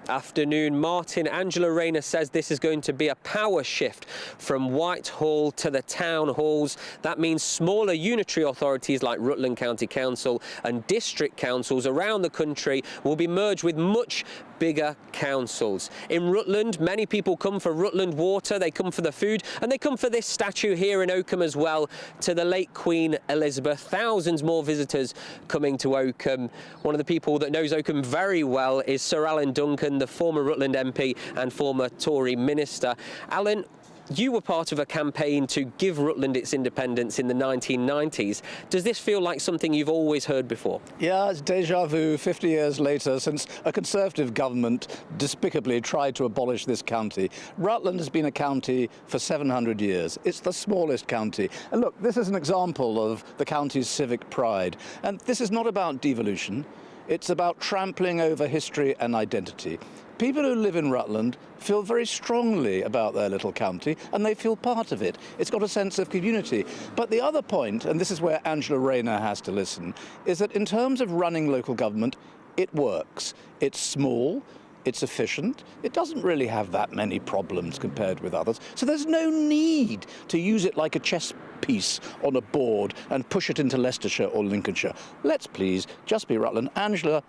S2: Afternoon, Martin. Angela Rayner says this is going to be a power shift from Whitehall to the town halls. That means smaller unitary authorities like Rutland County Council and district councils around the country will be merged with much bigger councils. In Rutland, many people come for Rutland water, they come for the food, and they come for this statue here in Oakham as well, to the late Queen Elizabeth. Thousands more visitors coming to Oakham. One of the people that knows Oakham very well is Sir Alan Duncan, the former Rutland MP and former Tory minister. Alan, you were part of a campaign to give Rutland its independence in the 1990s. Does this feel like something you've always heard before?
S11: Yeah, it's déjà vu 50 years later since a Conservative government despicably tried to abolish this county. Rutland has been a county for 700 years. It's the smallest county. And look, this is an example of the county's civic pride. And this is not about devolution. It's about trampling over history and identity. People who live in Rutland feel very strongly about their little county, and they feel part of it. It's got a sense of community. But the other point, and this is where Angela Rayner has to listen, is that in terms of running local government, it works. It's small, it's efficient, it doesn't really have that many problems compared with others, so there's no need to use it like a chess piece on a board and push it into Leicestershire or Lincolnshire. Let's please just be Rutland. Angela,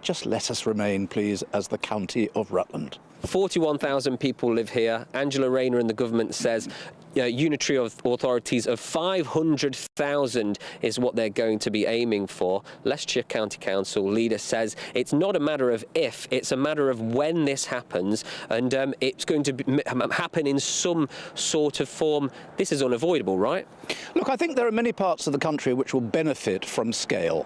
S11: just let us remain, please, as the county of Rutland.
S2: 41,000 people live here. Angela Rayner and the government says unitary authorities of 500,000 is what they're going to be aiming for. Leicestershire County Council leader says it's not a matter of if, it's a matter of when this happens, and it's going to happen in some sort of form. This is unavoidable, right?
S11: Look, I think there are many parts of the country which will benefit from scale,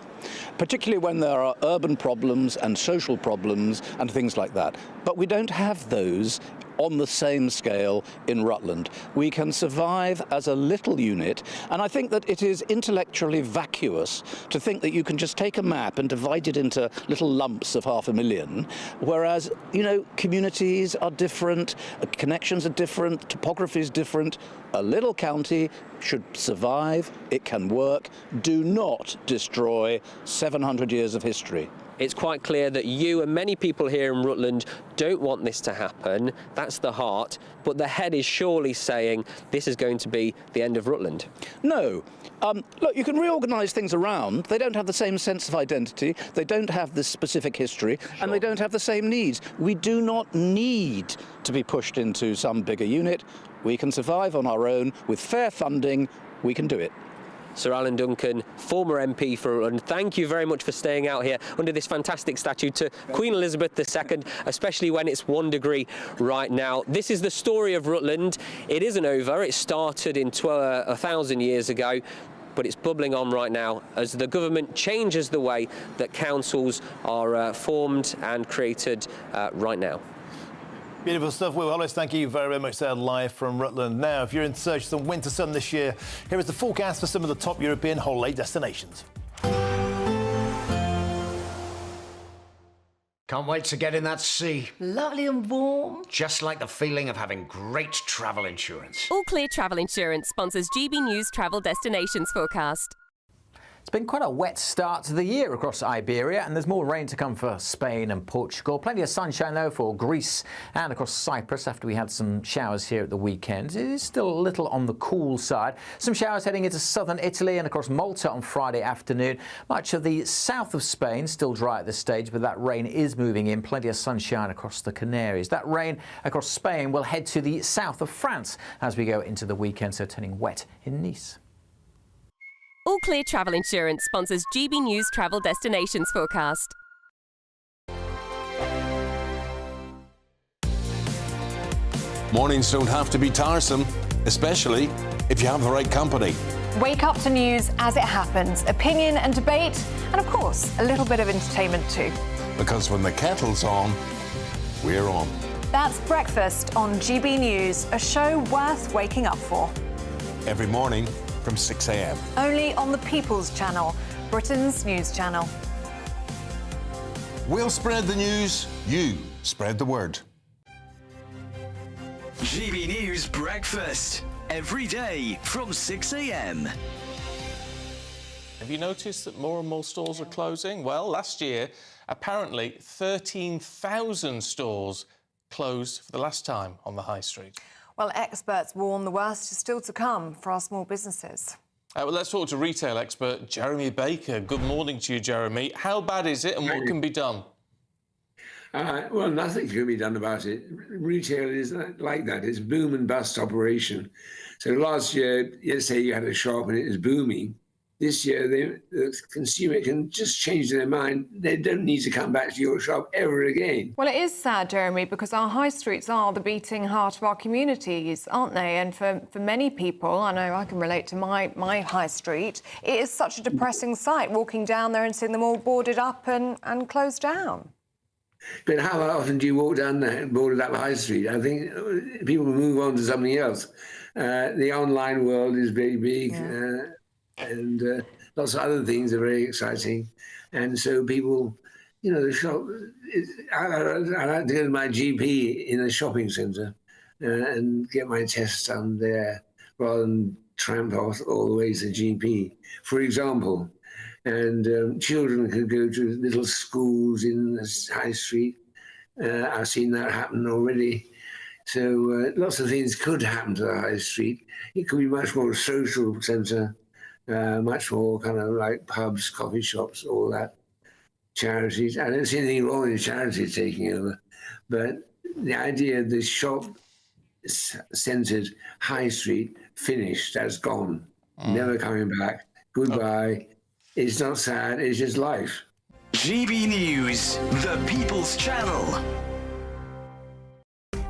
S11: particularly when there are urban problems and social problems and things like that. But we don't have those on the same scale in Rutland. We can survive as a little unit, and I think that it is intellectually vacuous to think that you can just take a map and divide it into little lumps of 500,000, whereas, you know, communities are different, connections are different, topography is different. A little county should survive, it can work. Do not destroy 700 years of history.
S2: It's quite clear that you and many people here in Rutland don't want this to happen. That's the heart. But the head is surely saying this is going to be the end of Rutland.
S11: No. Look, you can reorganise things around. They don't have the same sense of identity. They don't have this specific history, and they don't have the same needs. We do not need to be pushed into some bigger unit. We can survive on our own with fair funding. We can do it.
S2: Sir Alan Duncan, former MP for Rutland, thank you very much for staying out here under this fantastic statue to Queen Elizabeth II, especially when it's 1 degree right now. This is the story of Rutland. It isn't over. It started in 1,000 years ago, but it's bubbling on right now as the government changes the way that councils are formed and created right now.
S8: Beautiful stuff, Will Hollis. Thank you very, very much there, live from Rutland. Now, if you're in search of some winter sun this year, here is the forecast for some of the top European holiday destinations.
S14: Can't wait to get in that sea.
S15: Lovely and warm.
S14: Just like the feeling of having great travel insurance.
S17: All Clear Travel Insurance sponsors GB News travel destinations forecast.
S18: It's been quite a wet start to the year across Iberia, and there's more rain to come for Spain and Portugal. Plenty of sunshine, though, for Greece and across Cyprus after we had some showers here at the weekend. It is still a little on the cool side. Some showers heading into southern Italy and across Malta on Friday afternoon. Much of the south of Spain still dry at this stage, but that rain is moving in. Plenty of sunshine across the Canaries. That rain across Spain will head to the south of France as we go into the weekend, so turning wet in Nice.
S17: All Clear Travel Insurance sponsors GB News travel destinations forecast.
S12: Mornings don't have to be tiresome, especially if you have the right company.
S23: Wake up to news as it happens, opinion and debate, and of course, a little bit of entertainment too.
S12: Because when the kettle's on, we're on.
S23: That's Breakfast on GB News, a show worth waking up for.
S12: Every morning from 6 a.m.
S23: Only on the People's Channel, Britain's news channel.
S12: We'll spread the news, you spread the word.
S25: GB News Breakfast, every day from 6 a.m.
S3: Have you noticed that more and more stores are closing? Well, last year, apparently 13,000 stores closed for the last time on the high street.
S23: Well, experts warn the worst is still to come for our small businesses.
S3: Well, let's talk to retail expert Jeremy Baker. Good morning to you, Jeremy. How bad is it and what can be done?
S19: Well, nothing can be done about it. Retail is like that. It's boom and bust operation. So last year, let's say you had a shop and it was booming. This year, the consumer can just change their mind. They don't need to come back to your shop ever again.
S23: Well, it is sad, Jeremy, because our high streets are the beating heart of our communities, aren't they? And for many people, I know I can relate to my high street, it is such a depressing sight, walking down there and seeing them all boarded up and closed down.
S19: But how often do you walk down there boarded up high street? I think people move on to something else. The online world is very big. Yeah. And lots of other things are very exciting. And so people, you know, the shop, I like to go to my GP in a shopping centre and get my tests done there rather than tramp off all the way to the GP, for example. And children could go to little schools in the high street. I've seen that happen already. So lots of things could happen to the high street. It could be much more social centre. Much more kind of like pubs, coffee shops, all that. Charities. I don't see anything wrong with charities taking over. But the idea of the shop-centred high street finished, that's gone. Never coming back. Goodbye. It's not sad, it's just life.
S25: GB News, the People's Channel.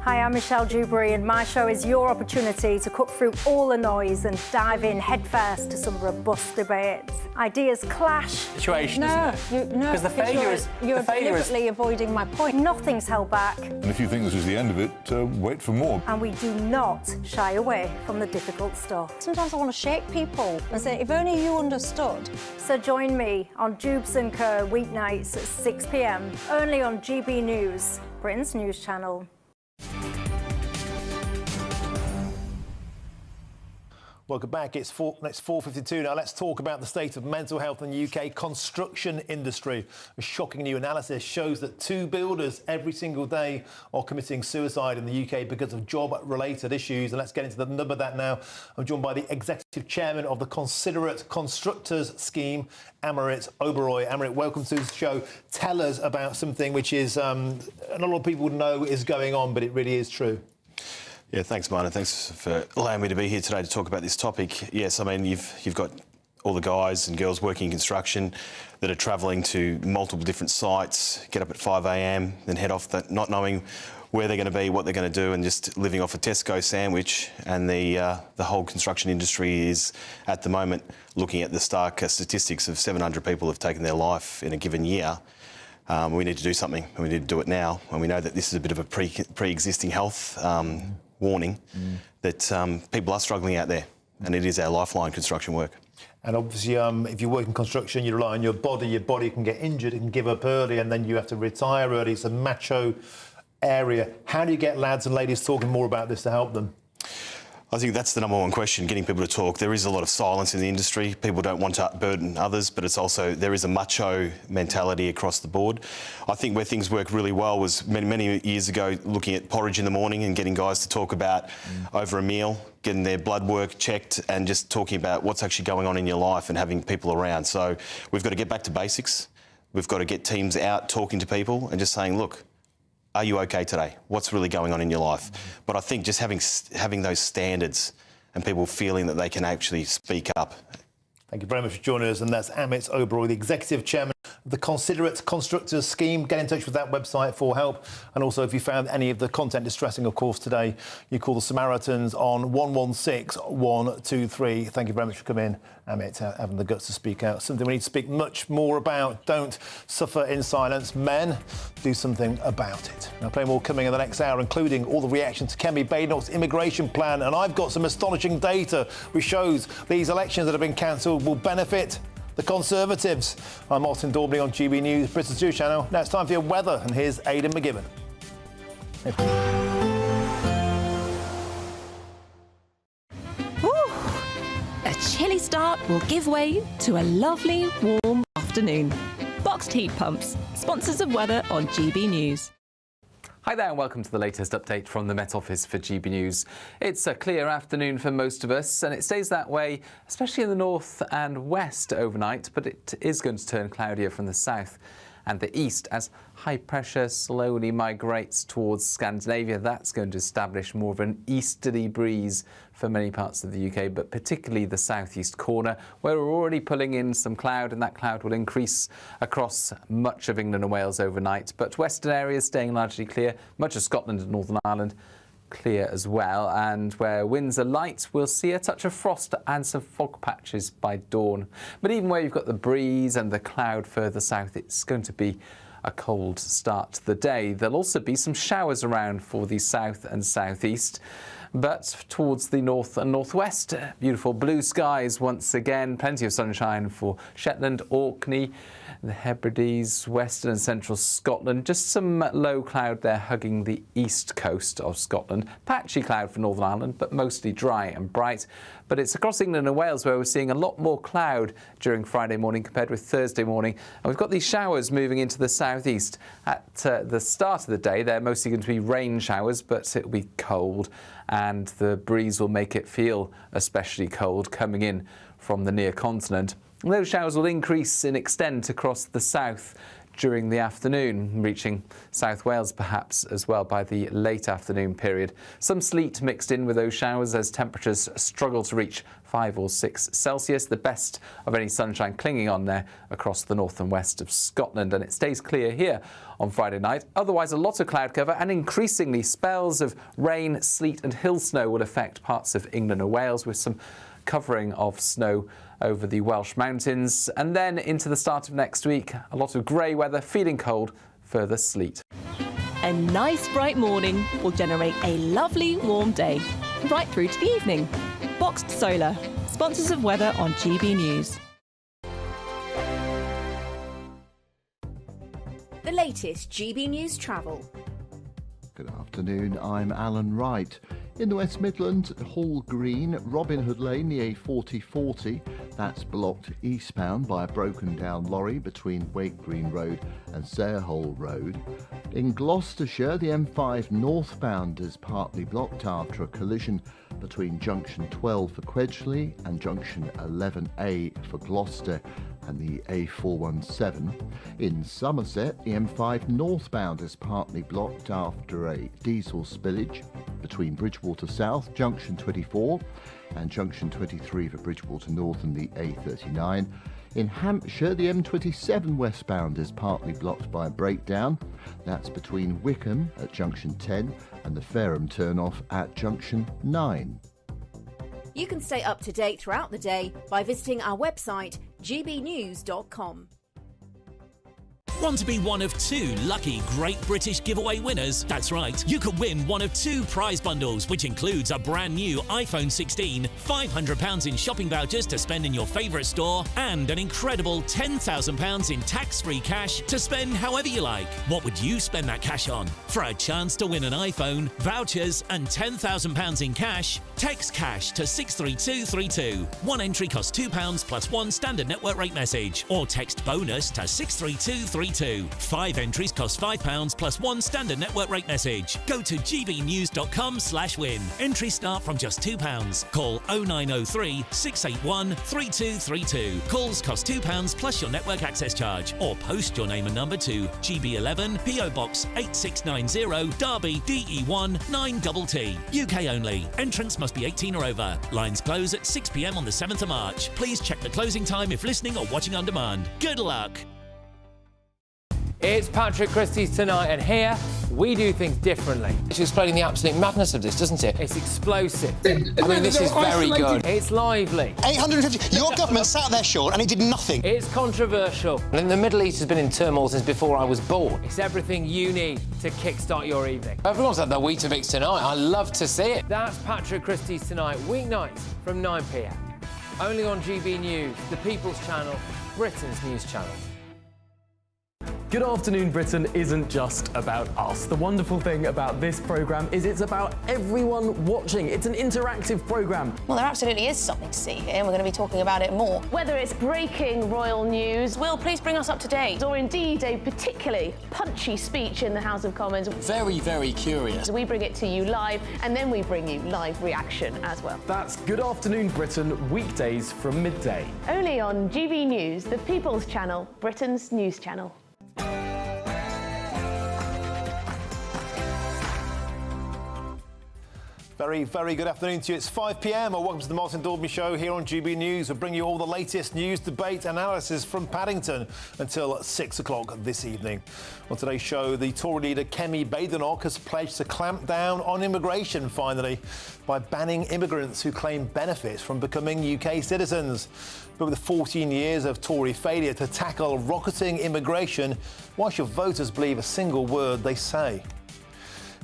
S23: Hi, I'm Michelle Dewberry, and my show is your opportunity to cut through all the noise and dive in headfirst to some robust debates. Ideas clash.
S21: Situation, isn't it?
S23: No,
S21: because the failure is
S23: you're deliberately avoiding my point. Nothing's held back.
S27: And if you think this is the end of it, wait for more.
S23: And we do not shy away from the difficult stuff. Sometimes I want to shake people and say, if only you understood. So join me on Dubes & Co. weeknights at 6 p.m. only on GB News, Britain's news channel.
S8: Welcome back. It's 4:52 now. Let's talk about the state of mental health in the UK construction industry. A shocking new analysis shows that 2 builders every single day are committing suicide in the UK because of job-related issues. And let's get into the number of that now. I'm joined by the executive chairman of the Considerate Constructors Scheme, Amrit Oberoi. Amrit, welcome to the show. Tell us about something which is not a lot of people know is going on, but it really is true.
S28: Yeah, thanks, Martin. Thanks for allowing me to be here today to talk about this topic. Yes, I mean, you've got all the guys and girls working in construction that are travelling to multiple different sites, get up at 5 a.m, then head off, not knowing where they're going to be, what they're going to do, and just living off a Tesco sandwich. And the whole construction industry is, at the moment, looking at the stark statistics of 700 people have taken their life in a given year. We need to do something, and we need to do it now. And we know that this is a bit of a pre-existing health warning that people are struggling out there, and it is our lifeline, construction work.
S8: And obviously, if you work in construction, you rely on your body can get injured, it can give up early, and then you have to retire early. It's a macho area. How do you get lads and ladies talking more about this to help them?
S28: I think that's the number one question, getting people to talk. There is a lot of silence in the industry. People don't want to burden others, but it's also, there is a macho mentality across the board. I think where things worked really well was many years ago, looking at porridge in the morning and getting guys to talk about over a meal, getting their blood work checked and just talking about what's actually going on in your life and having people around. So we've got to get back to basics. We've got to get teams out talking to people and just saying, look, are you okay today? What's really going on in your life? But I think just having those standards and people feeling that they can actually speak up.
S8: Thank you very much for joining us. And that's Amit Oberoi, the Executive Chairman of the Considerate Constructors Scheme. Get in touch with that website for help. And also, if you found any of the content distressing, of course, today, you call the Samaritans on 116 123. Thank you very much for coming in, Amit, having the guts to speak out. Something we need to speak much more about. Don't suffer in silence. Men, do something about it. Now, plenty more coming in the next hour, including all the reaction to Kemi Badenoch's immigration plan. And I've got some astonishing data which shows these elections that have been cancelled will benefit the Conservatives. I'm Martin Daubney on GB News, Britain's News Channel. Now it's time for your weather, and here's Aidan McGibbon.
S17: A chilly start will give way to a lovely, warm afternoon. Boxed heat pumps, sponsors of weather on GB News.
S4: Hi there and welcome to the latest update from the Met Office for GB News. It's a clear afternoon for most of us and it stays that way, especially in the north and west overnight, but it is going to turn cloudier from the south and the east as high pressure slowly migrates towards Scandinavia. That's going to establish more of an easterly breeze for many parts of the UK, but particularly the southeast corner, where we're already pulling in some cloud, and that cloud will increase across much of England and Wales overnight. But western areas staying largely clear, much of Scotland and Northern Ireland clear as well, and where winds are light, we'll see a touch of frost and some fog patches by dawn. But even where you've got the breeze and the cloud further south, it's going to be a cold start to the day. There'll also be some showers around for the south and southeast. But towards the north and northwest, beautiful blue skies once again, plenty of sunshine for Shetland, Orkney, the Hebrides, western and central Scotland. Just some low cloud there hugging the east coast of Scotland. Patchy cloud for Northern Ireland, but mostly dry and bright. But it's across England and Wales where we're seeing a lot more cloud during Friday morning compared with Thursday morning. And we've got these showers moving into the southeast. At the start of the day, they're mostly going to be rain showers, but it'll be cold. And the breeze will make it feel especially cold coming in from the near continent. And those showers will increase in extent across the south during the afternoon, reaching South Wales perhaps as well by the late afternoon period. Some sleet mixed in with those showers as temperatures struggle to reach 5 or 6 Celsius, the best of any sunshine clinging on there across the north and west of Scotland. And it stays clear here on Friday night. Otherwise, a lot of cloud cover and increasingly spells of rain, sleet and hill snow will affect parts of England and Wales, with some covering of snow over the Welsh mountains. And then into the start of next week, a lot of grey weather, feeling cold, further sleet.
S17: A nice bright morning will generate a lovely warm day, right through to the evening. Boxed Solar, sponsors of weather on GB News.
S6: The latest GB News travel.
S10: Good afternoon, I'm Alan Wright. In the West Midlands, Hall Green, Robin Hood Lane, the A4040, that's blocked eastbound by a broken down lorry between Wake Green Road and Sarehole Road. In Gloucestershire, the M5 northbound is partly blocked after a collision between junction 12 for Quedgeley and junction 11A for Gloucester and the A417. In Somerset, the M5 northbound is partly blocked after a diesel spillage between Bridgewater South, junction 24, and junction 23 for Bridgewater North and the A39. In Hampshire, the M27 westbound is partly blocked by a breakdown. That's between Wickham at junction 10 and the Fareham turnoff at junction 9.
S6: You can stay up to date throughout the day by visiting our website gbnews.com.
S9: Want to be one of 2 lucky Great British Giveaway winners? That's right, you could win one of 2 prize bundles, which includes a brand new iPhone 16, £500 in shopping vouchers to spend in your favourite store, and an incredible £10,000 in tax-free cash to spend however you like. What would you spend that cash on? For a chance to win an iPhone, vouchers and £10,000 in cash, text cash to 63232. One entry costs £2 plus 1 standard network rate message, or text bonus to 63232. 5 entries cost £5 plus 1 standard network rate message. Go to gbnews.com/win. Entries start from just £2. Call 0903 681 3232. Calls cost £2 plus your network access charge, or post your name and number to GB11 PO Box 8690 Derby DE1 9TT. UK only. Entrance must be 18 or over. Lines close at 6 p.m. on the 7th of March. Please check the closing time if listening or watching on demand. Good luck.
S2: It's Patrick Christie's Tonight, and here we do things differently. It's explaining the absolute madness of this, doesn't it? It's explosive. I mean, this is very good. It's lively.
S13: 850. Your government sat there, Sean, and it did nothing.
S2: It's controversial. And the Middle East has been in turmoil since before I was born. It's everything you need to kickstart your evening. Everyone's had their Weetabix tonight. I love to see it. That's Patrick Christie's Tonight, weeknights from 9 p.m. Only on GB News, the People's Channel, Britain's news channel.
S15: Good Afternoon Britain isn't just about us. The wonderful thing about this programme is it's about everyone watching. It's an interactive programme.
S16: Well, there absolutely is something to see here, and we're going to be talking about it more. Whether it's breaking royal news, Will, please bring us up to date, or indeed a particularly punchy speech in the House of Commons.
S13: Very, very curious.
S16: We bring it to you live, and then we bring you live reaction as well.
S15: That's Good Afternoon Britain, weekdays from midday.
S16: Only on GB News, the People's Channel, Britain's news channel.
S8: Very, very good afternoon to you. It's 5 p.m. Welcome to the Martin Daubney Show here on GB News. We'll bring you all the latest news, debate, analysis from Paddington until 6 o'clock this evening. On today's show, the Tory leader Kemi Badenoch has pledged to clamp down on immigration, finally, by banning immigrants who claim benefits from becoming UK citizens. But with 14 years of Tory failure to tackle rocketing immigration, why should voters believe a single word they say?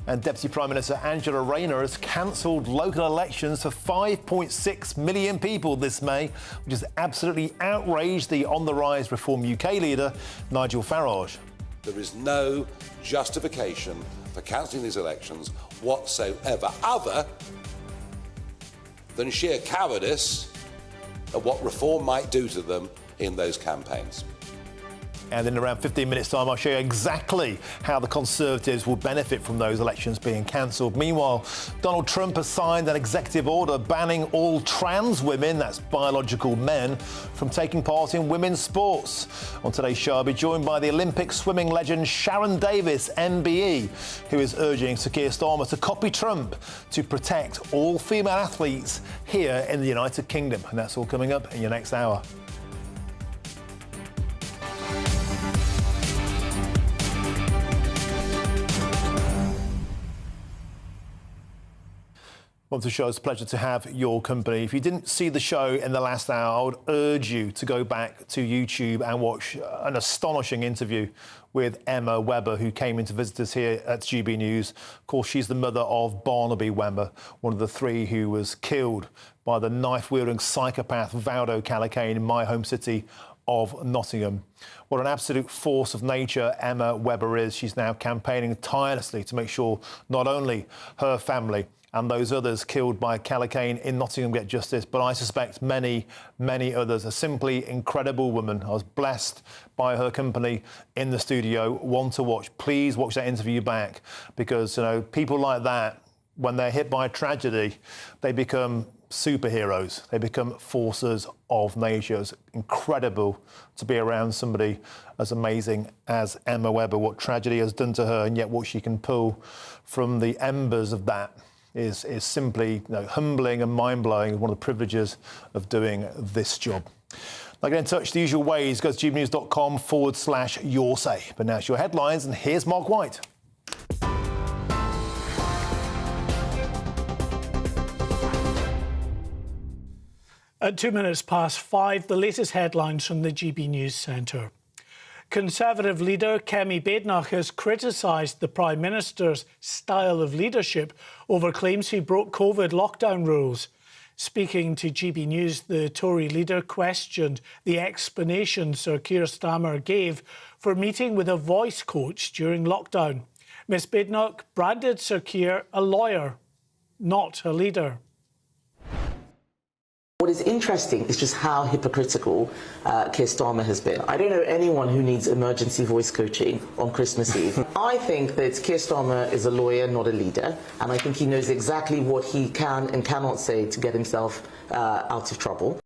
S8: And Deputy Prime Minister Angela Rayner has cancelled local elections for 5.6 million people this May, which has absolutely outraged the on-the-rise Reform UK leader, Nigel Farage.
S20: There is no justification for cancelling these elections whatsoever, other than sheer cowardice at what reform might do to them in those campaigns.
S8: And in around 15 minutes' time, I'll show you exactly how the Conservatives will benefit from those elections being cancelled. Meanwhile, Donald Trump has signed an executive order banning all trans women, that's biological men, from taking part in women's sports. On today's show, I'll be joined by the Olympic swimming legend Sharon Davis, MBE, who is urging Sir Keir Starmer to copy Trump to protect all female athletes here in the United Kingdom. And that's all coming up in your next hour. Welcome to the show. It's a pleasure to have your company. If you didn't see the show in the last hour, I would urge you to go back to YouTube and watch an astonishing interview with Emma Webber, who came in to visit us here at GB News. Of course, she's the mother of Barnaby Webber, one of the 3 who was killed by the knife-wielding psychopath Valdo Calacane in my home city of Nottingham. What an absolute force of nature Emma Webber is. She's now campaigning tirelessly to make sure not only her family and those others killed by Calacane in Nottingham get justice, but I suspect many, many others. A simply incredible woman. I was blessed by her company in the studio. One to watch. Please watch that interview back, because, you know, people like that, when they're hit by tragedy, they become superheroes. They become forces of nature. It's incredible to be around somebody as amazing as Emma Webber, what tragedy has done to her, and yet what she can pull from the embers of that is simply, you know, humbling and mind-blowing. One of the privileges of doing this job. Now, get in touch the usual ways. Go to gbnews.com/your say. But now it's your headlines, and here's Mark White.
S22: At 5:02, the latest headlines from the GB News Centre.
S1: Conservative leader Kemi Badenoch has criticised the Prime Minister's style of leadership over claims he broke COVID lockdown rules. Speaking to GB News, the Tory leader questioned the explanation Sir Keir Starmer gave for meeting with a voice coach during lockdown. Ms Badenoch branded Sir Keir a lawyer, not a leader.
S5: What is interesting is just how hypocritical Keir Starmer has been. I don't know anyone who needs emergency voice coaching on Christmas Eve. I think that Keir Starmer is a lawyer, not a leader, and I think he knows exactly what he can and cannot say to get himself out of trouble.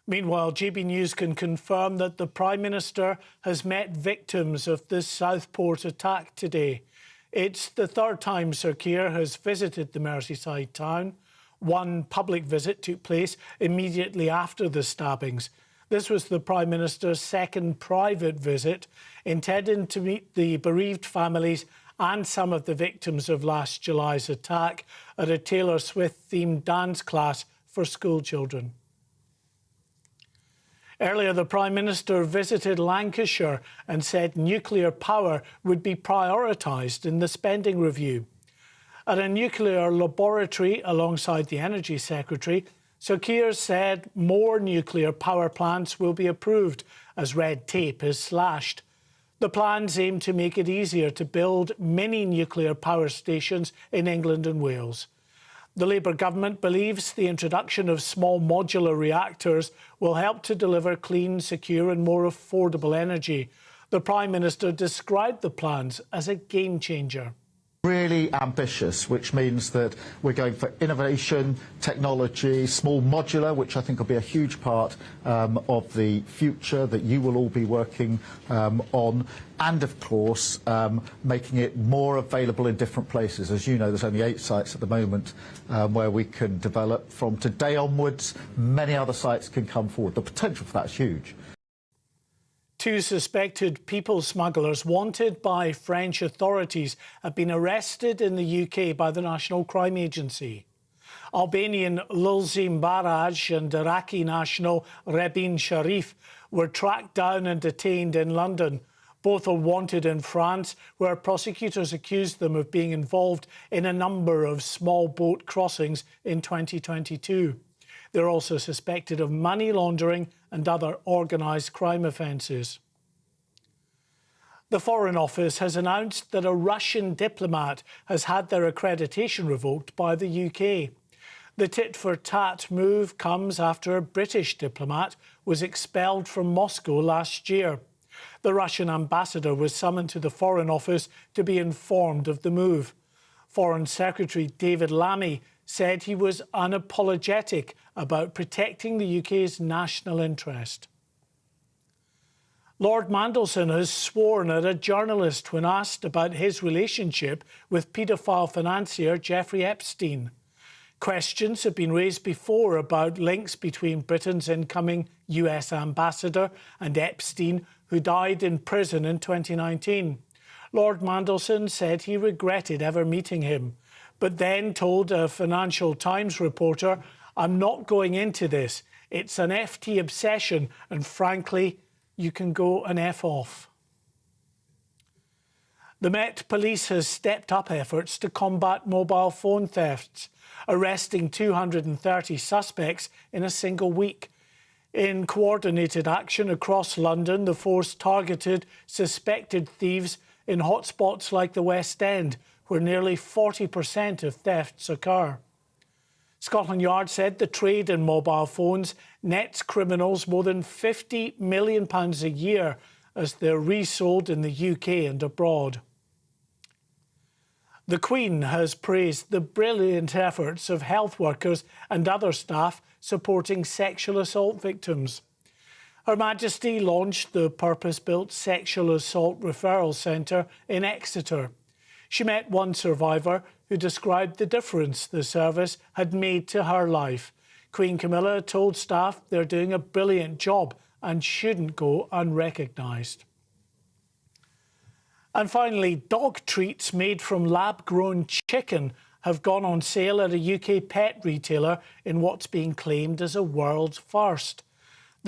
S1: Meanwhile, GB News can confirm that the Prime Minister has met victims of the Southport attack today. It's the third time Sir Keir has visited the Merseyside town. One public visit took place immediately after the stabbings. This was the Prime Minister's second private visit, intended to meet the bereaved families and some of the victims of last July's attack at a Taylor Swift-themed dance class for school children. Earlier, the Prime Minister visited Lancashire and said nuclear power would be prioritised in the spending review. At a nuclear laboratory alongside the Energy Secretary, Sir Keir said more nuclear power plants will be approved as red tape is slashed. The plans aim to make it easier to build mini nuclear power stations in England and Wales. The Labour government believes the introduction of small modular reactors will help to deliver clean, secure and more affordable energy. The Prime Minister described the plans as a game changer.
S7: Really ambitious, which means that we're going for innovation, technology, small modular, which I think will be a huge part of the future that you will all be working on, and of course making it more available in different places. As you know, there's only 8 sites at the moment where we can develop. From today onwards, many other sites can come forward. The potential for that is huge.
S1: 2 suspected people smugglers wanted by French authorities have been arrested in the UK by the National Crime Agency. Albanian Lulzim Baraj and Iraqi national Rebin Sharif were tracked down and detained in London. Both are wanted in France, where prosecutors accused them of being involved in a number of small boat crossings in 2022. They're also suspected of money laundering and other organised crime offences. The Foreign Office has announced that a Russian diplomat has had their accreditation revoked by the UK. The tit-for-tat move comes after a British diplomat was expelled from Moscow last year. The Russian ambassador was summoned to the Foreign Office to be informed of the move. Foreign Secretary David Lammy said he was unapologetic about protecting the UK's national interest. Lord Mandelson has sworn at a journalist when asked about his relationship with paedophile financier Jeffrey Epstein. Questions have been raised before about links between Britain's incoming US ambassador and Epstein, who died in prison in 2019. Lord Mandelson said he regretted ever meeting him, but then told a Financial Times reporter, "I'm not going into this. It's an FT obsession, and frankly, you can go and F off." The Met Police has stepped up efforts to combat mobile phone thefts, arresting 230 suspects in a single week. In coordinated action across London, the force targeted suspected thieves in hotspots like the West End, where nearly 40% of thefts occur. Scotland Yard said the trade in mobile phones nets criminals more than £50 million a year as they're resold in the UK and abroad. The Queen has praised the brilliant efforts of health workers and other staff supporting sexual assault victims. Her Majesty launched the purpose-built Sexual Assault Referral Centre in Exeter. She met one survivor who described the difference the service had made to her life. Queen Camilla told staff they're doing a brilliant job and shouldn't go unrecognised. And finally, dog treats made from lab-grown chicken have gone on sale at a UK pet retailer in what's being claimed as a world first.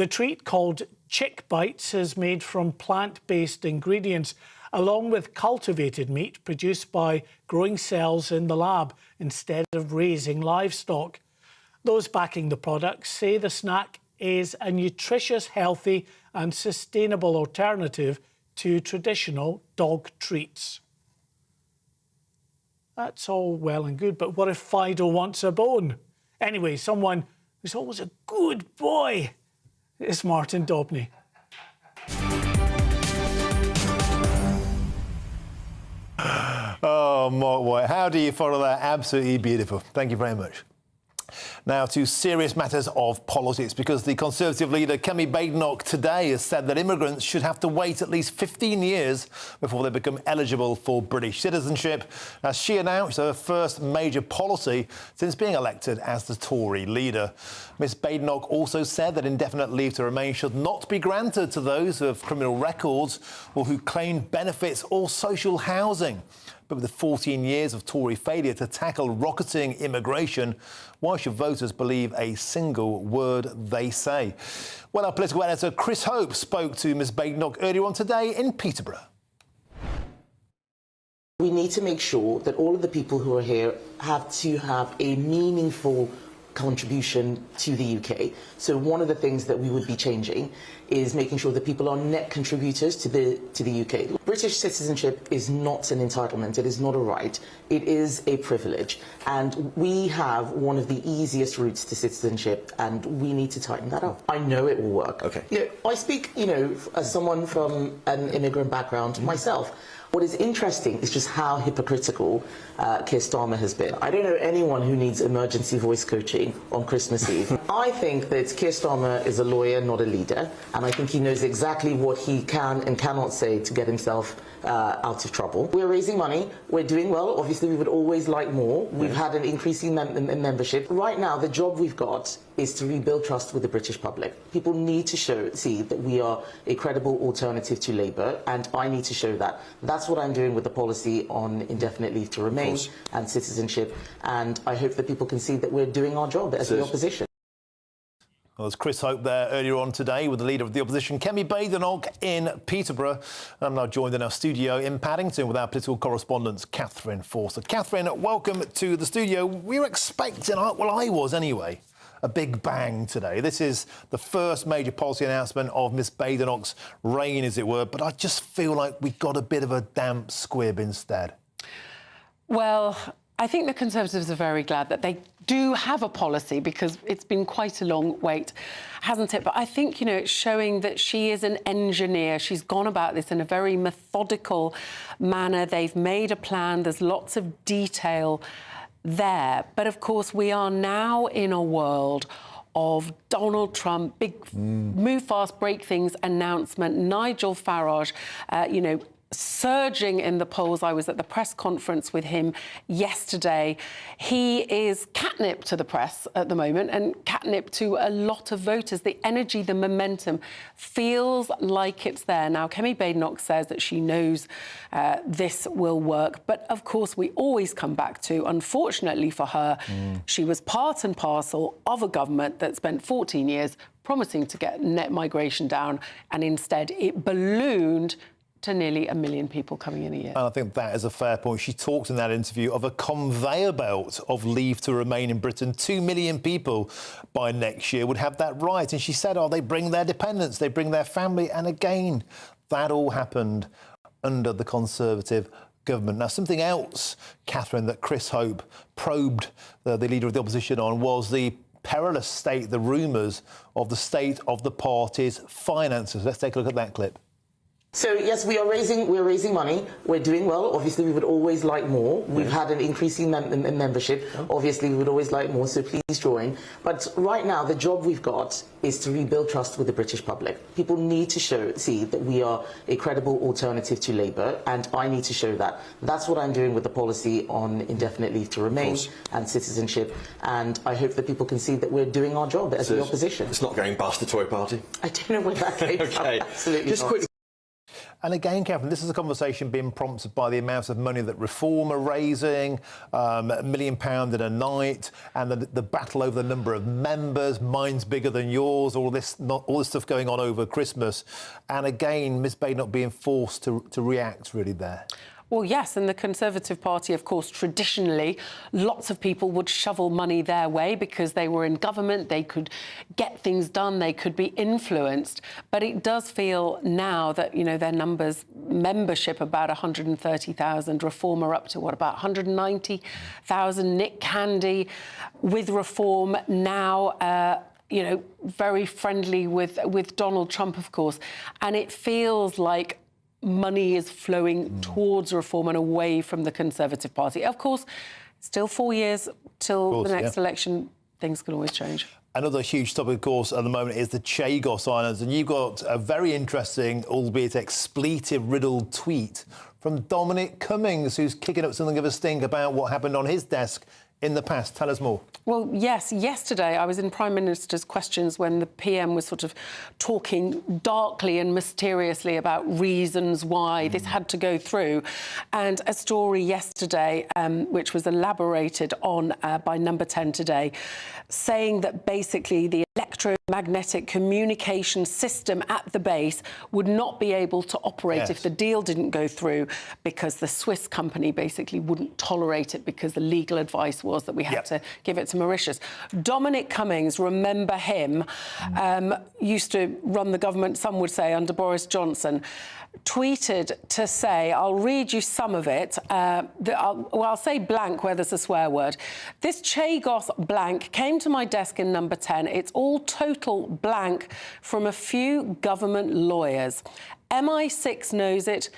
S1: The treat, called Chick Bites, is made from plant-based ingredients, along with cultivated meat produced by growing cells in the lab instead of raising livestock. Those backing the product say the snack is a nutritious, healthy and sustainable alternative to traditional dog treats. That's all well and good, but what if Fido wants a bone? Anyway, someone who's always a good boy is Martin Daubney.
S8: Oh, Mark White, how do you follow that? Absolutely beautiful. Thank you very much. Now to serious matters of politics, because the Conservative leader Kemi Badenoch today has said that immigrants should have to wait at least 15 years before they become eligible for British citizenship, as she announced her first major policy since being elected as the Tory leader. Ms Badenoch also said that indefinite leave to remain should not be granted to those who have criminal records or who claim benefits or social housing. But with the 14 years of Tory failure to tackle rocketing immigration, why should voters believe a single word they say? Well, our political editor Chris Hope spoke to Ms Badenoch earlier on today in Peterborough.
S5: We need to make sure that all of the people who are here have to have a meaningful contribution to the UK. So one of the things that we would be changing is making sure that people are net contributors to the UK. British citizenship is not an entitlement, it is not a right, it is a privilege. And we have one of the easiest routes to citizenship, and we need to tighten that up. I know it will work.
S28: Okay.
S5: You know, I speak, as someone from an immigrant background myself. What is interesting is just how hypocritical Keir Starmer has been. I don't know anyone who needs emergency voice coaching on Christmas Eve. I think that Keir Starmer is a lawyer, not a leader, and I think he knows exactly what he can and cannot say to get himself out of trouble. We're raising money, we're doing well. Obviously, we would always like more. We've had an increasing membership. Right now, the job we've got is to rebuild trust with the British public. People need to see that we are a credible alternative to Labour, and I need to show that. That's what I'm doing with the policy on indefinite leave to remain and citizenship, and I hope that people can see that we're doing our job as the opposition.
S8: Well, there's Chris Hope there earlier on today with the leader of the opposition, Kemi Badenoch, in Peterborough. I'm now joined in our studio in Paddington with our political correspondent, Catherine Forster. Catherine, welcome to the studio. We were expecting, well, I was anyway, a big bang today. This is the first major policy announcement of Miss Badenoch's reign, as it were, but I just feel like we got a bit of a damp squib instead.
S3: Well, I think the Conservatives are very glad that they do have a policy, because it's been quite a long wait, hasn't it? But I think, it's showing that she is an engineer. She's gone about this in a very methodical manner. They've made a plan. There's lots of detail there. But, of course, we are now in a world of Donald Trump, big move fast, break things announcement, Nigel Farage, surging in the polls. I was at the press conference with him yesterday. He is catnip to the press at the moment, and catnip to a lot of voters. The energy, the momentum feels like it's there. Now, Kemi Badenoch says that she knows this will work. But, of course, we always come back to, unfortunately for her, she was part and parcel of a government that spent 14 years promising to get net migration down, and instead it ballooned to nearly 1 million people coming in a year.
S8: And I think that is a fair point. She talked in that interview of a conveyor belt of leave to remain in Britain. 2 million people by next year would have that right. And she said, they bring their dependents, they bring their family. And again, that all happened under the Conservative government. Now, something else, Catherine, that Chris Hope probed the leader of the opposition on was the perilous state, the rumours of the state of the party's finances. Let's take a look at that clip.
S5: So yes, we're raising money. We're doing well. Obviously, we would always like more. We've had an increasing membership. Obviously, we would always like more. So please join. But right now, the job we've got is to rebuild trust with the British public. People need to see that we are a credible alternative to Labour, and I need to show that. That's what I'm doing with the policy on indefinite leave to remain and citizenship. And I hope that people can see that we're doing our job as the opposition.
S11: It's not going past the Tory party.
S5: I don't know where that came from. Absolutely
S11: Just
S5: not.
S11: quickly.
S8: And again, Catherine, this is a conversation being prompted by the amount of money that Reform are raising, £1 million in a night, and the battle over the number of members, mine's bigger than yours, all this stuff going on over Christmas. And again, Ms Badenoch being forced to react really there.
S3: Well, yes, and the Conservative Party, of course, traditionally, lots of people would shovel money their way because they were in government, they could get things done, they could be influenced. But it does feel now that, you know, their numbers, membership about 130,000, Reform are up to, what, about 190,000, Nick Candy with Reform now, you know, very friendly with Donald Trump, of course. And it feels like money is flowing towards Reform and away from the Conservative Party. Of course, still 4 years till the next election. Things can always change.
S8: Another huge topic, of course, at the moment is the Chagos Islands. And you've got a very interesting, albeit expletive-riddled tweet from Dominic Cummings, who's kicking up something of a stink about what happened on his desk in the past. Tell us more.
S3: Well, yes, yesterday I was in Prime Minister's Questions when the PM was sort of talking darkly and mysteriously about reasons why this had to go through. And a story yesterday, which was elaborated on by Number 10 today, saying that basically the electromagnetic communication system at the base would not be able to operate if the deal didn't go through because the Swiss company basically wouldn't tolerate it because the legal advice was that we had to give it to Mauritius. Dominic Cummings, remember him, used to run the government, some would say, under Boris Johnson, tweeted to say, I'll read you some of it, I'll say blank where there's a swear word. This Chagos blank came to my desk in Number 10. It's all total blank from a few government lawyers. MI6 knows it,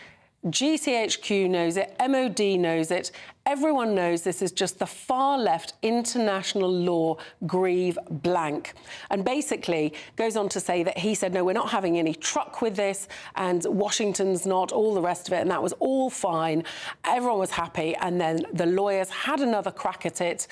S3: GCHQ knows it, MOD knows it. Everyone knows this is just the far-left international law grieve blank. And basically goes on to say that he said, no, we're not having any truck with this, and Washington's not, all the rest of it, and that was all fine. Everyone was happy, and then the lawyers had another crack at it.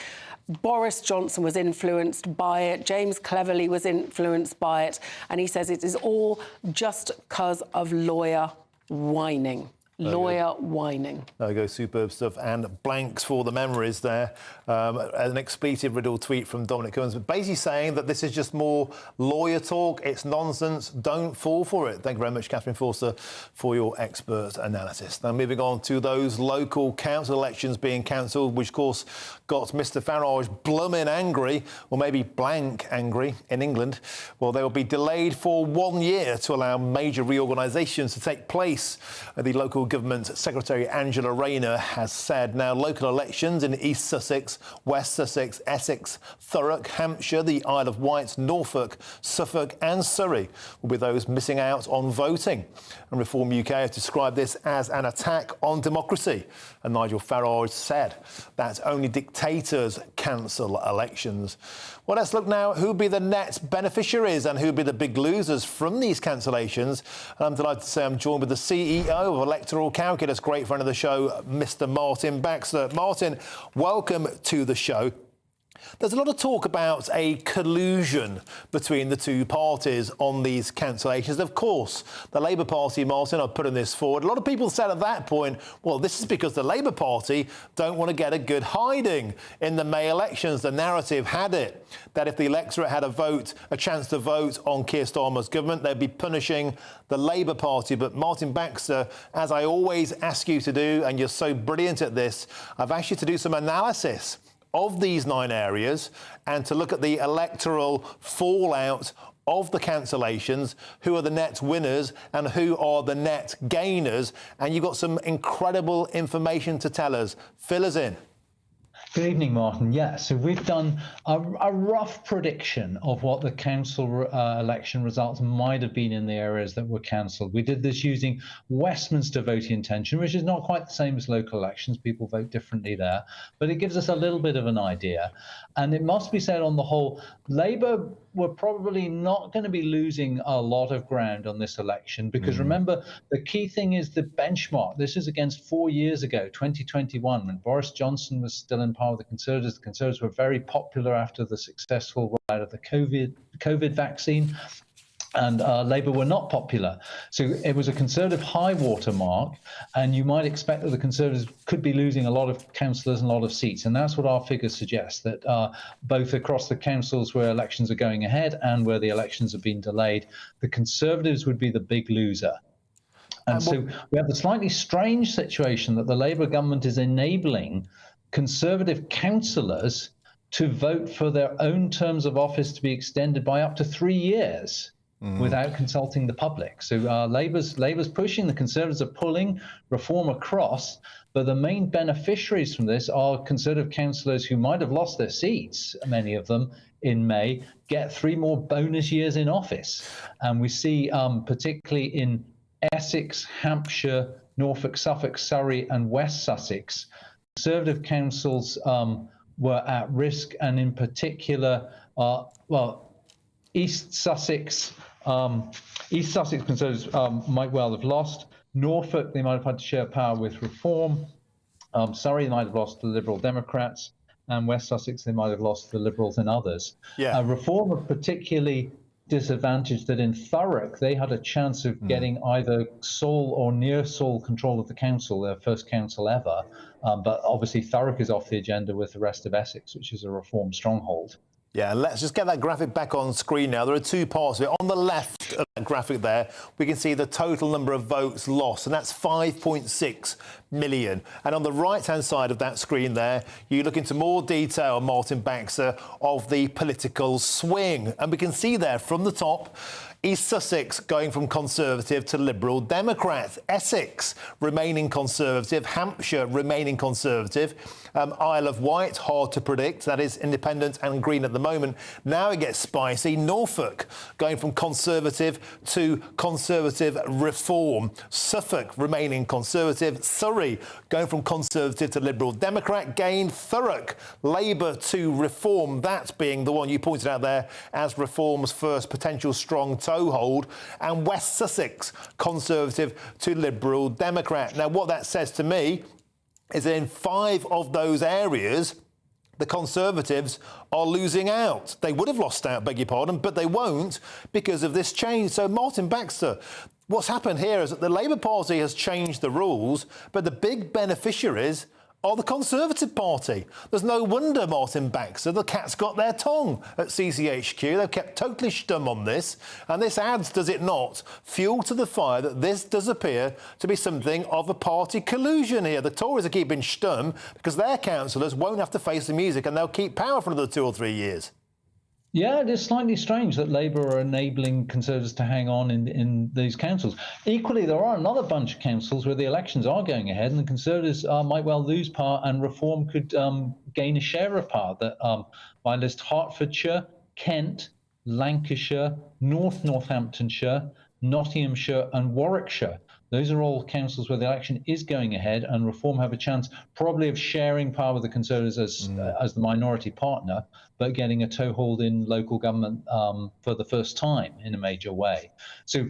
S3: Boris Johnson was influenced by it. James Cleverly was influenced by it. And he says it is all just because of lawyer whining. Lawyer whining.
S8: There we go, superb stuff. And blanks for the memories there. An expletive-riddled tweet from Dominic Cummings, basically saying that this is just more lawyer talk. It's nonsense. Don't fall for it. Thank you very much, Catherine Forster, for your expert analysis. Now, moving on to those local council elections being cancelled, which, of course, got Mr Farage blooming angry, or maybe blank angry in England. Well, they will be delayed for 1 year to allow major reorganisations to take place. The local Government Secretary Angela Rayner has said now local elections in East Sussex, West Sussex, Essex, Thurrock, Hampshire, the Isle of Wight, Norfolk, Suffolk and Surrey will be those missing out on voting. And Reform UK has described this as an attack on democracy. And Nigel Farage said that only dictators cancel elections. Well, let's look now who'll be the net beneficiaries and who'll be the big losers from these cancellations. And I'm delighted to say I'm joined with the CEO of Electoral Calculus, great friend of the show, Mr Martin Baxter. Martin, welcome to the show. There's a lot of talk about a collusion between the two parties on these cancellations. Of course, the Labour Party, Martin, are putting this forward. A lot of people said at that point, well, this is because the Labour Party don't want to get a good hiding in the May elections. The narrative had it that if the electorate had a chance to vote on Keir Starmer's government, they'd be punishing the Labour Party. But Martin Baxter, as I always ask you to do, and you're so brilliant at this, I've asked you to do some analysis of these 9 areas and to look at the electoral fallout of the cancellations, who are the net winners and who are the net gainers. And you've got some incredible information to tell us. Fill us in.
S11: Good evening, Martin. Yeah, so we've done a rough prediction of what the council election results might have been in the areas that were cancelled. We did this using Westminster voting intention, which is not quite the same as local elections. People vote differently there, but it gives us a little bit of an idea. And it must be said, on the whole, Labour were probably not going to be losing a lot of ground on this election, because remember, the key thing is the benchmark. This is against 4 years ago, 2021, when Boris Johnson was still in power with the Conservatives. The Conservatives were very popular after the successful rollout of the COVID vaccine. and Labour were not popular. So it was a Conservative high-water mark, and you might expect that the Conservatives could be losing a lot of councillors and a lot of seats. And that's what our figures suggest, that both across the councils where elections are going ahead and where the elections have been delayed, the Conservatives would be the big loser. And so we have the slightly strange situation that the Labour government is enabling Conservative councillors to vote for their own terms of office to be extended by up to 3 years. Without consulting the public. So Labour's pushing, the Conservatives are pulling reform across, but the main beneficiaries from this are Conservative councillors who might have lost their seats, many of them, in May, get 3 more bonus years in office. And we see, particularly in Essex, Hampshire, Norfolk, Suffolk, Surrey and West Sussex, Conservative councils were at risk, and in particular, East Sussex Conservatives might well have lost. Norfolk, they might have had to share power with Reform. Surrey, they might have lost to the Liberal Democrats. And West Sussex, they might have lost to the Liberals and others. Reform are particularly disadvantaged that in Thurrock, they had a chance of getting either sole or near sole control of the council, their first council ever. But obviously Thurrock is off the agenda with the rest of Essex, which is a Reform stronghold.
S8: Yeah, let's just get that graphic back on screen now. There are 2 parts of it. On the left of that graphic there, we can see the total number of votes lost, and that's 5.6 million. And on the right-hand side of that screen there, you look into more detail, Martin Baxter, of the political swing. And we can see there from the top, East Sussex going from Conservative to Liberal Democrat, Essex remaining Conservative, Hampshire remaining Conservative, Isle of Wight, hard to predict, that is independent and Green at the moment. Now it gets spicy, Norfolk going from Conservative to Conservative Reform, Suffolk remaining Conservative, Surrey going from Conservative to Liberal Democrat, gain Thurrock, Labour to Reform, that being the one you pointed out there as Reform's first potential strong toehold, and West Sussex, Conservative to Liberal Democrat. Now, what that says to me is that in 5 of those areas, the Conservatives are losing out. They would have lost out, beg your pardon, but they won't because of this change. So, Martin Baxter, what's happened here is that the Labour Party has changed the rules, but the big beneficiaries are the Conservative Party. There's no wonder, Martin Baxter, the cat's got their tongue at CCHQ. They've kept totally stum on this. And this adds, does it not, fuel to the fire that this does appear to be something of a party collusion here. The Tories are keeping stum because their councillors won't have to face the music and they'll keep power for another 2 or 3 years.
S11: Yeah, it is slightly strange that Labour are enabling Conservatives to hang on in these councils. Equally, there are another bunch of councils where the elections are going ahead and the Conservatives might well lose power and Reform could gain a share of power. That I list Hertfordshire, Kent, Lancashire, Northamptonshire, Nottinghamshire and Warwickshire. Those are all councils where the election is going ahead and Reform have a chance probably of sharing power with the Conservatives as the minority partner, but getting a toehold in local government for the first time in a major way. So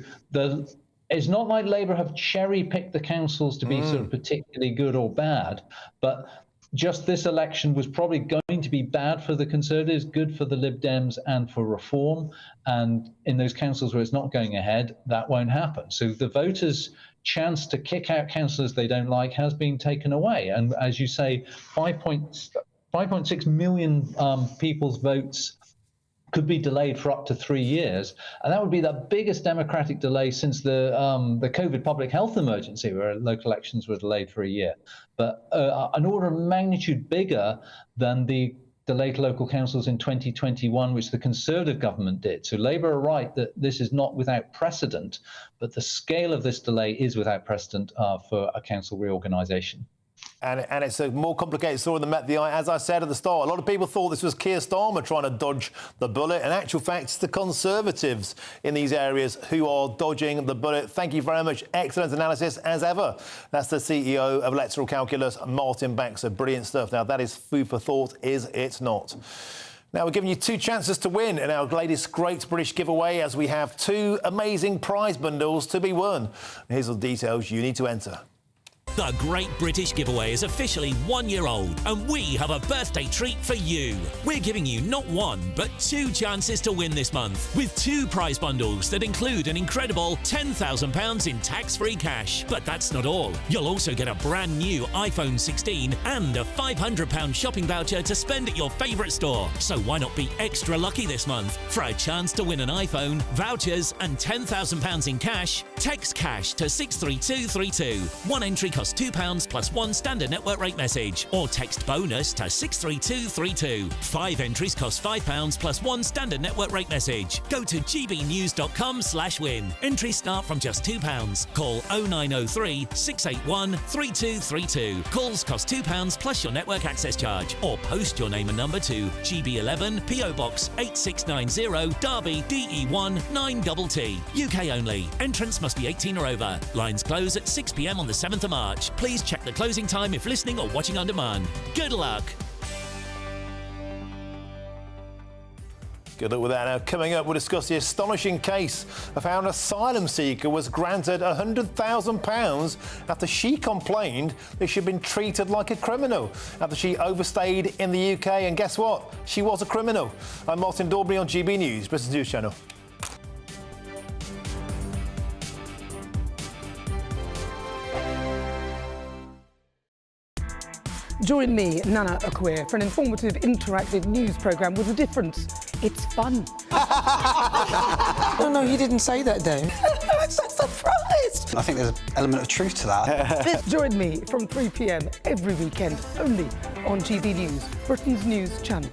S11: it's not like Labour have cherry-picked the councils to be sort of particularly good or bad, but just this election was probably going to be bad for the Conservatives, good for the Lib Dems and for Reform. And in those councils where it's not going ahead, that won't happen. So the voters' chance to kick out councillors they don't like has been taken away. And as you say, 5.6 million people's votes could be delayed for up to 3 years. And that would be the biggest democratic delay since the COVID public health emergency, where local elections were delayed for a year. But an order of magnitude bigger than the delayed local councils in 2021, which the Conservative government did. So Labour are right that this is not without precedent, but the scale of this delay is without precedent for a council reorganisation.
S8: And it's a more complicated story than met the eye. As I said at the start, a lot of people thought this was Keir Starmer trying to dodge the bullet. In actual fact, it's the Conservatives in these areas who are dodging the bullet. Thank you very much. Excellent analysis, as ever. That's the CEO of Electoral Calculus, Martin Baxter. Brilliant stuff. Now, that is food for thought, is it not? Now, we're giving you 2 chances to win in our latest Great British giveaway as we have 2 amazing prize bundles to be won. Here's the details you need to enter.
S9: The Great British Giveaway is officially 1 year old, and we have a birthday treat for you. We're giving you not one, but 2 chances to win this month, with 2 prize bundles that include an incredible £10,000 in tax-free cash. But that's not all. You'll also get a brand new iPhone 16 and a £500 shopping voucher to spend at your favourite store. So why not be extra lucky this month? For a chance to win an iPhone, vouchers and £10,000 in cash, text cash to 63232. One entry costs £2 plus 1 standard network rate message, or text bonus to 63232. 5 entries cost £5 plus 1 standard network rate message. Go to gbnews.com/win. Entries start from just £2. Call 0903 681 3232. Calls cost £2 plus your network access charge, or post your name and number to GB11 PO Box 8690 Derby DE1 9TT. UK only. Entrants must be 18 or over. Lines close at 6 p.m. on the 7th of March. Please check the closing time if listening or watching on demand. Good luck.
S8: Good luck with that. Now, coming up, we'll discuss the astonishing case of how an asylum seeker was granted £100,000 after she complained that she'd been treated like a criminal after she overstayed in the UK. And guess what? She was a criminal. I'm Martin Daubney on GB News, Britain's news channel.
S12: Join me, Nana Akwe, for an informative, interactive news programme with a difference. It's fun.
S14: No, he didn't say that, Dave.
S12: I'm so surprised.
S13: I think there's an element of truth to that.
S12: Join me from 3 p.m. every weekend, only on GB News, Britain's news channel.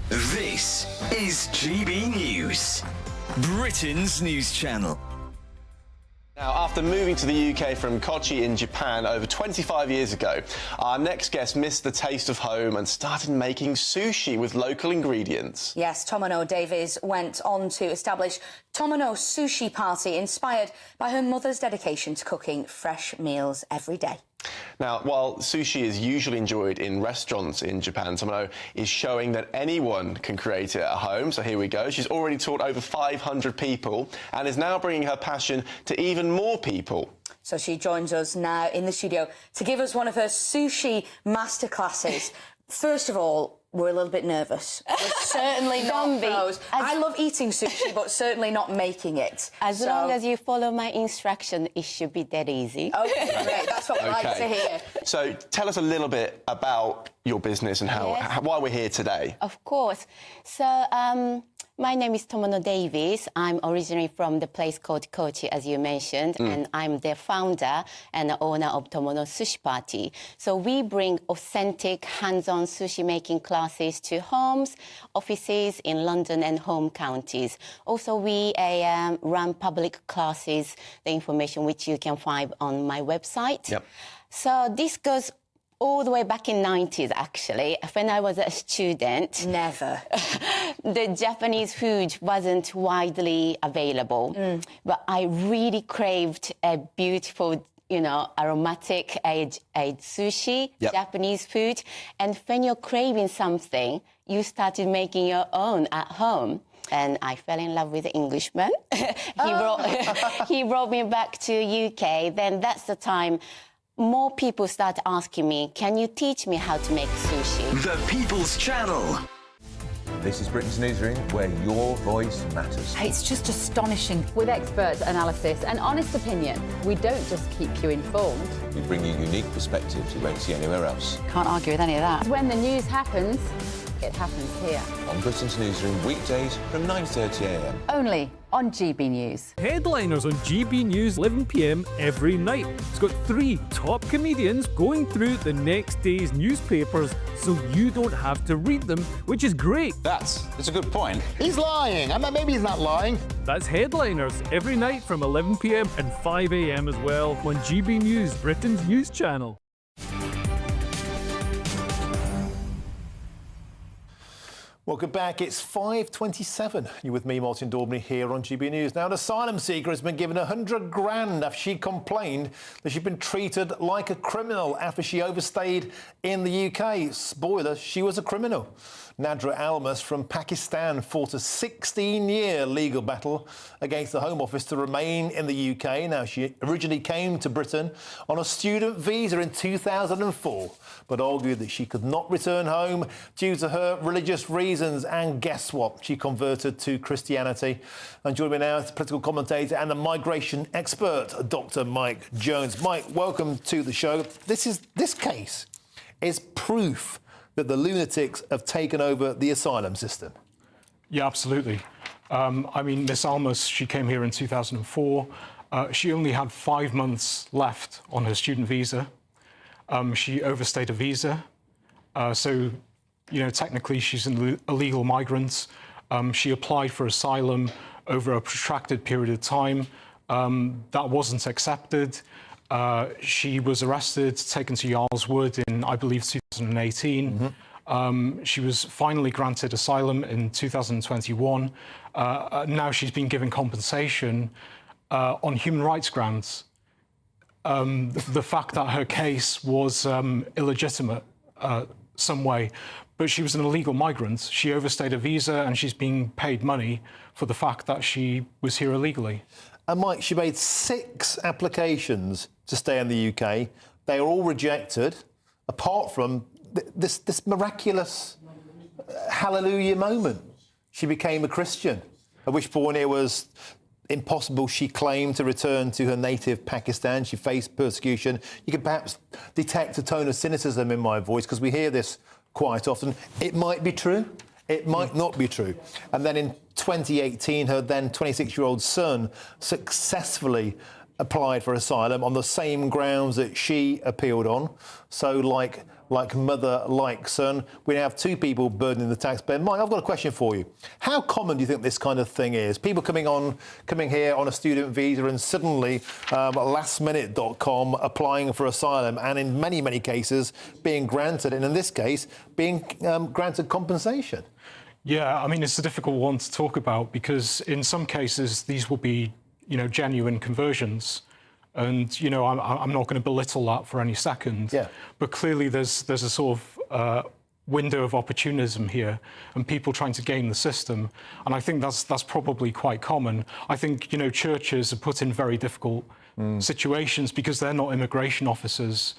S18: This is GB News, Britain's news channel.
S19: Now, after moving to the UK from Kochi in Japan over 25 years ago, our next guest missed the taste of home and started making sushi with local ingredients.
S22: Yes, Tomono Davies went on to establish Tomono Sushi Party, inspired by her mother's dedication to cooking fresh meals every day.
S19: Now, while sushi is usually enjoyed in restaurants in Japan, Tomono is showing that anyone can create it at home. So here we go. She's already taught over 500 people and is now bringing her passion to even more people.
S22: So she joins us now in the studio to give us one of her sushi masterclasses. First of all, we're a little bit nervous. We're certainly not pros. I love eating sushi, but certainly not making it.
S24: As long as you follow my instruction, it should be that easy.
S22: OK, great. That's what we like to hear.
S19: So tell us a little bit about your business and why we're here today.
S24: Of course. So my name is Tomono Davies. I'm originally from the place called Kochi, as you mentioned, and I'm the founder and the owner of Tomono Sushi Party. So we bring authentic, hands-on sushi making classes to homes, offices in London and home counties. Also, we run public classes, the information which you can find on my website.
S19: Yep.
S24: So this goes all the way back in 90s, actually, when I was a student.
S22: Never.
S24: The Japanese food wasn't widely available, but I really craved a beautiful, aromatic aged sushi, Japanese food. And when you're craving something, you started making your own at home. And I fell in love with the Englishman. He brought me back to UK. Then that's the time more people start asking me, can you teach me how to make sushi?
S18: The People's Channel.
S25: This is Britain's Newsroom, where your voice matters.
S26: It's just astonishing. With expert analysis and honest opinion, we don't just keep you informed.
S25: We bring you unique perspectives you won't see anywhere else.
S26: Can't argue with any of that. When the news happens, it happens here.
S25: On Britain's Newsroom, weekdays from 9:30 a.m.
S26: Only on GB News.
S29: Headliners on GB News, 11 p.m. every night. It's got 3 top comedians going through the next day's newspapers so you don't have to read them, which is great.
S13: That's a good point.
S7: He's lying. I mean, maybe he's not lying.
S29: That's Headliners every night from 11 p.m. and 5 a.m. as well on GB News, Britain's news channel.
S8: Welcome back. It's 5:27. You're with me, Martin Daubney, here on GB News. Now, an asylum seeker has been given £100,000 after she complained that she'd been treated like a criminal after she overstayed in the UK. Spoiler, she was a criminal. Nadra Almas from Pakistan fought a 16-year legal battle against the Home Office to remain in the UK. Now, she originally came to Britain on a student visa in 2004, but argued that she could not return home due to her religious reasons. And guess what? She converted to Christianity. And joining me now is the political commentator and the migration expert, Dr. Mike Jones. Mike, welcome to the show. This case is proof that the lunatics have taken over the asylum system.
S2: Yeah, absolutely. I mean, Miss Almas, she came here in 2004. She only had 5 months left on her student visa. She overstayed a visa. So, you know, technically she's an illegal migrant. She applied for asylum over a protracted period of time. That wasn't accepted. She was arrested, taken to Yarl's Wood in, I believe, 2018. She was finally granted asylum in 2021. Now she's been given compensation on human rights grounds. The fact that her case was illegitimate some way, but she was an illegal migrant. She overstayed a visa and she's being paid money for the fact that she was here illegally.
S8: And Mike, she made 6 applications to stay in the UK. They were all rejected, apart from this miraculous hallelujah moment. She became a Christian, at which point it was impossible, she claimed, to return to her native Pakistan. She faced persecution. You could perhaps detect a tone of cynicism in my voice, because we hear this quite often. It might be true. It might not be true. And then in 2018, her then 26-year-old son successfully applied for asylum on the same grounds that she appealed on. So like mother, like son, we now have 2 people burdening the taxpayer. Mike, I've got a question for you. How common do you think this kind of thing is? People coming here on a student visa and suddenly lastminute.com applying for asylum, and in many, many cases being granted, and in this case, being granted compensation.
S2: Yeah, I mean, it's a difficult one to talk about, because in some cases these will be, you know, genuine conversions. And, you know, I'm not going to belittle that for any second. Yeah. But clearly there's a sort of window of opportunism here, and people trying to game the system. And I think that's probably quite common. I think, you know, churches are put in very difficult situations because they're not immigration officers.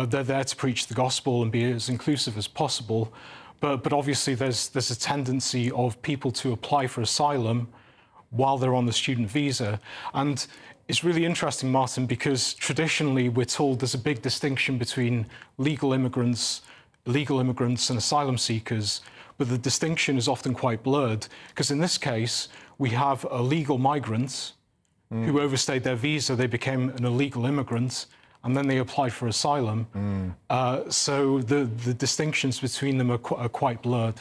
S2: They're there to preach the gospel and be as inclusive as possible. But obviously there's a tendency of people to apply for asylum while they're on the student visa. And it's really interesting, Martin, because traditionally we're told there's a big distinction between legal immigrants and asylum seekers, but the distinction is often quite blurred, because in this case we have illegal migrants who overstayed their visa, they became an illegal immigrant, and then they applied for asylum. So the distinctions between them are quite blurred.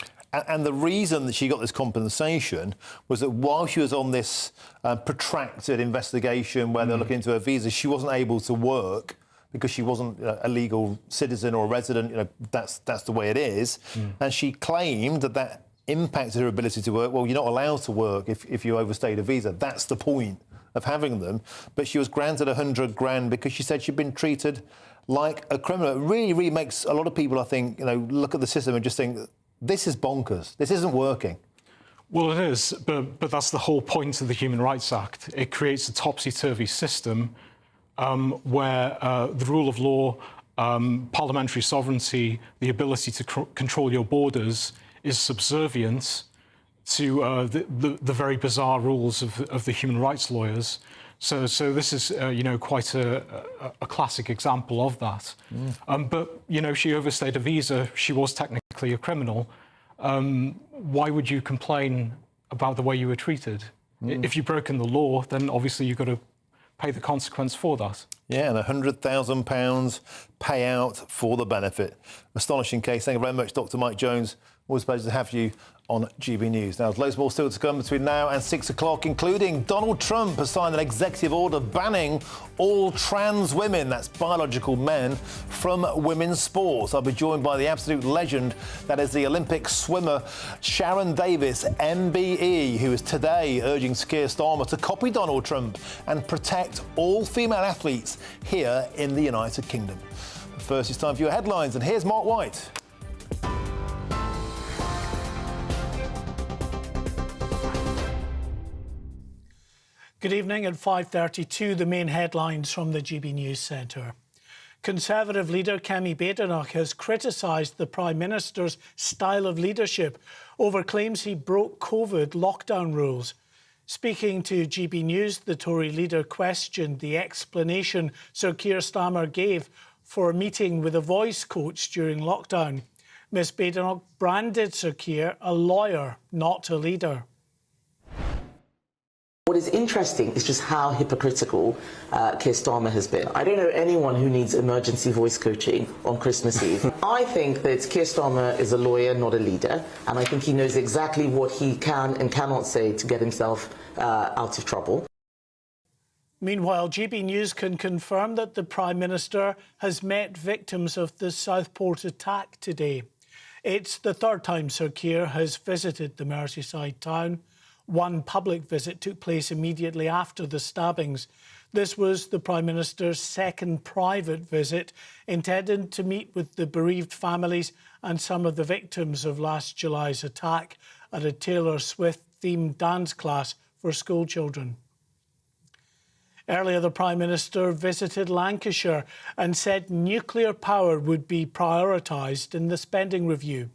S8: And the reason that she got this compensation was that while she was on this protracted investigation where they're looking into her visa, she wasn't able to work because she wasn't a legal citizen or a resident. You know, that's the way it is. And she claimed that impacted her ability to work. Well, you're not allowed to work if you overstayed a visa. That's the point of having them. But she was granted 100 grand because she said she'd been treated like a criminal. It really, really makes a lot of people, I think, you know, look at the system and just think, this is bonkers. This isn't working.
S2: Well, it is, but that's the whole point of the Human Rights Act. It creates a topsy-turvy system where the rule of law, parliamentary sovereignty, the ability to control your borders is subservient to the very bizarre rules of the human rights lawyers. So this is, you know, quite a classic example of that. But, you know, she overstayed a visa. She was technically a criminal. Why would you complain about the way you were treated? If you've broken the law, then obviously you've got to pay the consequence for that.
S8: Yeah, and £100,000 payout for the benefit. Astonishing case. Thank you very much, Dr. Mike Jones. Always a pleasure to have you on GB News. Now, there's loads more still to come between now and 6 o'clock, including Donald Trump has signed an executive order banning all trans women, that's biological men, from women's sports. I'll be joined by the absolute legend that is the Olympic swimmer Sharon Davis, MBE, who is today urging Keir Starmer to copy Donald Trump and protect all female athletes here in the United Kingdom. But first, it's time for your headlines, and here's Mark White.
S1: Good evening. At 5:32, the main headlines from the GB News Centre. Conservative leader Kemi Badenoch has criticised the Prime Minister's style of leadership over claims he broke COVID lockdown rules. Speaking to GB News, the Tory leader questioned the explanation Sir Keir Starmer gave for a meeting with a voice coach during lockdown. Ms Badenoch branded Sir Keir a lawyer, not a leader.
S5: What is interesting is just how hypocritical Keir Starmer has been. I don't know anyone who needs emergency voice coaching on Christmas Eve. I think that Keir Starmer is a lawyer, not a leader, and I think he knows exactly what he can and cannot say to get himself out of trouble.
S1: Meanwhile, GB News can confirm that the Prime Minister has met victims of the Southport attack today. It's the third time Sir Keir has visited the Merseyside town. One public visit took place immediately after the stabbings. This was the Prime Minister's second private visit, intended to meet with the bereaved families and some of the victims of last July's attack at a Taylor Swift-themed dance class for school children. Earlier, the Prime Minister visited Lancashire and said nuclear power would be prioritised in the spending review.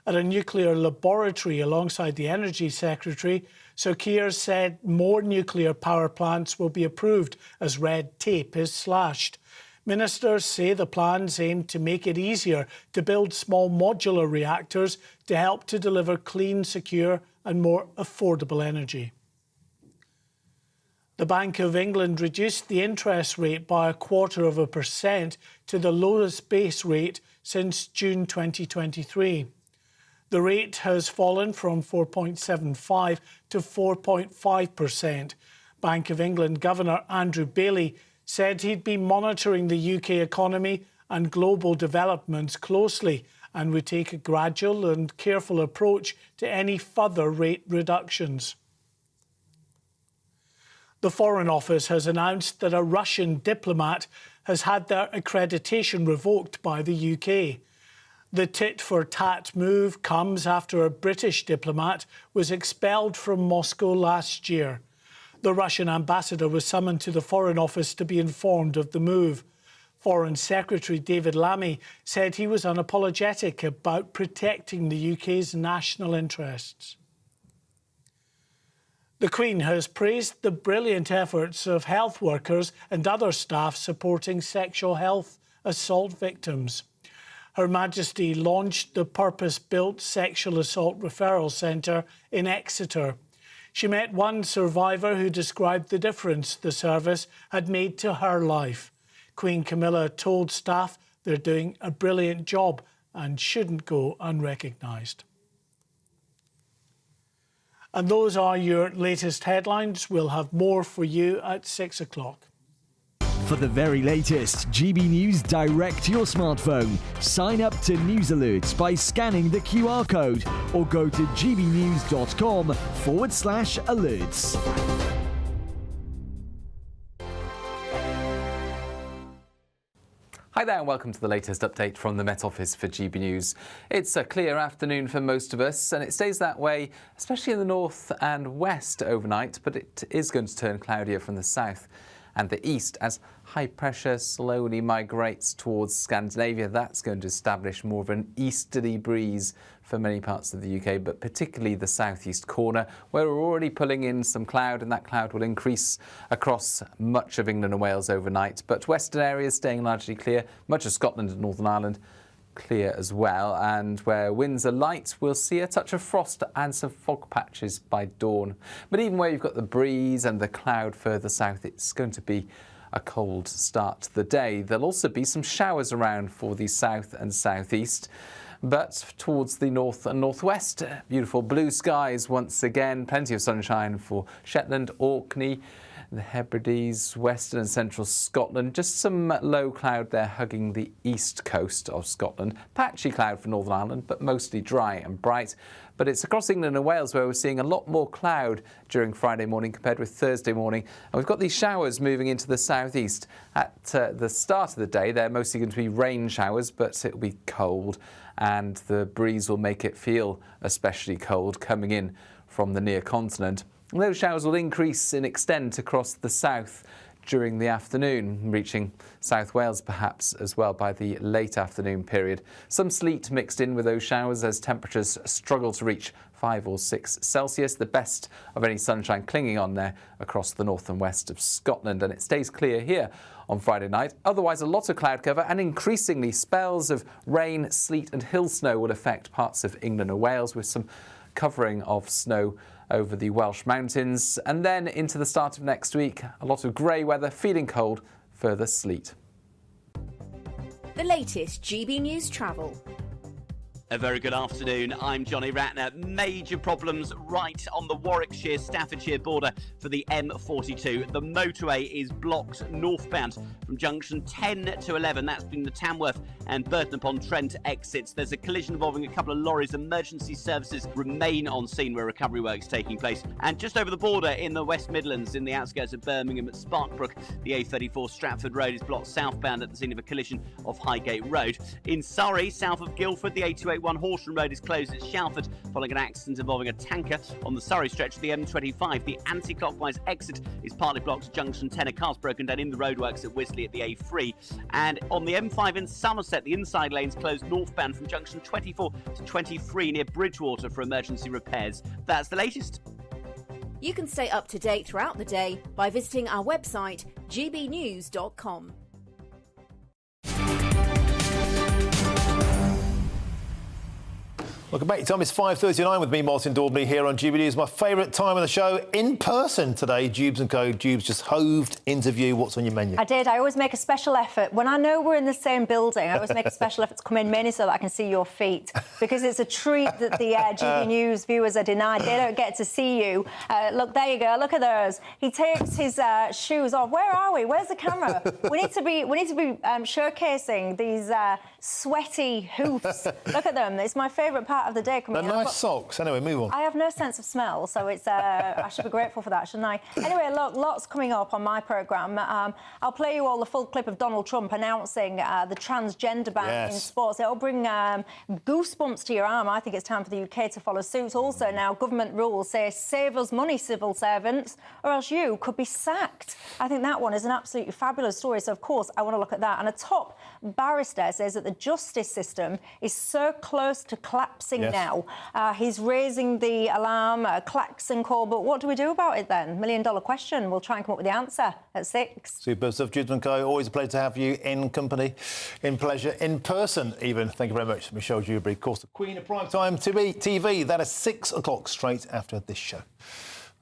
S1: At a nuclear laboratory alongside the Energy Secretary, Sir Keir said more nuclear power plants will be approved as red tape is slashed. Ministers say the plans aim to make it easier to build small modular reactors to help to deliver clean, secure and more affordable energy. The Bank of England reduced the interest rate by 0.25% to the lowest base rate since June 2023. The rate has fallen from 4.75 to 4.5%. Bank of England Governor Andrew Bailey said he'd be monitoring the UK economy and global developments closely and would take a gradual and careful approach to any further rate reductions. The Foreign Office has announced that a Russian diplomat has had their accreditation revoked by the UK. The tit-for-tat move comes after a British diplomat was expelled from Moscow last year. The Russian ambassador was summoned to the Foreign Office to be informed of the move. Foreign Secretary David Lammy said he was unapologetic about protecting the UK's national interests. The Queen has praised the brilliant efforts of health workers and other staff supporting sexual health assault victims. Her Majesty launched the purpose-built Sexual Assault Referral Centre in Exeter. She met one survivor who described the difference the service had made to her life. Queen Camilla told staff they're doing a brilliant job and shouldn't go unrecognised. And those are your latest headlines. We'll have more for you at 6 o'clock.
S4: For the very latest GB News direct to your smartphone, sign up to News Alerts by scanning the QR code or go to gbnews.com/alerts.
S6: Hi there and welcome to the latest update from the Met Office for GB News. It's a clear afternoon for most of us and it stays that way, especially in the north and west overnight, but it is going to turn cloudier from the south and the east as high pressure slowly migrates towards Scandinavia. That's going to establish more of an easterly breeze for many parts of the UK, but particularly the southeast corner, where we're already pulling in some cloud, and that cloud will increase across much of England and Wales overnight. But western areas staying largely clear, much of Scotland and Northern Ireland clear as well, and where winds are light, we'll see a touch of frost and some fog patches by dawn. But even where you've got the breeze and the cloud further south, it's going to be a cold start to the day. There'll also be some showers around for the south and southeast. But towards the north and northwest, beautiful blue skies once again, plenty of sunshine for Shetland, Orkney, the Hebrides, western and central Scotland. Just some low cloud there hugging the east coast of Scotland. Patchy cloud for Northern Ireland, but mostly dry and bright. But it's across England and Wales where we're seeing a lot more cloud during Friday morning compared with Thursday morning. And we've got these showers moving into the southeast. At the start of the day, they're mostly going to be rain showers, but it'll be cold. And the breeze will make it feel especially cold coming in from the near continent. And those showers will increase in extent across the south during the afternoon, reaching South Wales perhaps as well by the late afternoon period. Some sleet mixed in with those showers as temperatures struggle to reach 5 or 6 Celsius, the best of any sunshine clinging on there across the north and west of Scotland. And it stays clear here on Friday night. Otherwise, a lot of cloud cover and increasingly spells of rain, sleet and hill snow will affect parts of England and Wales, with some covering of snow over the Welsh mountains. And then into the start of next week, a lot of grey weather, feeling cold, further sleet.
S10: The latest GB News travel.
S14: A very good afternoon. I'm Johnny Ratner. Major problems right on the Warwickshire-Staffordshire border for the M42. The motorway is blocked northbound from junction 10 to 11. That's been the Tamworth and Burton-upon-Trent exits. There's a collision involving a couple of lorries. Emergency services remain on scene where recovery work's taking place. And just over the border in the West Midlands, in the outskirts of Birmingham at Sparkbrook, the A34 Stratford Road is blocked southbound at the scene of a collision off Highgate Road. In Surrey, south of Guildford, the A281 Horsham Road is closed at Shalford following an accident involving a tanker. On the Surrey stretch of the M25, the anti-clockwise exit is partly blocked at junction 10. A car's broken down in the roadworks at Wisley at the A3. And on the M5 in Somerset, the inside lane's closed northbound from junction 24 to 23 near Bridgewater for emergency repairs. That's the latest.
S10: You can stay up to date throughout the day by visiting our website, gbnews.com.
S8: Welcome back. Time is 5:39 with me, Martin Daubney, here on GB News. My favourite time of the show, in person today. Jubes & Co. Jubes just hoved into view. What's on your menu?
S15: I did. I always make a special effort. When I know we're in the same building, I always make a special effort to come in, mainly so that I can see your feet, because it's a treat that the GB News viewers are denied. They don't get to see you. Look, there you go. Look at those. He takes his shoes off. Where are we? Where's the camera? We need to be showcasing these sweaty hoofs. Look at them. It's my favourite part of the day.
S8: They're nice socks. Anyway, move on.
S15: I have no sense of smell, so it's I should be grateful for that, shouldn't I? Anyway, look, lots coming up on my programme. I'll play you all the full clip of Donald Trump announcing the transgender ban in sports. It'll bring goosebumps to your arm. I think it's time for the UK to follow suit. Also, now government rules say save us money, civil servants, or else you could be sacked. I think that one is an absolutely fabulous story. So, of course, I want to look at that. And a top barrister says that the justice system is so close to collapsing now. He's raising the alarm, klaxon call, but what do we do about it then? $1 million question. We'll try and come up with the answer at 6.
S8: Super stuff, Jubes & Co. Always a pleasure to have you in company, in pleasure, in person even. Thank you very much, Michelle Dewberry. Of course, the Queen of Primetime TV. That is 6 o'clock straight after this show.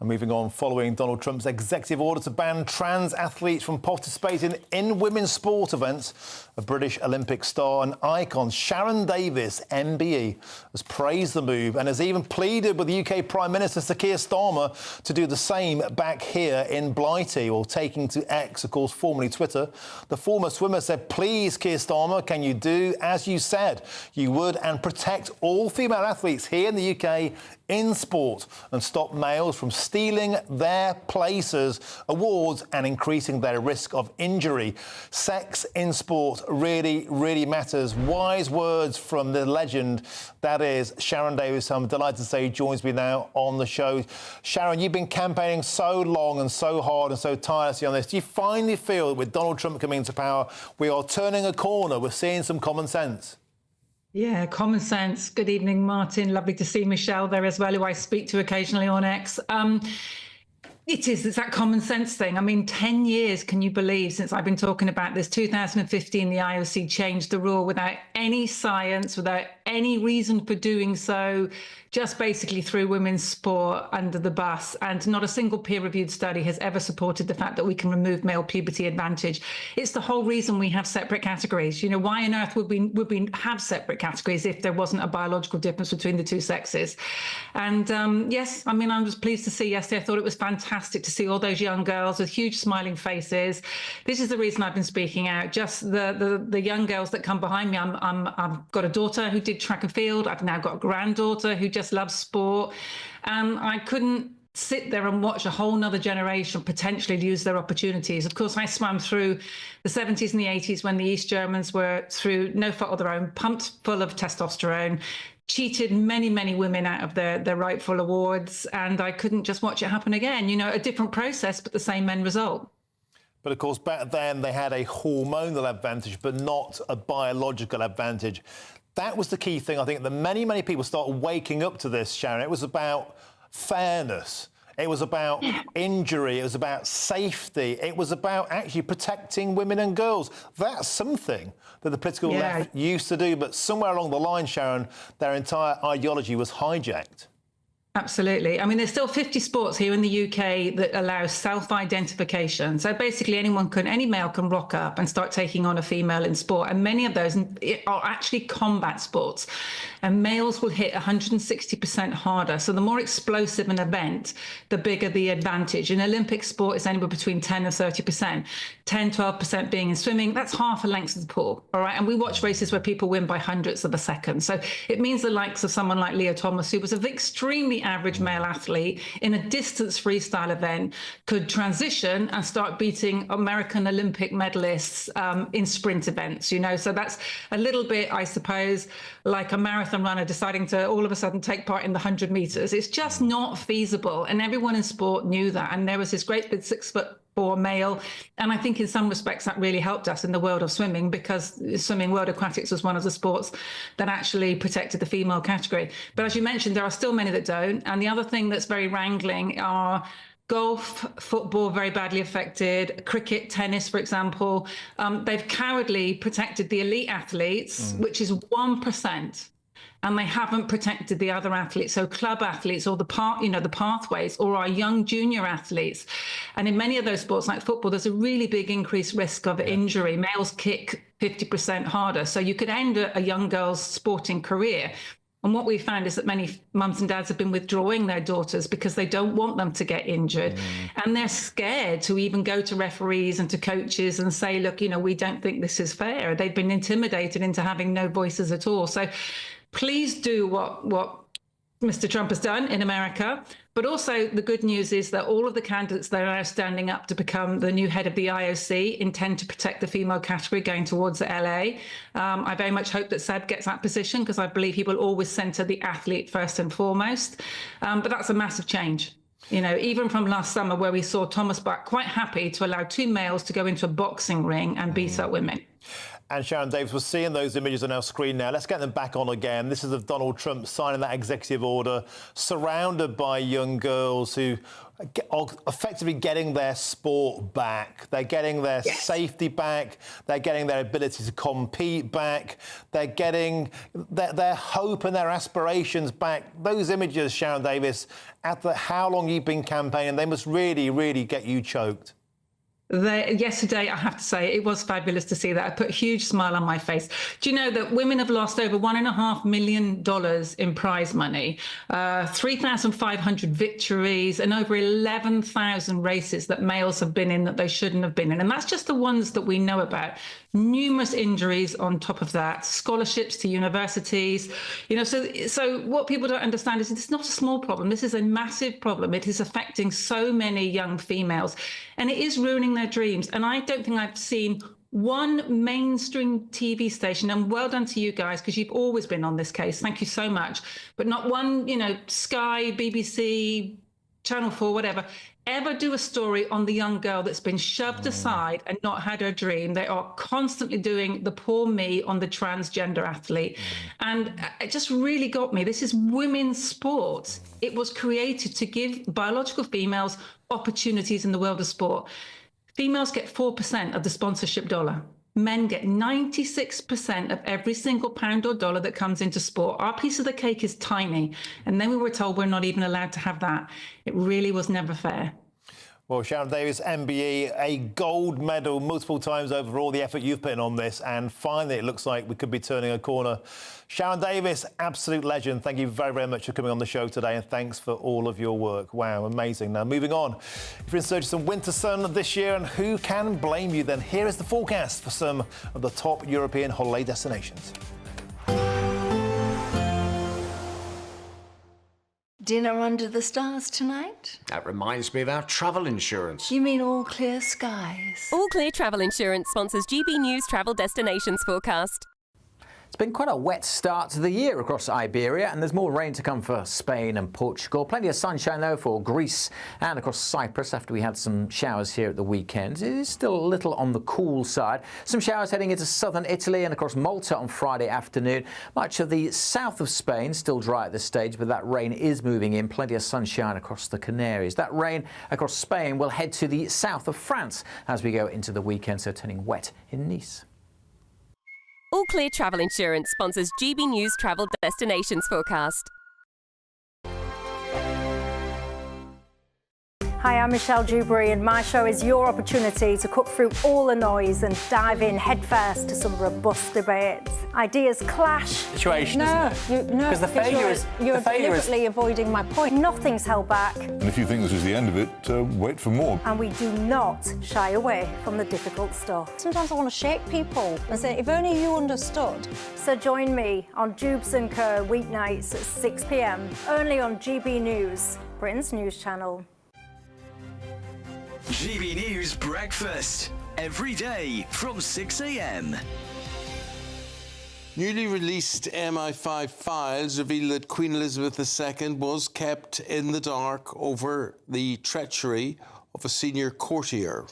S8: And moving on, following Donald Trump's executive order to ban trans athletes from participating in women's sport events, a British Olympic star and icon, Sharon Davies, MBE, has praised the move and has even pleaded with the UK Prime Minister Sir Keir Starmer to do the same back here in Blighty. Or taking to X, of course, formerly Twitter, the former swimmer said, "Please, Keir Starmer, can you do as you said you would and protect all female athletes here in the UK in sport and stop males from stealing their places, awards and increasing their risk of injury. Sex in sport really, really matters." Wise words from the legend that is Sharon Davies. I'm delighted to say he joins me now on the show. Sharon, you've been campaigning so long and so hard and so tirelessly on this. Do you finally feel that with Donald Trump coming into power, we are turning a corner, we're seeing some common sense?
S16: Yeah, common sense. Good evening, Martin. Lovely to see Michelle there as well, who I speak to occasionally on X. It's that common sense thing. I mean, 10 years, can you believe, since I've been talking about this. 2015, the IOC changed the rule without any science, without any reason for doing so, just basically threw women's sport under the bus. And not a single peer-reviewed study has ever supported the fact that we can remove male puberty advantage. It's the whole reason we have separate categories. You know, why on earth would we have separate categories if there wasn't a biological difference between the two sexes? And yes, I mean, I was pleased to see yesterday. I thought it was fantastic to see all those young girls with huge smiling faces. This is the reason I've been speaking out. Just the young girls that come behind me. I've got a daughter who did track and field. I've now got a granddaughter who just loves sport. And I couldn't sit there and watch a whole nother generation potentially lose their opportunities. Of course, I swam through the 70s and the 80s when the East Germans were, through no fault of their own, pumped full of testosterone. cheated many, many women out of their rightful awards, and I couldn't just watch it happen again. You know, a different process, but the same end result.
S8: But of course, back then they had a hormonal advantage, but not a biological advantage. That was the key thing, I think, that many, many people started waking up to this, Sharon. It was about fairness. It was about injury. It was about safety. It was about actually protecting women and girls. That's something that the political left used to do. But somewhere along the line, Sharon, their entire ideology was hijacked.
S16: Absolutely. I mean, there's still 50 sports here in the UK that allow self-identification. So basically any male can rock up and start taking on a female in sport. And many of those are actually combat sports. And males will hit 160% harder. So the more explosive an event, the bigger the advantage. In Olympic sport, it's anywhere between 10 and 30%. 10, 12% being in swimming, that's half a length of the pool. All right. And we watch races where people win by hundredths of a second. So it means the likes of someone like Leo Thomas, who was an extremely average male athlete in a distance freestyle event, could transition and start beating American Olympic medalists in sprint events, you know. So that's a little bit, I suppose, like a marathon runner deciding to all of a sudden take part in the 100 meters. It's just not feasible. And everyone in sport knew that. And there was this great big 6'4" male. And I think in some respects that really helped us in the world of swimming, because swimming, world aquatics, was one of the sports that actually protected the female category. But as you mentioned, there are still many that don't. And the other thing that's very wrangling are golf, football, very badly affected, cricket, tennis, for example. They've cowardly protected the elite athletes, which is 1%. And they haven't protected the other athletes, so club athletes or the pathways, or our young junior athletes. And in many of those sports, like football, there's a really big increased risk of injury. Males kick 50% harder, so you could end a young girl's sporting career. And what we found is that many mums and dads have been withdrawing their daughters because they don't want them to get injured. And they're scared to even go to referees and to coaches and say, look, you know, we don't think this is fair. They've been intimidated into having no voices at all. So please do what Mr. Trump has done in America. But also the good news is that all of the candidates that are now standing up to become the new head of the IOC intend to protect the female category going towards the LA. I very much hope that Seb gets that position, because I believe he will always centre the athlete first and foremost. But that's a massive change. You know, even from last summer, where we saw Thomas Bach quite happy to allow 2 males to go into a boxing ring and beat up women.
S8: And Sharon Davis, we're seeing those images on our screen now. Let's get them back on again. This is of Donald Trump signing that executive order, surrounded by young girls who are effectively getting their sport back. They're getting their safety back. They're getting their ability to compete back. They're getting their hope and their aspirations back. Those images, Sharon Davis, after how long you've been campaigning, they must really, really get you choked.
S16: Yesterday, I have to say, it was fabulous to see that. I put a huge smile on my face. Do you know that women have lost over $1.5 million in prize money, 3,500 victories, and over 11,000 races that males have been in that they shouldn't have been in? And that's just the ones that we know about. Numerous injuries on top of that, scholarships to universities. You know, so what people don't understand is it's not a small problem. This is a massive problem. It is affecting so many young females, and it is ruining their dreams. And I don't think I've seen one mainstream TV station, and well done to you guys, because you've always been on this case. Thank you so much. But not one, you know, Sky, BBC, Channel 4, whatever, ever do a story on the young girl that's been shoved aside and not had her dream. They are constantly doing the poor me on the transgender athlete. And it just really got me. This is women's sport. It was created to give biological females opportunities in the world of sport. Females get 4% of the sponsorship dollar. Men get 96% of every single pound or dollar that comes into sport. Our piece of the cake is tiny. And then we were told we're not even allowed to have that. It really was never fair.
S8: Well, Sharon Davis, MBE, a gold medal multiple times over for all the effort you've put in on this. And finally, it looks like we could be turning a corner. Sharon Davis, absolute legend. Thank you very, very much for coming on the show today. And thanks for all of your work. Wow, amazing. Now, moving on. If you're in search of some winter sun this year, and who can blame you, then here is the forecast for some of the top European holiday destinations.
S3: Dinner under the stars tonight?
S9: That reminds me of our travel insurance.
S3: You mean All Clear Skies?
S11: All Clear Travel Insurance sponsors GB News travel destinations forecast. It's been quite a wet start to the year across Iberia, and there's more rain to come for Spain and Portugal. Plenty of sunshine, though, for Greece and across Cyprus after we had some showers here at the weekend. It is still a little on the cool side. Some showers heading into southern Italy and across Malta on Friday afternoon. Much of the south of Spain still dry at this stage, but that rain is moving in. Plenty of sunshine across the Canaries. That rain across Spain will head to the south of France as we go into the weekend, so turning wet in Nice.
S12: All Clear Travel Insurance sponsors GB News Travel Destinations Forecast.
S15: Hi, I'm Michelle Dewberry, and my show is your opportunity to cut through all the noise and dive in headfirst to some robust debates. Ideas clash.
S11: Situation, isn't it?
S15: No,
S11: Because the failure is...
S15: You're deliberately avoiding my point. Nothing's held back.
S17: And if you think this is the end of it, wait for more.
S15: And we do not shy away from the difficult stuff. Sometimes I want to shake people and say, if only you understood. So join me on Jubes & Co. weeknights at 6 p.m, only on GB News, Britain's news channel.
S18: GB News Breakfast, every day from 6 a.m.
S19: Newly released MI5 files reveal that Queen Elizabeth II was kept in the dark over the treachery of a senior courtier.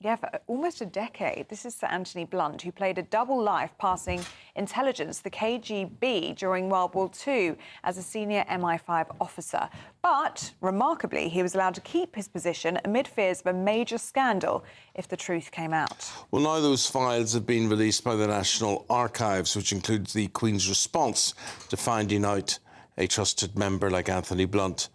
S20: Yeah, for almost a decade. This is Sir Anthony Blunt, who played a double life, passing intelligence, the KGB, during World War II as a senior MI5 officer. But, remarkably, he was allowed to keep his position amid fears of a major scandal if the truth came out.
S19: Well, now those files have been released by the National Archives, which includes the Queen's response to finding out a trusted member like Anthony Blunt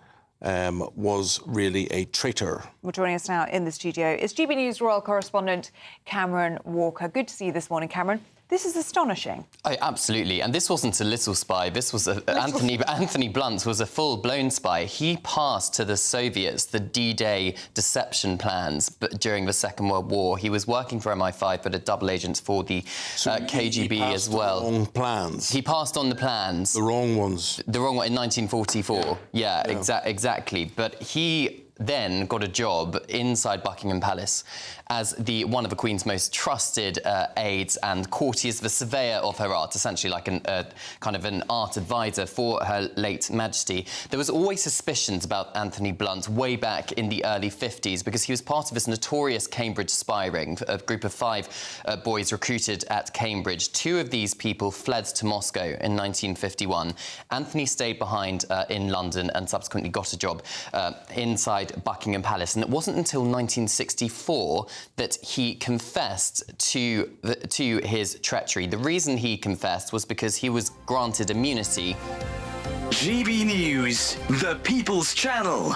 S19: was really a traitor.
S20: Well, joining us now in the studio is GB News royal correspondent Cameron Walker. Good to see you this morning, Cameron. This is astonishing.
S21: Oh, absolutely. And this wasn't a little spy. This was Anthony Blunt was a full-blown spy. He passed to the Soviets the D-Day deception plans but during the Second World War. He was working for MI5 but a double agent for the KGB as well.
S19: The wrong plans.
S21: He passed on the plans.
S19: The wrong ones.
S21: The wrong one in 1944. Yeah. Exactly. But he then got a job inside Buckingham Palace as one of the Queen's most trusted aides and courtiers, the surveyor of her art, essentially like kind of an art advisor for her late Majesty. There was always suspicions about Anthony Blunt way back in the early 50s because he was part of this notorious Cambridge spy ring, a group of 5 boys recruited at Cambridge. 2 of these people fled to Moscow in 1951. Anthony stayed behind in London and subsequently got a job inside Buckingham Palace, and it wasn't until 1964 that he confessed to his treachery. The reason he confessed was because he was granted immunity.
S18: GB News, the People's Channel.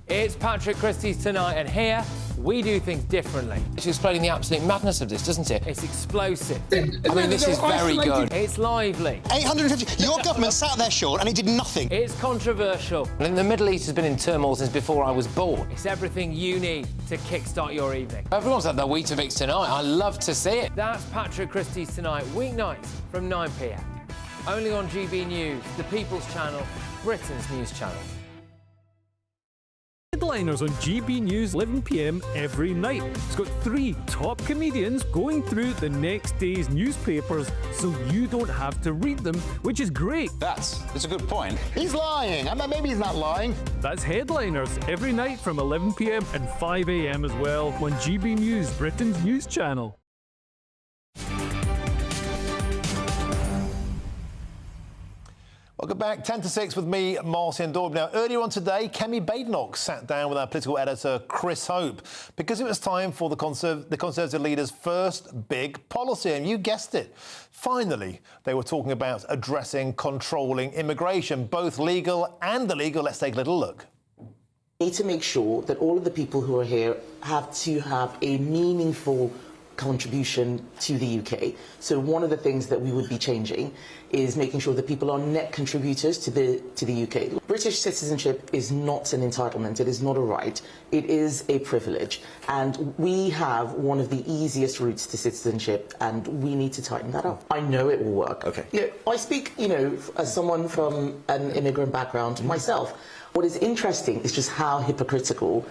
S23: It's Patrick Christie's Tonight, and here we do things differently. It's explaining the absolute madness of this, doesn't it? It's explosive. I mean, this is very good. It's lively.
S13: 850. Your government sat there, Sean, and it did nothing.
S23: It's controversial. And the Middle East has been in turmoil since before I was born. It's everything you need to kickstart your evening. Everyone's had their Weetabix tonight. I love to see it. That's Patrick Christie's Tonight, weeknights from 9 p.m. Only on GB News, the People's Channel, Britain's news channel.
S29: Headliners on GB News 11 p.m. every night. It's got 3 top comedians going through the next day's newspapers so you don't have to read them, which is great.
S13: That's a good point.
S7: He's lying. I mean, maybe he's not lying.
S29: That's Headliners every night from 11 p.m. and 5 a.m. as well on GB News, Britain's news channel.
S8: Welcome back, 10 to 6 with me, Martin Daubney. Now, earlier on today, Kemi Badenoch sat down with our political editor, Chris Hope, because it was time for the Conservative leader's first big policy, and you guessed it. Finally, they were talking about addressing controlling immigration, both legal and illegal. Let's take a little look.
S5: We need to make sure that all of the people who are here have to have a meaningful contribution to the UK. So one of the things that we would be changing is making sure that people are net contributors to the UK. British citizenship is not an entitlement, it is not a right, it is a privilege. And we have one of the easiest routes to citizenship, and we need to tighten that up. I know it will work. Okay. I speak, as someone from an immigrant background myself. What is interesting is just how hypocritical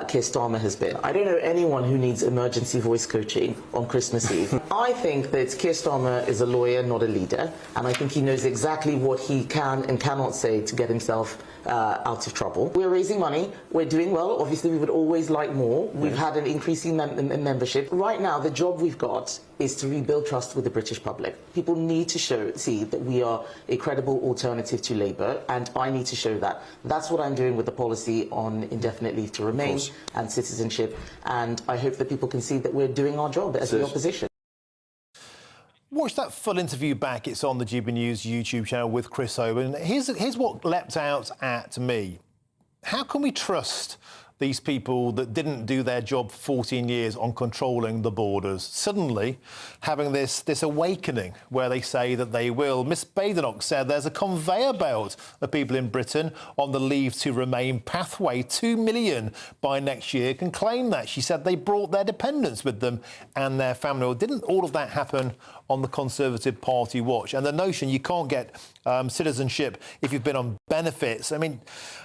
S5: Keir Starmer has been. I don't know anyone who needs emergency voice coaching on Christmas Eve. I think that Keir Starmer is a lawyer, not a leader, and I think he knows exactly what he can and cannot say to get himself out of trouble. We're raising money, we're doing well. Obviously, we would always like more. We've had an increasing membership. Right now, the job we've got is to rebuild trust with the British public. People need to see that we are a credible alternative to Labour, and I need to show that. That's what I'm doing with the policy on indefinite leave to remain and citizenship, and I hope that people can see that we're doing our job as the opposition.
S8: Watch that full interview back. It's on the GB News YouTube channel with Chris Owen. Here's what leapt out at me. How can we trust these people that didn't do their job for 14 years on controlling the borders, suddenly having this awakening where they say that they will? Miss Badenoch said there's a conveyor belt of people in Britain on the leave to remain pathway. 2 million by next year can claim that. She said they brought their dependents with them and their family. Well, didn't all of that happen on the Conservative Party watch? And the notion you can't get citizenship if you've been on benefits. I mean,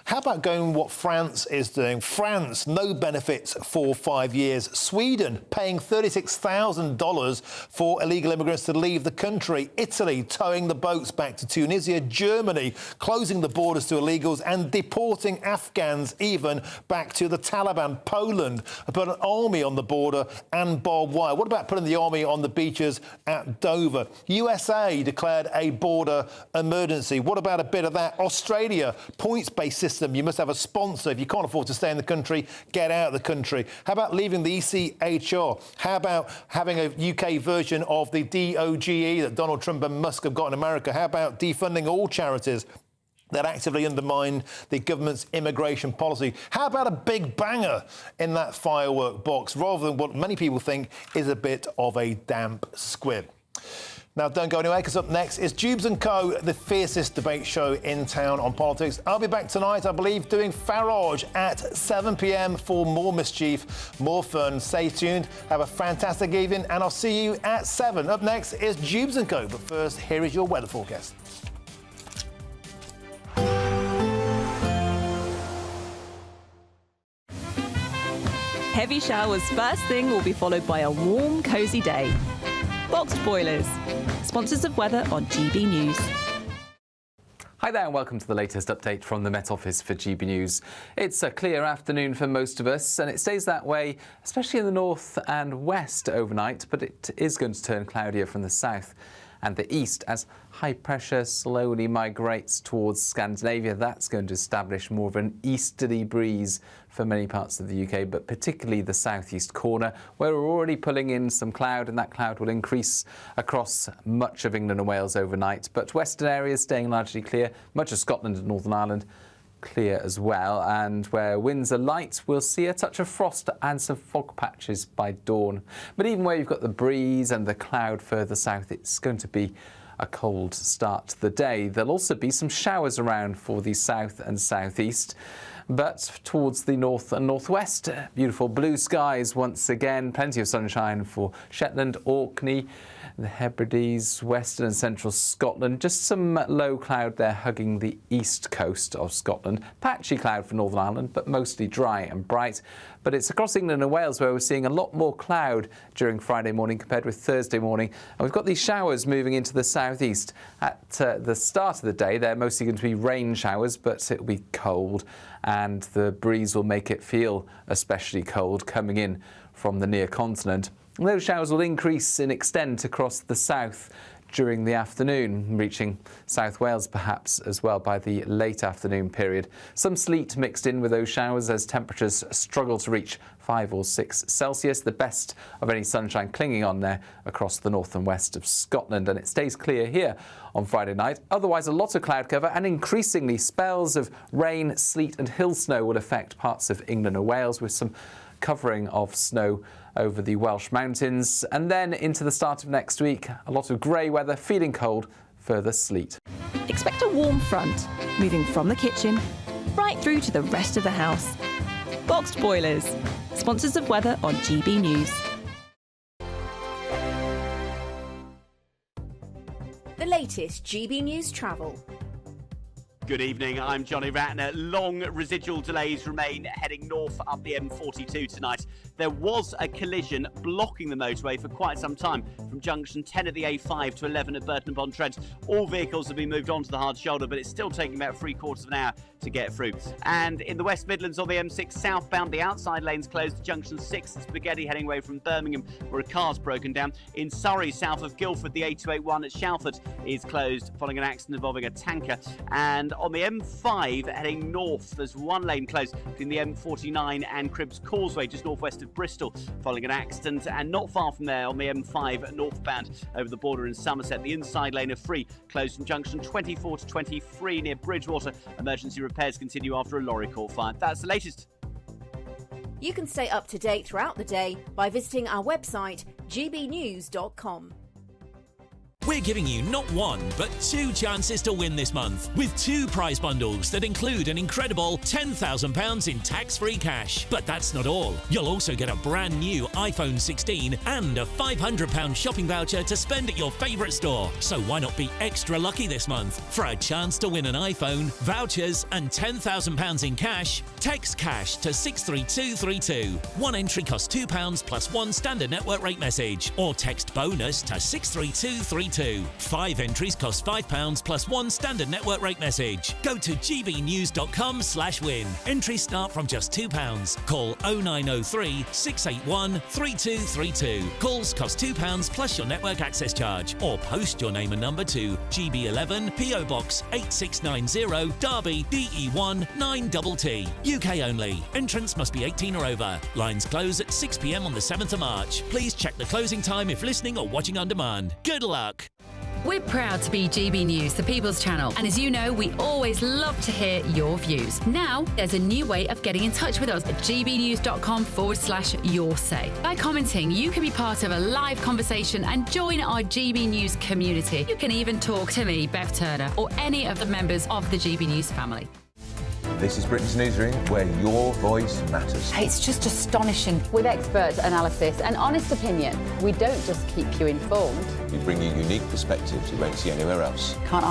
S8: how about going what France is doing? France, no benefits for 5 years. Sweden, paying $36,000 for illegal immigrants to leave the country. Italy, towing the boats back to Tunisia. Germany, closing the borders to illegals and deporting Afghans even back to the Taliban. Poland, put an army on the border and barbed wire. What about putting the army on the beaches at Dover? USA declared a border emergency. What about a bit of that? Australia, points-based system. You must have a sponsor. If you can't afford to stay in the country, get out of the country. How about leaving the ECHR? How about having a UK version of the DOGE that Donald Trump and Musk have got in America? How about defunding all charities that actively undermine the government's immigration policy? How about a big banger in that firework box rather than what many people think is a bit of a damp squib? Now, don't go anywhere, because up next is Jubes & Co., the fiercest debate show in town on politics. I'll be back tonight, I believe, doing Farage at 7 p.m. for more mischief, more fun. Stay tuned, have a fantastic evening, and I'll see you at 7. Up next is Jubes & Co., but first, here is your weather forecast.
S12: Heavy showers first thing will be followed by a warm, cosy day. Boxed Boilers, sponsors of weather on GB News.
S6: Hi there and welcome to the latest update from the Met Office for GB News. It's a clear afternoon for most of us and it stays that way, especially in the north and west overnight, but it is going to turn cloudier from the south and the east as high pressure slowly migrates towards Scandinavia. That's going to establish more of an easterly breeze for many parts of the UK, but particularly the southeast corner, where we're already pulling in some cloud, and that cloud will increase across much of England and Wales overnight. But western areas staying largely clear, much of Scotland and Northern Ireland clear as well, and where winds are light, we'll see a touch of frost and some fog patches by dawn. But even where you've got the breeze and the cloud further south, it's going to be a cold start to the day. There'll also be some showers around for the south and southeast, but towards the north and northwest, beautiful blue skies once again, plenty of sunshine for Shetland, Orkney, the Hebrides, western and central Scotland. Just some low cloud there hugging the east coast of Scotland. Patchy cloud for Northern Ireland, but mostly dry and bright. But it's across England and Wales where we're seeing a lot more cloud during Friday morning compared with Thursday morning. And we've got these showers moving into the southeast. At the start of the day, they're mostly going to be rain showers, but it'll be cold and the breeze will make it feel especially cold coming in from the near continent. And those showers will increase in extent across the south during the afternoon, reaching South Wales perhaps as well by the late afternoon period. Some sleet mixed in with those showers as temperatures struggle to reach 5 or 6 Celsius, the best of any sunshine clinging on there across the north and west of Scotland. And it stays clear here on Friday night. Otherwise, a lot of cloud cover and increasingly spells of rain, sleet and hill snow will affect parts of England and Wales, with some covering of snow over the Welsh mountains. And then into the start of next week, a lot of grey weather, feeling cold, further sleet.
S12: Expect a warm front, moving from the kitchen right through to the rest of the house. Boxed Boilers, sponsors of weather on GB News.
S10: The latest GB News travel.
S14: Good evening, I'm Johnny Ratner. Long residual delays remain heading north up the M42 tonight. There was a collision blocking the motorway for quite some time from junction 10 at the A5 to 11 at Burton-upon-Trent. All vehicles have been moved onto the hard shoulder, but it's still taking about 3/4 of an hour to get through. And in the West Midlands on the M6 southbound, the outside lane's closed to junction 6 at Spaghetti heading away from Birmingham, where a car's broken down. In Surrey, south of Guildford, the A281 at Shalford is closed following an accident involving a tanker. And on the M5 heading north, there's one lane closed between the M49 and Cribbs Causeway, just northwest of Bristol, following an accident. And not far from there on the M5 northbound over the border in Somerset, the inside lane of free closed from junction 24 to 23 near Bridgewater. Emergency repairs continue after a lorry caught fire. That's the latest.
S10: You can stay up to date throughout the day by visiting our website, gbnews.com.
S1: We're giving you not one, but 2 chances to win this month, with 2 prize bundles that include an incredible £10,000 in tax-free cash. But that's not all. You'll also get a brand new iPhone 16 and a £500 shopping voucher to spend at your favourite store. So why not be extra lucky this month? For a chance to win an iPhone, vouchers and £10,000 in cash, text cash to 63232. One entry costs £2 plus 1 standard network rate message, or text bonus to 63232. 5 entries cost £5 plus 1 standard network rate message. Go to gbnews.com/win. Entries start from just £2. Call 0903 681 3232. Calls cost £2 plus your network access charge, or post your name and number to GB11 PO Box 8690 Derby DE1 9TT. UK only. Entrance must be 18 or over. Lines close at 6 p.m. on the 7th of March. Please check the closing time if listening or watching on demand. Good luck.
S2: We're proud to be GB News, the People's Channel, and as you know, we always love to hear your views. Now, there's a new way of getting in touch with us at gbnews.com/yoursay. By commenting, you can be part of a live conversation and join our GB News community. You can even talk to me, Bev Turner, or any of the members of the GB News family.
S4: This is Britain's Newsroom, where your voice matters.
S22: It's just astonishing. With expert analysis and honest opinion, we don't just keep you informed.
S4: We bring you unique perspectives you won't see anywhere else.
S22: Can't